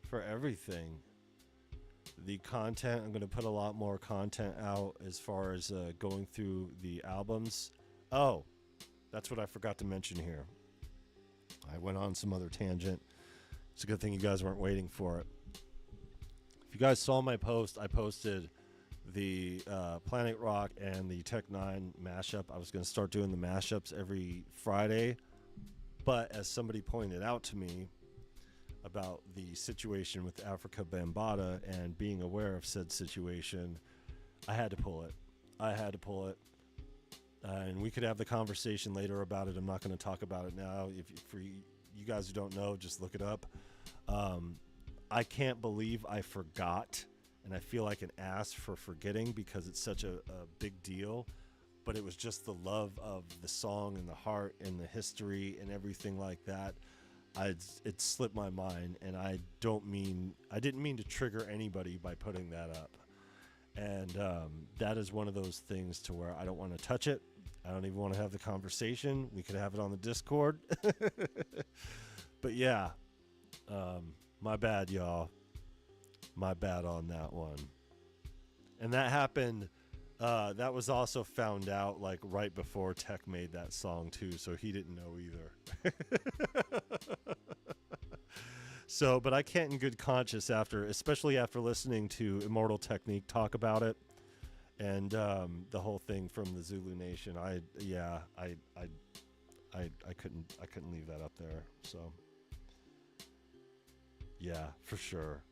for everything. The content, I'm going to put a lot more content out as far as going through the albums. Oh, that's what I forgot to mention here. I went on some other tangent. It's a good thing you guys weren't waiting for it. If you guys saw my post, I posted the Planet Rock and the Tech 9 mashup. I was going to start doing the mashups every Friday. But as somebody pointed out to me, about the situation with Africa Bambaataa and being aware of said situation, I had to pull it. And we could have the conversation later about it. I'm not going to talk about it now. For you guys who don't know, just look it up. I can't believe I forgot, and I feel like an ass for forgetting because it's such a big deal. But it was just the love of the song and the heart and the history and everything like that. It slipped my mind, and I didn't mean to trigger anybody by putting that up. And that is one of those things to where I don't want to touch it. I don't even want to have the conversation. We could have it on the Discord. But yeah, my bad, y'all. My bad on that one. And that happened. That was also found out like right before Tech made that song too, so he didn't know either. So, but I can't in good conscience especially after listening to Immortal Technique talk about it and the whole thing from the Zulu Nation. I couldn't leave that up there. So yeah, for sure.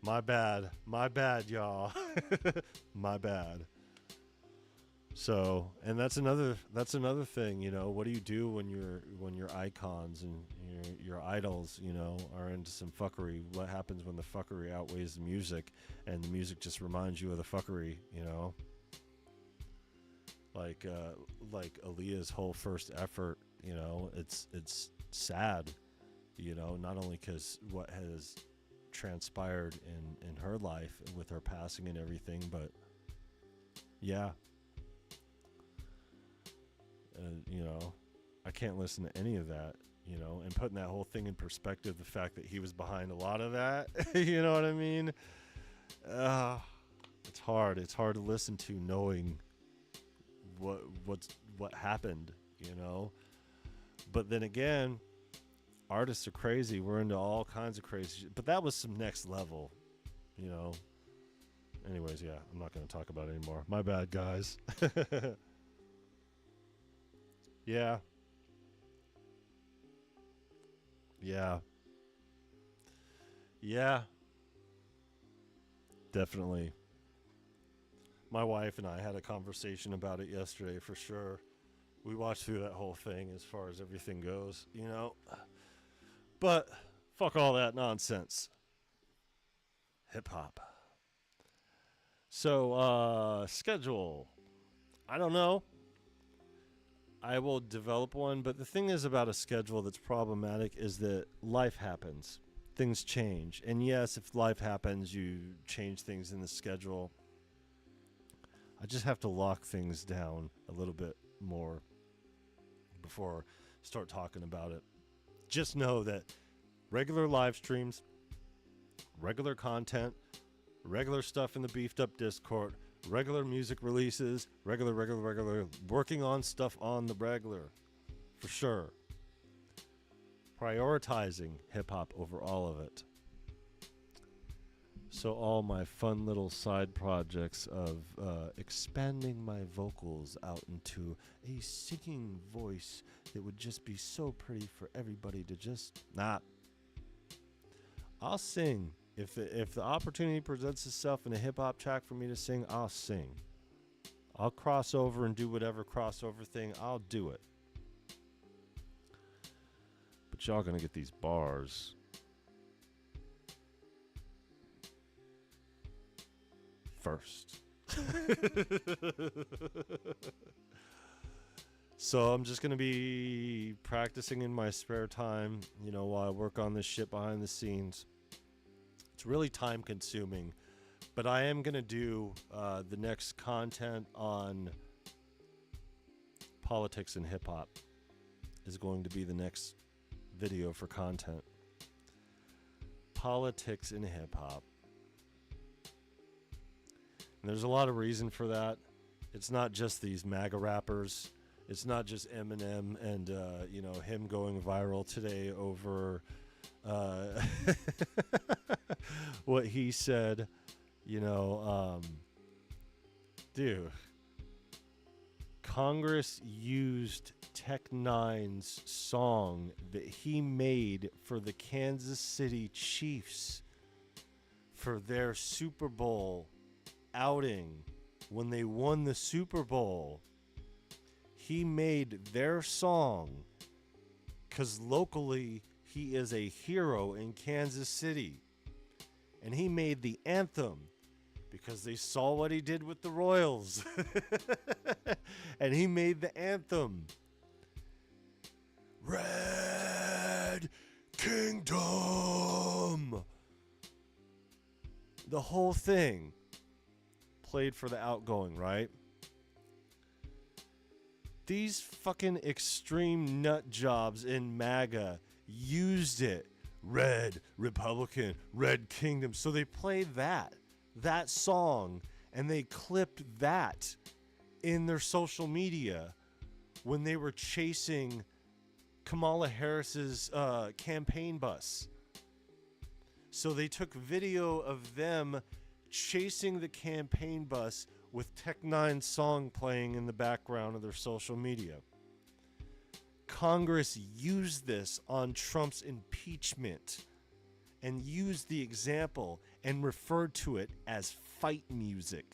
My bad, y'all. My bad. So, and that's another thing, you know. What do you do when your icons and your idols, you know, are into some fuckery? What happens when the fuckery outweighs the music, and the music just reminds you of the fuckery, you know? Like Aaliyah's whole first effort, you know, it's sad, you know, not only because what has transpired in her life with her passing and everything. But yeah, you know, I can't listen to any of that, you know, and putting that whole thing in perspective, the fact that he was behind a lot of that, you know what I mean? It's hard. It's hard to listen to knowing what happened, you know? But then again, artists are crazy. We're into all kinds of crazy shit. But that was some next level, you know? Anyways, yeah, I'm not going to talk about it anymore. My bad, guys. Yeah. Yeah. Yeah. Definitely. My wife and I had a conversation about it yesterday for sure. We watched through that whole thing as far as everything goes, you know? But fuck all that nonsense. Hip hop. So, schedule. I don't know. I will develop one, but the thing is about a schedule that's problematic is that life happens. Things change. And yes, if life happens, you change things in the schedule. I just have to lock things down a little bit more before I start talking about it. Just know that regular live streams, regular content, regular stuff in the Beefed Up Discord, regular music releases, regular, working on stuff on the regular, for sure. Prioritizing hip-hop over all of it. So all my fun little side projects of expanding my vocals out into a singing voice that would just be so pretty for everybody to just... I'll sing. If the opportunity presents itself in a hip-hop track for me to sing, I'll sing. I'll cross over and do whatever crossover thing. I'll do it. But y'all gonna get these bars. First. So I'm just gonna be practicing in my spare time, you know, while I work on this shit behind the scenes. It's really time consuming, but I am going to do the next content on politics and hip hop is going to be the next video for content. Politics and hip hop. And there's a lot of reason for that. It's not just these MAGA rappers. It's not just Eminem and, you know, him going viral today over... what he said, you know, dude, Congress used Tech Nine's song that he made for the Kansas City Chiefs for their Super Bowl outing when they won the Super Bowl. He made their song because locally he is a hero in Kansas City. And he made the anthem because they saw what he did with the Royals. And he made the anthem. Red Kingdom. The whole thing played for the outgoing, right? These fucking extreme nut jobs in MAGA used it. Red Republican, Red Kingdom. So they played that song, and they clipped that in their social media when they were chasing Kamala Harris's campaign bus. So they took video of them chasing the campaign bus with Tech Nine's song playing in the background of their social media. Congress used this on Trump's impeachment and used the example and referred to it as fight music.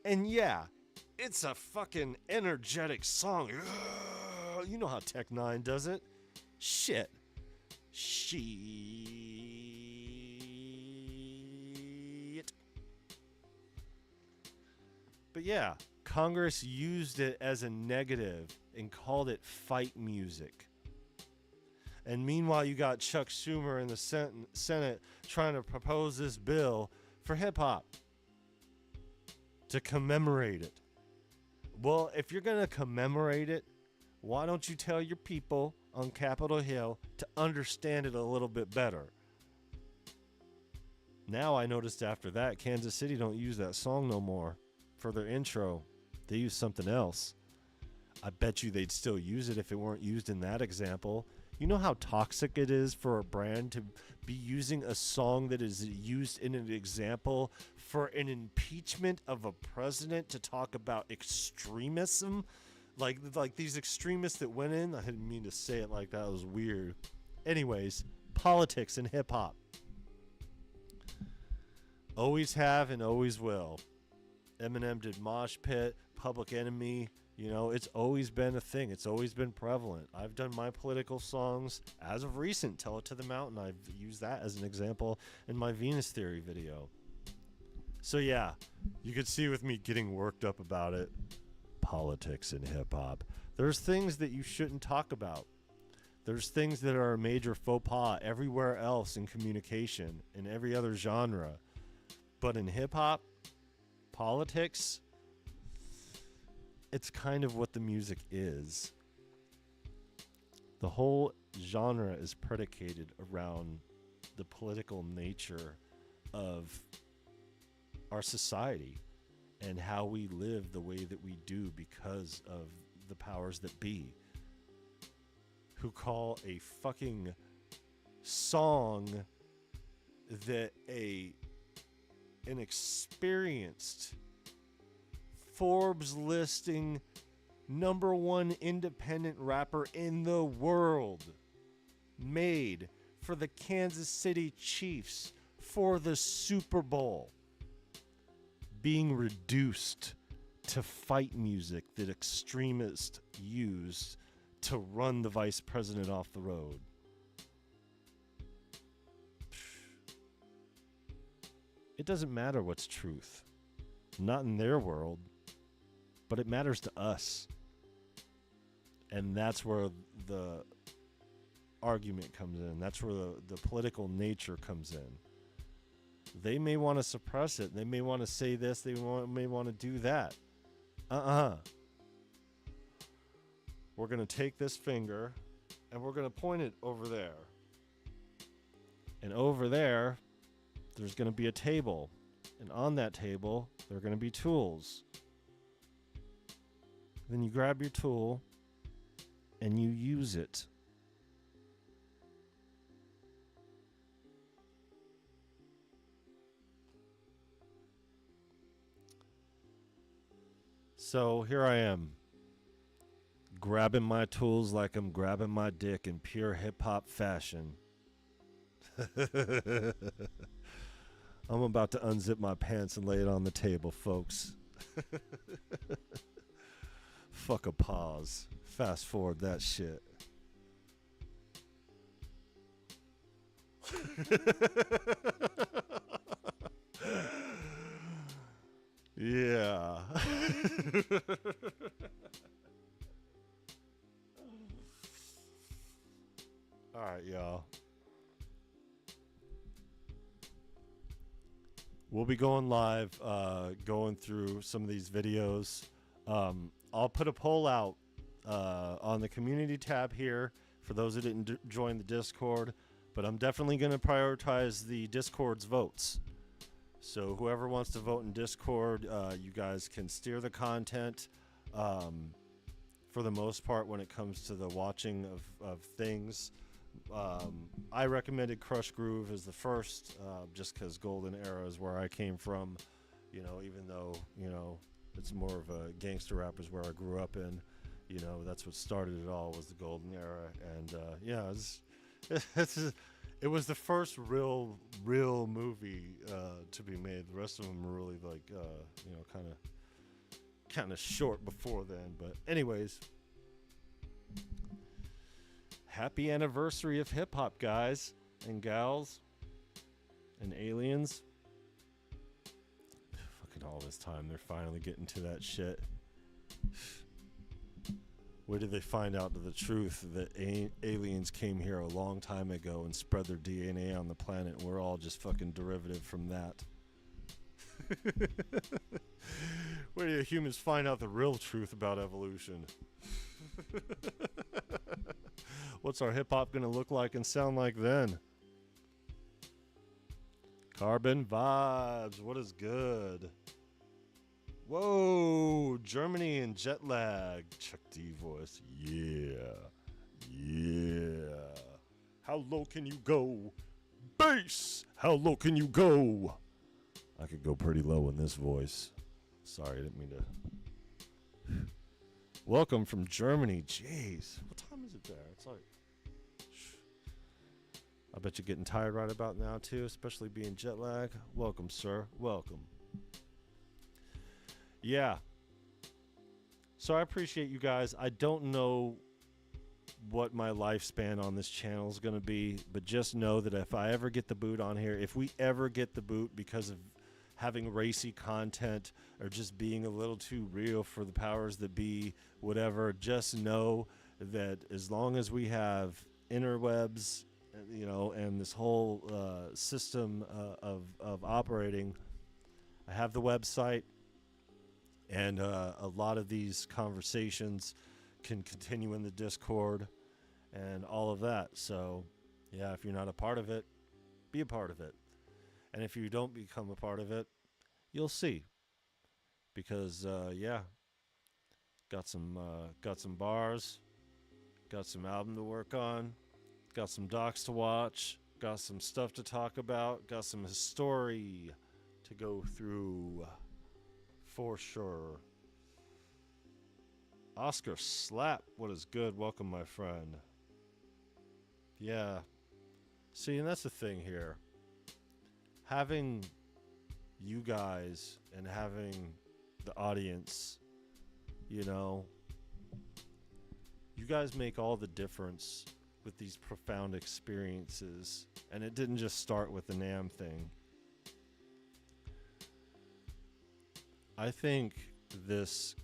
And yeah, it's a fucking energetic song. You know how Tech Nine does it. Shit. But yeah, Congress used it as a negative and called it fight music. And meanwhile, you got Chuck Schumer in the Senate trying to propose this bill for hip-hop to commemorate it. Well, if you're going to commemorate it, why don't you tell your people on Capitol Hill to understand it a little bit better? Now I noticed after that, Kansas City don't use that song no more for their intro. They use something else. I bet you they'd still use it if it weren't used in that example. You know how toxic it is for a brand to be using a song that is used in an example for an impeachment of a president to talk about extremism? Like these extremists that went in. I didn't mean to say it like that. It was weird. Anyways, politics and hip-hop. Always have and always will. Eminem did Mosh Pit, Public Enemy. You know, it's always been a thing. It's always been prevalent. I've done my political songs as of recent. Tell It to the Mountain. I've used that as an example in my Venus Theory video. So yeah, you could see with me getting worked up about it. Politics and hip-hop. There's things that you shouldn't talk about. There's things that are a major faux pas everywhere else in communication, in every other genre. But in hip-hop, politics, it's kind of what the music is. The whole genre is predicated around the political nature of our society and how we live the way that we do because of the powers that be, who call a fucking song that an experienced Forbes listing #1 independent rapper in the world made for the Kansas City Chiefs for the Super Bowl being reduced to fight music that extremists use to run the vice president off the road. It doesn't matter what's truth. Not in their world. But it matters to us. And that's where the argument comes in. That's where the political nature comes in. They may want to suppress it. They may want to say this. They may want to do that. We're going to take this finger and we're going to point it over there. And over there, there's going to be a table. And on that table, there are going to be tools. Then you grab your tool and you use it. So here I am, grabbing my tools like I'm grabbing my dick in pure hip-hop fashion. I'm about to unzip my pants and lay it on the table, folks. Fuck a pause. Fast forward that shit. Yeah. All right, y'all. We'll be going live, going through some of these videos. I'll put a poll out on the community tab here for those that didn't join the Discord, but I'm definitely going to prioritize the Discord's votes. So whoever wants to vote in Discord, you guys can steer the content for the most part when it comes to the watching of things. I recommended Crush Groove as the first, just because Golden Era is where I came from, you know, even though, you know, it's more of a gangster rap is where I grew up in, you know, that's what started it all was the Golden Era. And yeah, it was the first real movie to be made. The rest of them were really like, you know, kind of short before then. But anyways, happy anniversary of hip hop, guys and gals and aliens. Fucking all this time, they're finally getting to that shit. Where did they find out the truth that aliens came here a long time ago and spread their DNA on the planet? We're all just fucking derivative from that. Where do humans find out the real truth about evolution? What's our hip-hop gonna look like and sound like then? Carbon Vibes, what is good? Whoa, Germany and jet lag. Chuck D voice, yeah. How low can you go? Bass, how low can you go? I could go pretty low in this voice. Sorry, I didn't mean to. Welcome from Germany. Jeez, what time is it there? It's like, I bet you're getting tired right about now too, especially being jet lag. Welcome, sir. Welcome. Yeah. So I appreciate you guys. I don't know what my lifespan on this channel is going to be, but just know that if I ever get the boot on here, if we ever get the boot because of having racy content or just being a little too real for the powers that be, whatever, just know that as long as we have interwebs, you know, and this whole system of operating, I have the website, and a lot of these conversations can continue in the Discord and all of that. So, yeah, if you're not a part of it, be a part of it. And if you don't become a part of it, you'll see. Because, yeah, got some bars, got some album to work on, got some docs to watch, got some stuff to talk about, got some history to go through. For sure. Oscar Slap, what is good? Welcome, my friend. Yeah. See, and that's the thing here. Having you guys and having the audience, you know, you guys make all the difference with these profound experiences. And it didn't just start with the NAMM thing. I think this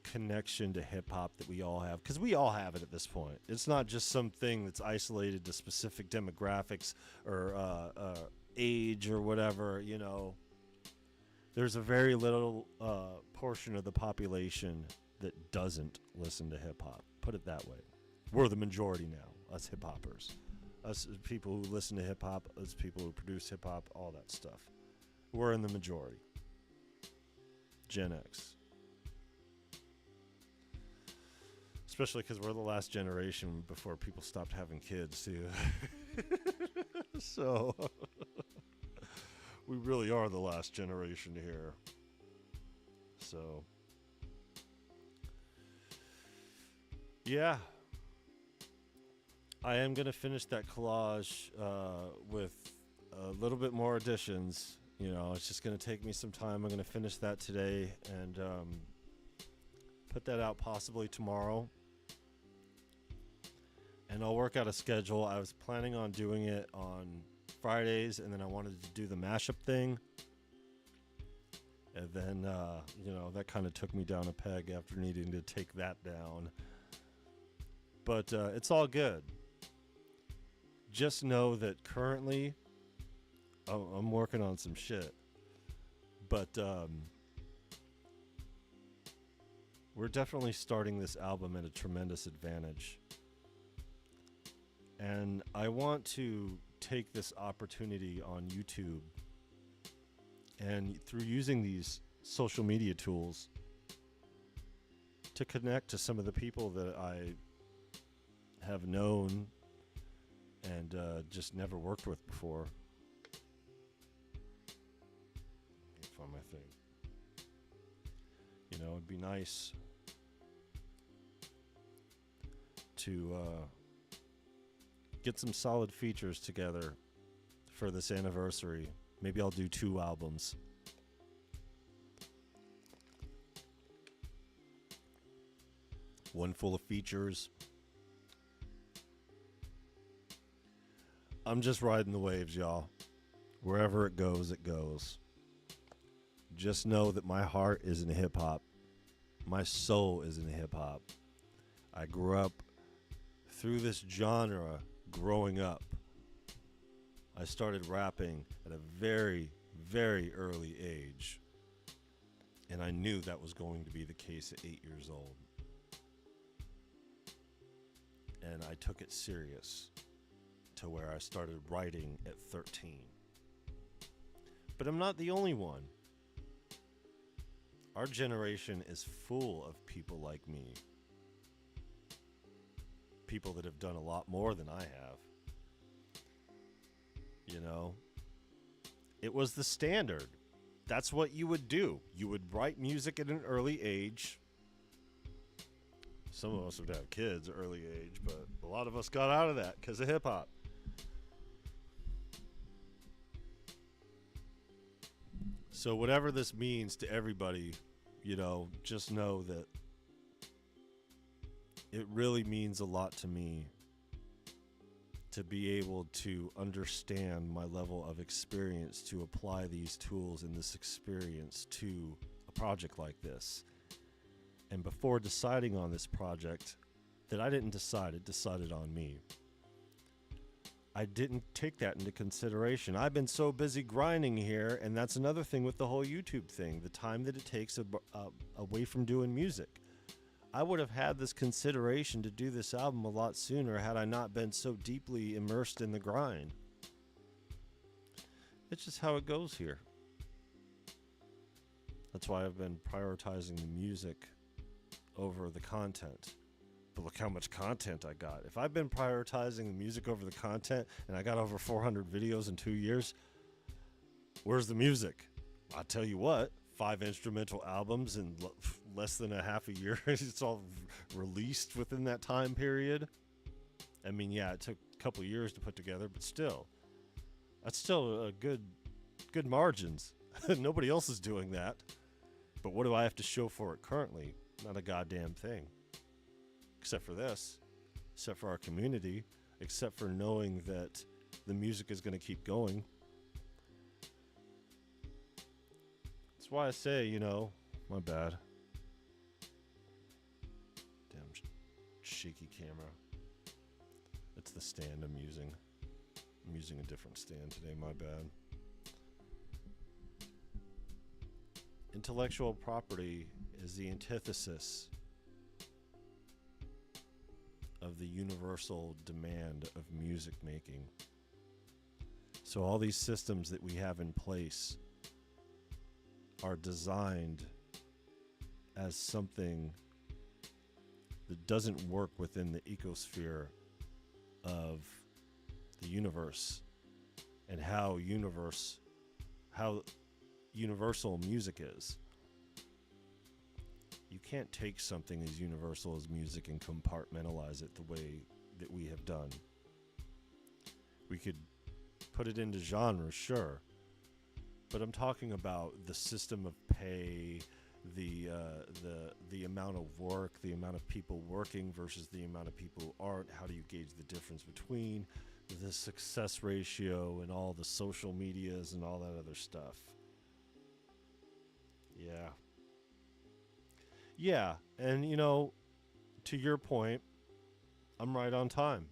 connection to hip-hop that we all have, because we all have it at this point. It's not just something that's isolated to specific demographics or age or whatever, you know. There's a very little portion of the population that doesn't listen to hip-hop. Put it that way. We're the majority now, us hip-hoppers. Us people who listen to hip-hop, us people who produce hip-hop, all that stuff. We're in the majority. Gen X. Especially because we're the last generation before people stopped having kids, too. So, we really are the last generation here. So, yeah. I am going to finish that collage with a little bit more additions. You know, it's just going to take me some time. I'm going to finish that today and put that out possibly tomorrow. And I'll work out a schedule. I was planning on doing it on Fridays, and then I wanted to do the mashup thing. And then, you know, that kind of took me down a peg after needing to take that down. But it's all good. Just know that currently I'm working on some shit, but we're definitely starting this album at a tremendous advantage. And I want to take this opportunity on YouTube and through using these social media tools to connect to some of the people that I have known and just never worked with before. Find my thing. You know, it'd be nice to get some solid features together for this anniversary. Maybe I'll do 2 albums. One full of features. I'm just riding the waves, y'all. Wherever it goes, it goes. Just know that my heart is in hip-hop. My soul is in hip-hop. I grew up through this genre growing up. I started rapping at a very, very early age. And I knew that was going to be the case at 8 years old. And I took it serious to where I started writing at 13. But I'm not the only one. Our generation is full of people like me. People that have done a lot more than I have. You know, it was the standard. That's what you would do. You would write music at an early age. Some of us would have kids at early age, but a lot of us got out of that because of hip hop. So whatever this means to everybody, you know, just know that it really means a lot to me to be able to understand my level of experience to apply these tools and this experience to a project like this. And before deciding on this project, that I didn't decide, it decided on me. I didn't take that into consideration. I've been so busy grinding here, and that's another thing with the whole YouTube thing, the time that it takes away from doing music. I would have had this consideration to do this album a lot sooner had I not been so deeply immersed in the grind. It's just how it goes here. That's why I've been prioritizing the music over the content. But look how much content I got. If I've been prioritizing the music over the content and I got over 400 videos in 2 years, where's the music? I'll tell you what, 5 instrumental albums in less than a half a year. It's all released within that time period. I mean, yeah, it took a couple years to put together, but still, that's still a good margins. Nobody else is doing that. But what do I have to show for it currently? Not a goddamn thing. Except for this, except for our community, except for knowing that the music is going to keep going. That's why I say, you know, my bad. Damn shaky camera. That's the stand I'm using. I'm using a different stand today, my bad. Intellectual property is the antithesis of the universal demand of music making. So all these systems that we have in place are designed as something that doesn't work within the ecosphere of the universe and how universal music is. You can't take something as universal as music and compartmentalize it the way that we have done. We could put it into genres, sure, but I'm talking about the system of pay, the amount of work, the amount of people working versus the amount of people who aren't. How do you gauge the difference between the success ratio and all the social medias and all that other stuff? Yeah, and you know, to your point, I'm right on time.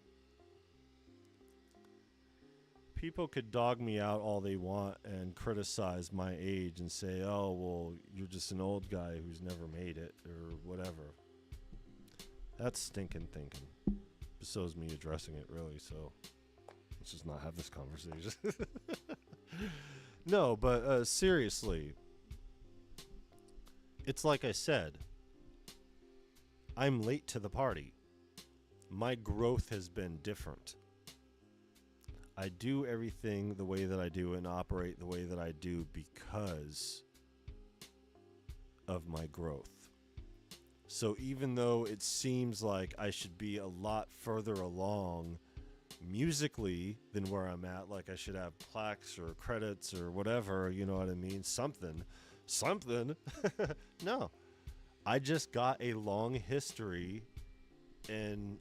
People could dog me out all they want and criticize my age and say, oh, well, you're just an old guy who's never made it or whatever. That's stinking thinking. But so is me addressing it, really, so let's just not have this conversation. No, but seriously, it's like I said, I'm late to the party. My growth has been different. I do everything the way that I do and operate the way that I do because of my growth. So even though it seems like I should be a lot further along musically than where I'm at, like I should have plaques or credits or whatever, you know what I mean? Something. No. I just got a long history in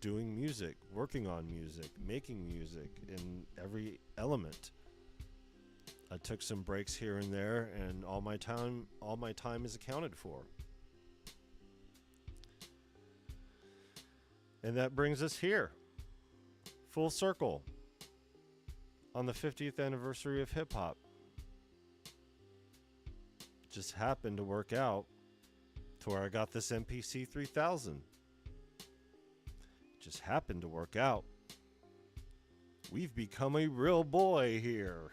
doing music, working on music, making music in every element. I took some breaks here and there, and all my time is accounted for. And that brings us here, full circle, on the 50th anniversary of hip hop. Just happened to work out to where I got this MPC 3000. Just happened to work out. We've become a real boy here.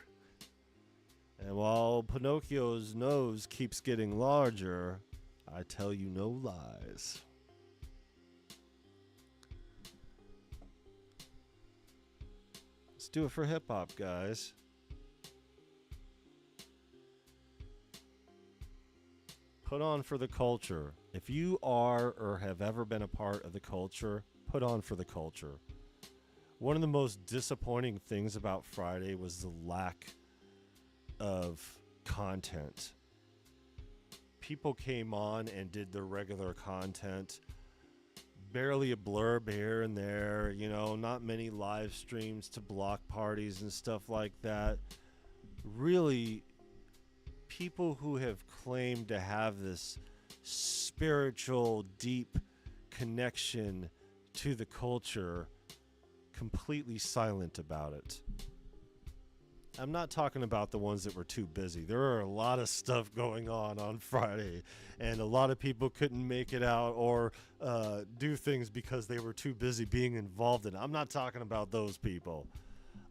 And while Pinocchio's nose keeps getting larger, I tell you no lies. Let's do it for hip hop, guys. Put on for the culture. If you are or have ever been a part of the culture, put on for the culture. One of the most disappointing things about Friday was the lack of content. People came on and did their regular content. Barely a blurb here and there, you know, not many live streams to block parties and stuff like that. Really, people who have claimed to have this spiritual, deep connection to the culture, completely silent about it. I'm not talking about the ones that were too busy. There are a lot of stuff going on Friday, and a lot of people couldn't make it out or do things because they were too busy being involved in it. I'm not talking about those people.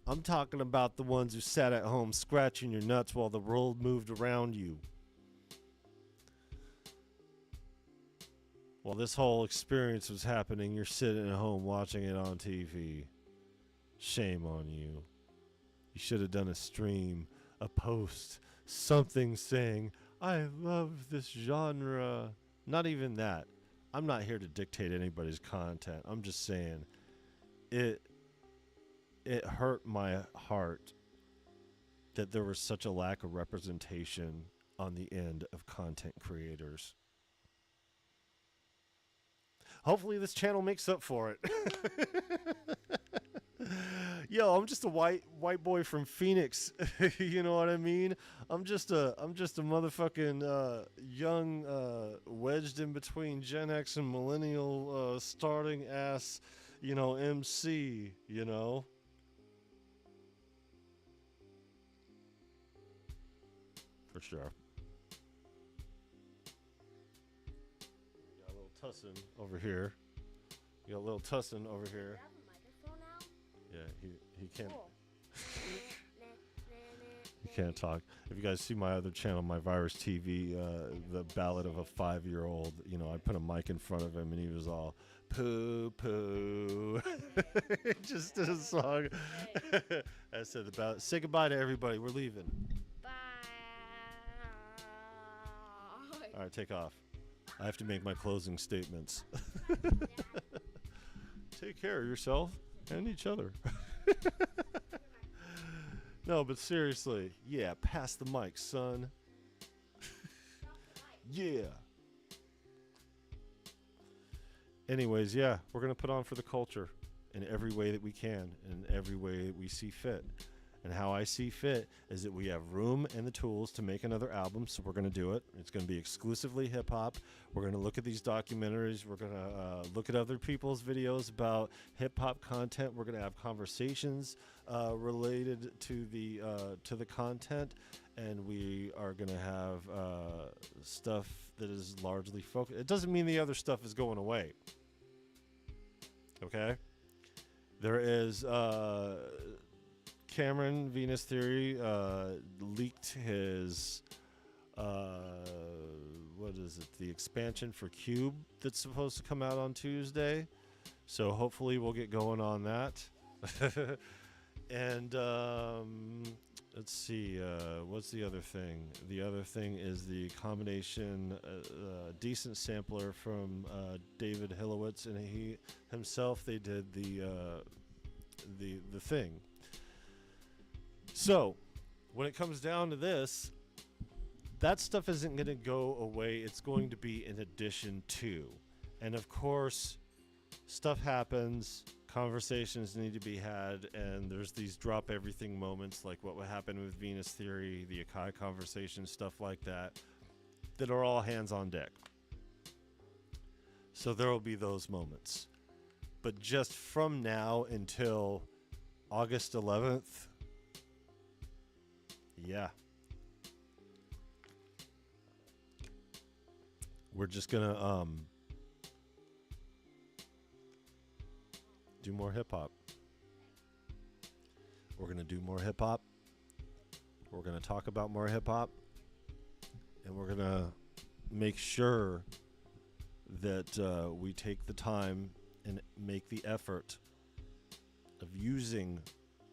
I'm talking about the ones who sat at home scratching your nuts while the world moved around you. While this whole experience was happening, you're sitting at home watching it on TV. Shame on you. You should have done a stream, a post, something saying, I love this genre. Not even that. I'm not here to dictate anybody's content. I'm just saying it hurt my heart that there was such a lack of representation on the end of content creators. Hopefully this channel makes up for it. Yo, I'm just a white boy from Phoenix. You know what I mean? I'm just a motherfucking young wedged in between Gen X and millennial starting ass, you know, MC, you know. For sure. Got a little Tussin over here. You got a little Tussin over here. Yeah, he can't. Cool. He can't talk. If you guys see my other channel, my Virus TV, the Ballad of a 5-Year-Old, you know, I put a mic in front of him and he was all poo poo. Just did a song. I said the ballad. Say goodbye to everybody. We're leaving. Bye. All right, take off. I have to make my closing statements. Take care of yourself and each other. No, but seriously, yeah, pass the mic, son. Yeah. Anyways, yeah, we're going to put on for the culture in every way that we can, in every way that we see fit. And how I see fit is that we have room and the tools to make another album, so we're going to do it. It's going to be exclusively hip-hop. We're going to look at these documentaries. We're going to look at other people's videos about hip-hop content. We're going to have conversations related to the content, and we are going to have stuff that is largely focused. It doesn't mean the other stuff is going away. Okay? There is... Cameron, Venus Theory, leaked his, what is it, the expansion for Cube that's supposed to come out on Tuesday. So hopefully we'll get going on that. And let's see, what's the other thing? The other thing is the combination, decent sampler from David Hillowitz and he himself. They did the thing. So, when it comes down to this, that stuff isn't going to go away. It's going to be in addition to. And of course, stuff happens, conversations need to be had, and there's these drop everything moments like what would happen with Venus Theory, the Akai conversation, stuff like that are all hands on deck. So there will be those moments. But just from now until August 11th, yeah. We're just gonna do more hip hop. We're gonna do more hip hop. We're gonna talk about more hip hop, and we're gonna make sure that we take the time and make the effort of using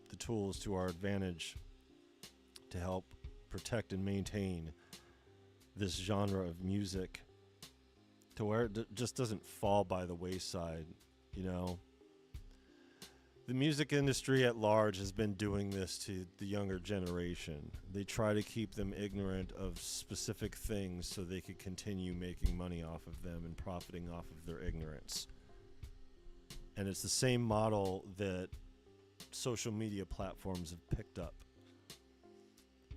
the tools to our advantage to help protect and maintain this genre of music to where it just doesn't fall by the wayside, you know. The music industry at large has been doing this to the younger generation. They try to keep them ignorant of specific things so they could continue making money off of them and profiting off of their ignorance. And it's the same model that social media platforms have picked up.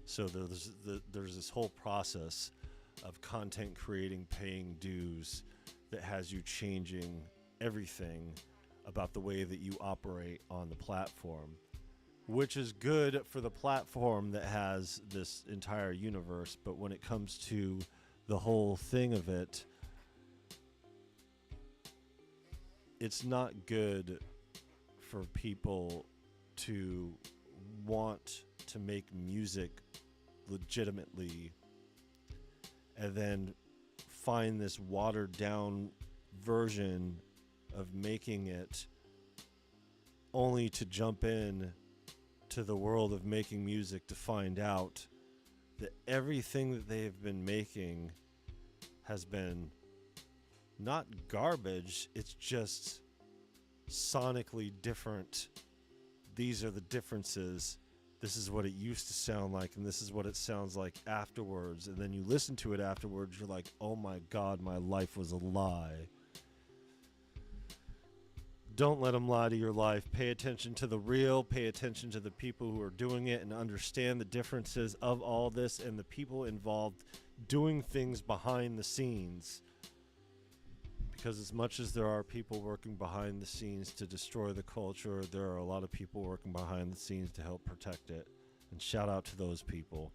So there's this whole process of content creating, paying dues that has you changing everything about the way that you operate on the platform, which is good for the platform that has this entire universe. But when it comes to the whole thing of it, it's not good for people to want to make music legitimately and then find this watered down version of making it only to jump in to the world of making music to find out that everything that they have been making has been not garbage, it's just sonically different. These are the differences. This is what it used to sound like, and this is what it sounds like afterwards. And then you listen to it afterwards, you're like, oh my God, my life was a lie. Don't let them lie to your life. Pay attention to the real, pay attention to the people who are doing it, and understand the differences of all this and the people involved doing things behind the scenes. Because as much as there are people working behind the scenes to destroy the culture, there are a lot of people working behind the scenes to help protect it. And shout out to those people.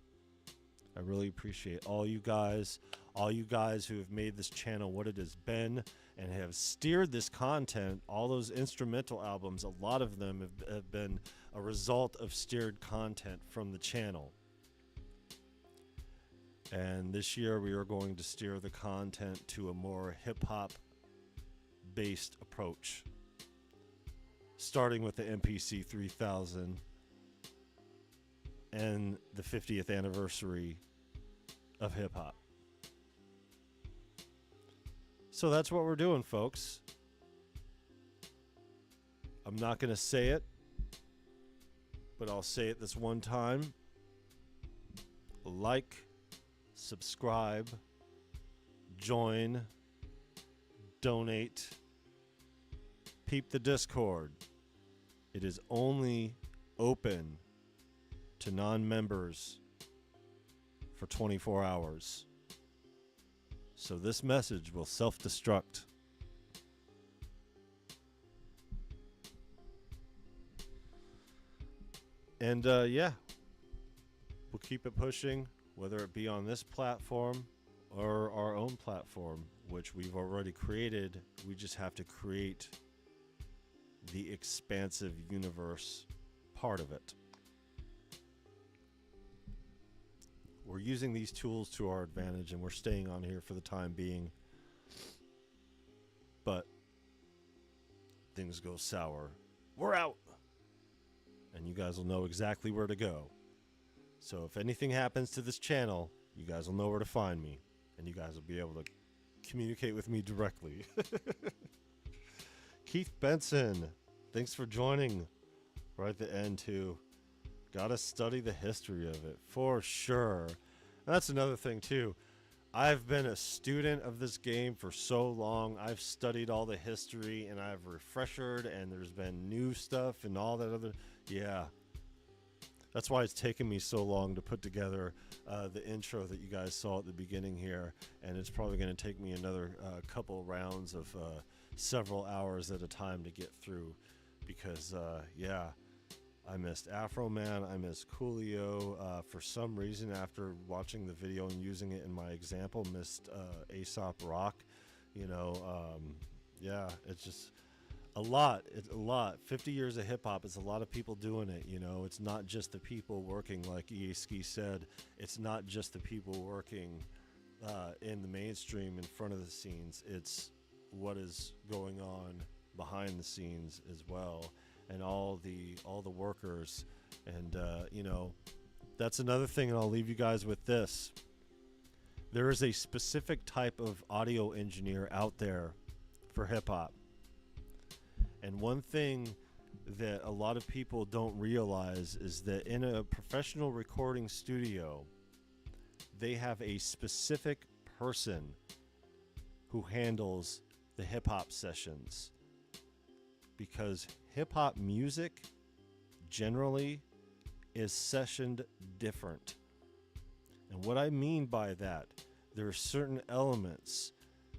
I really appreciate all you guys who have made this channel what it has been and have steered this content. All those instrumental albums, a lot of them have been a result of steered content from the channel. And this year we are going to steer the content to a more hip-hop based approach, starting with the MPC 3000 and the 50th anniversary of hip-hop. So that's what we're doing, folks. I'm not going to say it, but I'll say it this one time. Like, subscribe, join, donate, peep the Discord. It is only open to non-members for 24 hours. So this message will self-destruct. And yeah, we'll keep it pushing, whether it be on this platform or our own platform, which we've already created. We just have to create the expansive universe part of it. We're using these tools to our advantage, and we're staying on here for the time being. But things go sour, we're out. And you guys will know exactly where to go. So if anything happens to this channel, you guys will know where to find me. And you guys will be able to communicate with me directly. Keith Benson, thanks for joining right at the end too. Gotta study the history of it for sure. And that's another thing too. I've been a student of this game for so long. I've studied all the history and I've refreshed, and there's been new stuff and all that other. Yeah. That's why it's taken me so long to put together the intro that you guys saw at the beginning here. And it's probably going to take me another couple rounds of several hours at a time to get through because, yeah, I missed Afro Man. I missed Coolio. For some reason, after watching the video and using it in my example, missed Aesop Rock. Yeah, it's just a lot. It's a lot. 50 years of hip hop. It's a lot of people doing it. It's not just the people working, like Ieski said. It's not just the people working in the mainstream in front of the scenes. It's what is going on behind the scenes as well, and all the workers. And that's another thing, and I'll leave you guys with this. There is a specific type of audio engineer out there for hip hop. And one thing that a lot of people don't realize is that in a professional recording studio, they have a specific person who handles the hip hop sessions. Because hip hop music generally is sessioned different. And what I mean by that, there are certain elements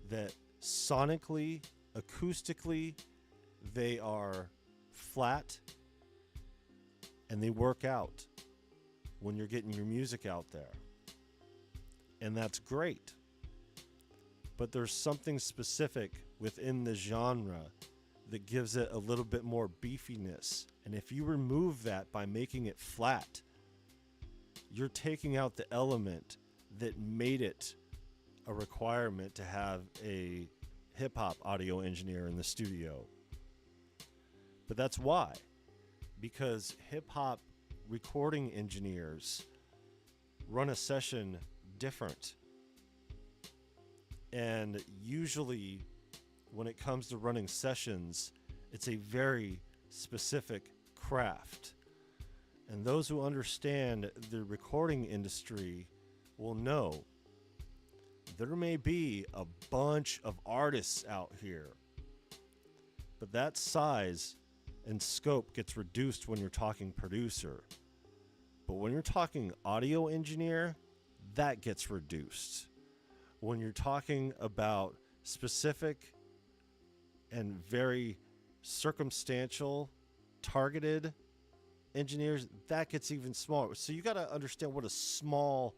that sonically, acoustically, they are flat and they work out when you're getting your music out there. And that's great. But there's something specific within the genre that gives it a little bit more beefiness. And if you remove that by making it flat, you're taking out the element that made it a requirement to have a hip-hop audio engineer in the studio. But that's why. Because hip-hop recording engineers run a session different. And usually, when it comes to running sessions, it's a very specific craft. And those who understand the recording industry will know there may be a bunch of artists out here, but that size and scope gets reduced when you're talking producer. But when you're talking audio engineer, that gets reduced. When you're talking about specific and very circumstantial, targeted engineers, that gets even smaller. So you got to understand what a small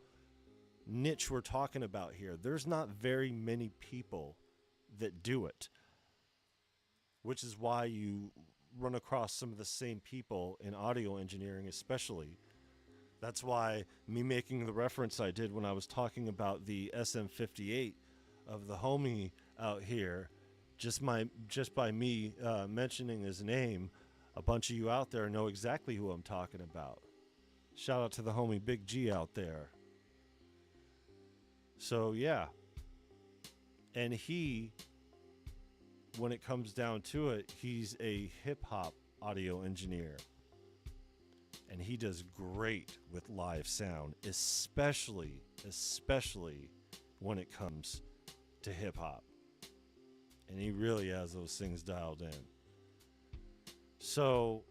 niche we're talking about here. There's not very many people that do it, which is why you run across some of the same people in audio engineering, especially. That's why me making the reference I did when I was talking about the SM58 of the homie out here, just by me mentioning his name, a bunch of you out there know exactly who I'm talking about. Shout out to the homie Big G out there. So yeah. And he, when it comes down to it, he's a hip-hop audio engineer. And he does great with live sound, especially when it comes to hip-hop. And he really has those things dialed in. So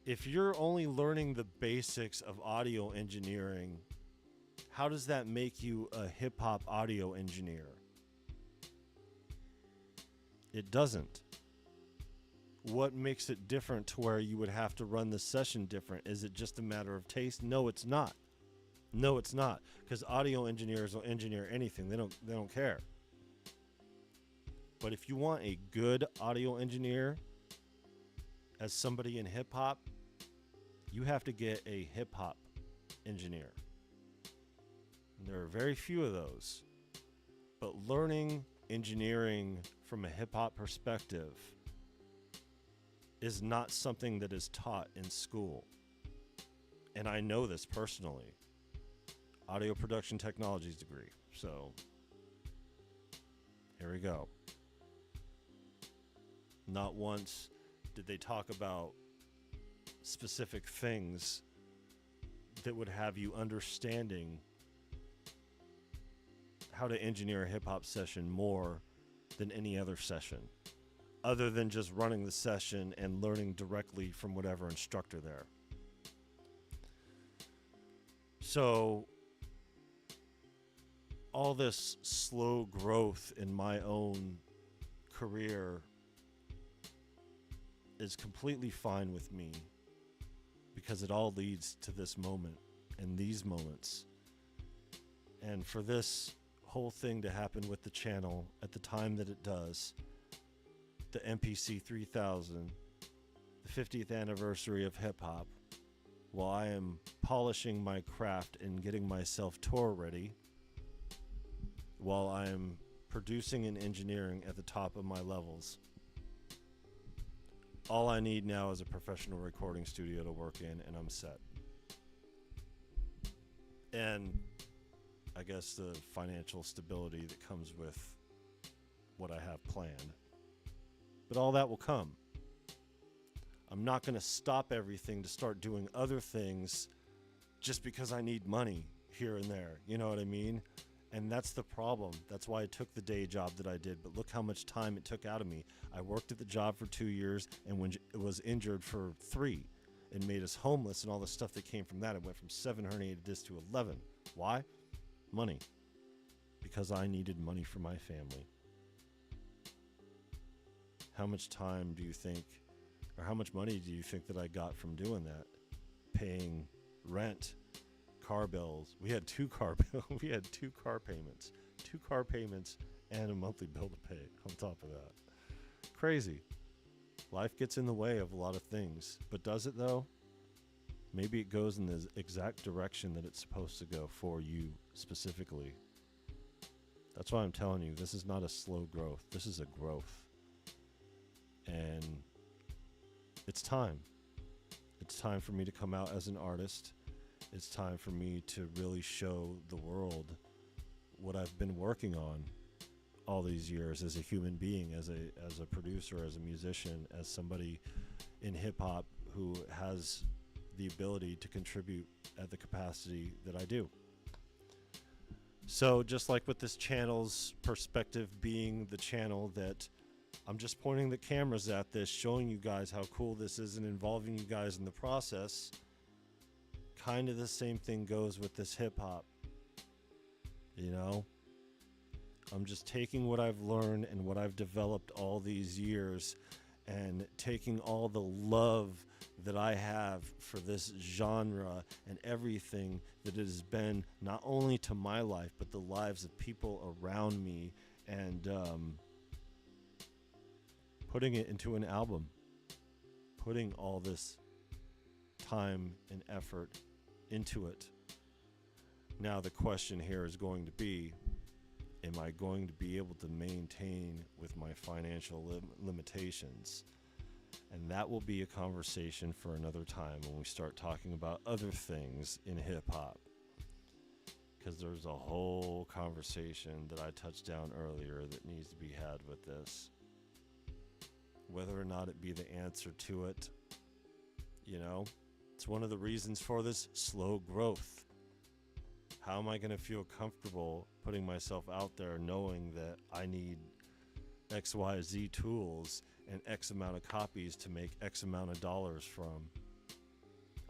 if you're only learning the basics of audio engineering, how does that make you a hip-hop audio engineer? It doesn't. What makes it different to where you would have to run the session different? Is it just a matter of taste? No, it's not. No, it's not. Because audio engineers will engineer anything. They don't care. But if you want a good audio engineer as somebody in hip hop, you have to get a hip hop engineer. And there are very few of those. But learning engineering from a hip hop perspective is not something that is taught in school. And I know this personally. Audio production technologies degree. So here we go. Not once did they talk about specific things that would have you understanding how to engineer a hip-hop session more than any other session, other than just running the session and learning directly from whatever instructor there. So all this slow growth in my own career is completely fine with me because it all leads to this moment and these moments. And for this whole thing to happen with the channel at the time that it does, the MPC 3000, the 50th anniversary of hip hop, while I am polishing my craft and getting myself tour ready, while I am producing and engineering at the top of my levels, all I need now is a professional recording studio to work in, and I'm set. And I guess the financial stability that comes with what I have planned. But all that will come. I'm not going to stop everything to start doing other things just because I need money here and there. You know what I mean? And that's the problem. That's why I took the day job that I did. But look how much time it took out of me. I worked at the job for 2 years and when it was injured for 3 and made us homeless and all the stuff that came from that. It went from 7 herniated discs to 11. Why? Money. Because I needed money for my family. How much time do you think, or how much money do you think that I got from doing that? Paying rent, car bills. We had 2 car bills. We had 2 car payments. 2 car payments and a monthly bill to pay on top of that. Crazy. Life gets in the way of a lot of things. But does it though? Maybe it goes in the exact direction that it's supposed to go for you specifically. That's why I'm telling you, this is not a slow growth. This is a growth. And it's time. It's time for me to come out as an artist. It's time for me to really show the world what I've been working on all these years as a human being, as a producer, as a musician, as somebody in hip hop who has the ability to contribute at the capacity that I do. So just like with this channel's perspective being the channel that I'm just pointing the cameras at this, showing you guys how cool this is and involving you guys in the process, kind of the same thing goes with this hip hop. You know? I'm just taking what I've learned and what I've developed all these years and taking all the love that I have for this genre and everything that it has been not only to my life but the lives of people around me, and putting it into an album, putting all this time and effort into it. Now the question here is going to be, am I going to be able to maintain with my financial limitations? And that will be a conversation for another time when we start talking about other things in hip-hop. Because there's a whole conversation that I touched down earlier that needs to be had with this. Whether or not it be the answer to it, you know, it's one of the reasons for this slow growth. How am I going to feel comfortable putting myself out there knowing that I need XYZ tools and X amount of copies to make X amount of dollars from?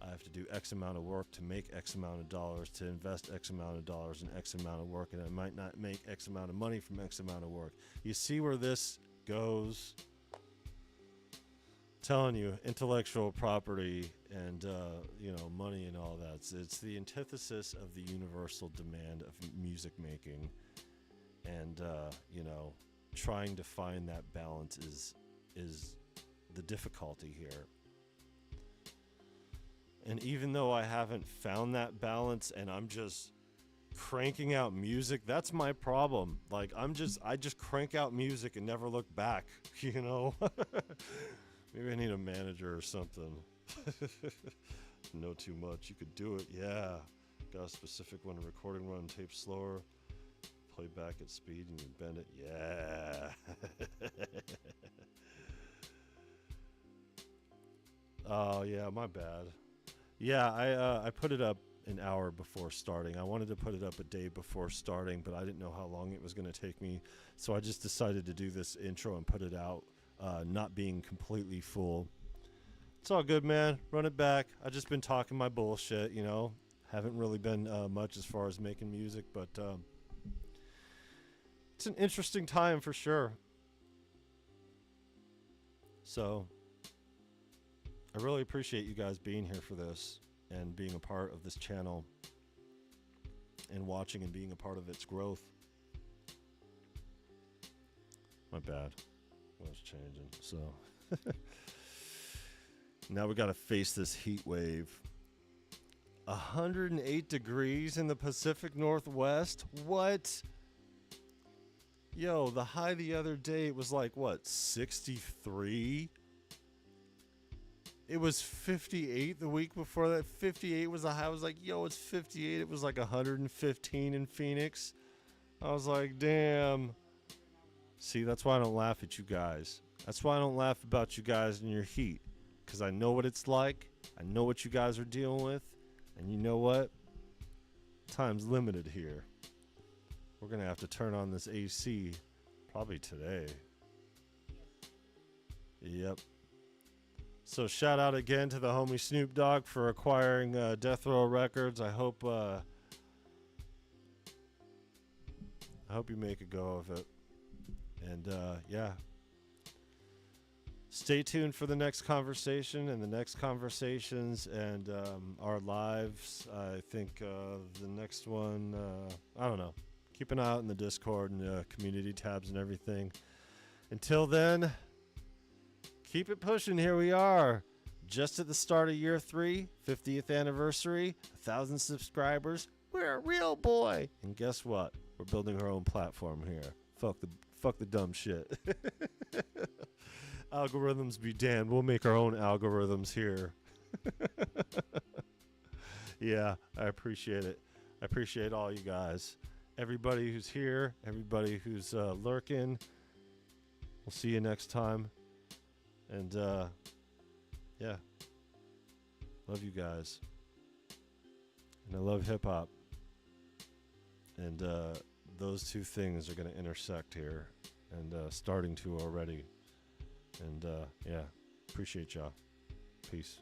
I have to do X amount of work to make X amount of dollars, to invest X amount of dollars in X amount of work, and I might not make X amount of money from X amount of work. You see where this goes? Telling you, intellectual property and money and all that, it's the antithesis of the universal demand of music making, and trying to find that balance is the difficulty here. And even though I haven't found that balance and I'm just cranking out music, that's my problem. Like I just crank out music and never look back, you know. Maybe I need a manager or something. Know too much. You could do it. Yeah. Got a specific one, recording run, tape slower, play back at speed, and you bend it. Yeah. Oh, yeah, my bad. Yeah, I put it up an hour before starting. I wanted to put it up a day before starting, but I didn't know how long it was going to take me. So I just decided to do this intro and put it out. Not being completely full. It's all good, man. Run it back. I just been talking my bullshit, you know. Haven't really been much as far as making music, but it's an interesting time for sure. So I really appreciate you guys being here for this and being a part of this channel and watching and being a part of its growth. My bad. I was changing. So now we got to face this heat wave. 108 degrees in the Pacific Northwest. What? Yo, the high the other day, it was like, what, 63? It was 58 the week before that. 58 was the high. I was like, yo, it's 58. It was like 115 in Phoenix. I was like, damn. See, that's why I don't laugh at you guys. That's why I don't laugh about you guys and your heat. Because I know what it's like. I know what you guys are dealing with. And you know what? Time's limited here. We're going to have to turn on this AC probably today. Yep. So shout out again to the homie Snoop Dogg for acquiring Death Row Records. I hope you make a go of it. And yeah. Stay tuned for the next conversation and the next conversations and our lives. I think the next one, I don't know. Keep an eye out in the Discord and community tabs and everything. Until then, keep it pushing. Here we are. Just at the start of year 3, 50th anniversary, 1,000 subscribers. We're a real boy. And guess what? We're building our own platform here. Fuck the dumb shit. Algorithms be damned. We'll make our own algorithms here. Yeah, I appreciate it. I appreciate all you guys. Everybody who's here, everybody who's lurking. We'll see you next time. And yeah, love you guys. And I love hip hop. And those two things are going to intersect here and starting to already. And yeah, appreciate y'all. Peace.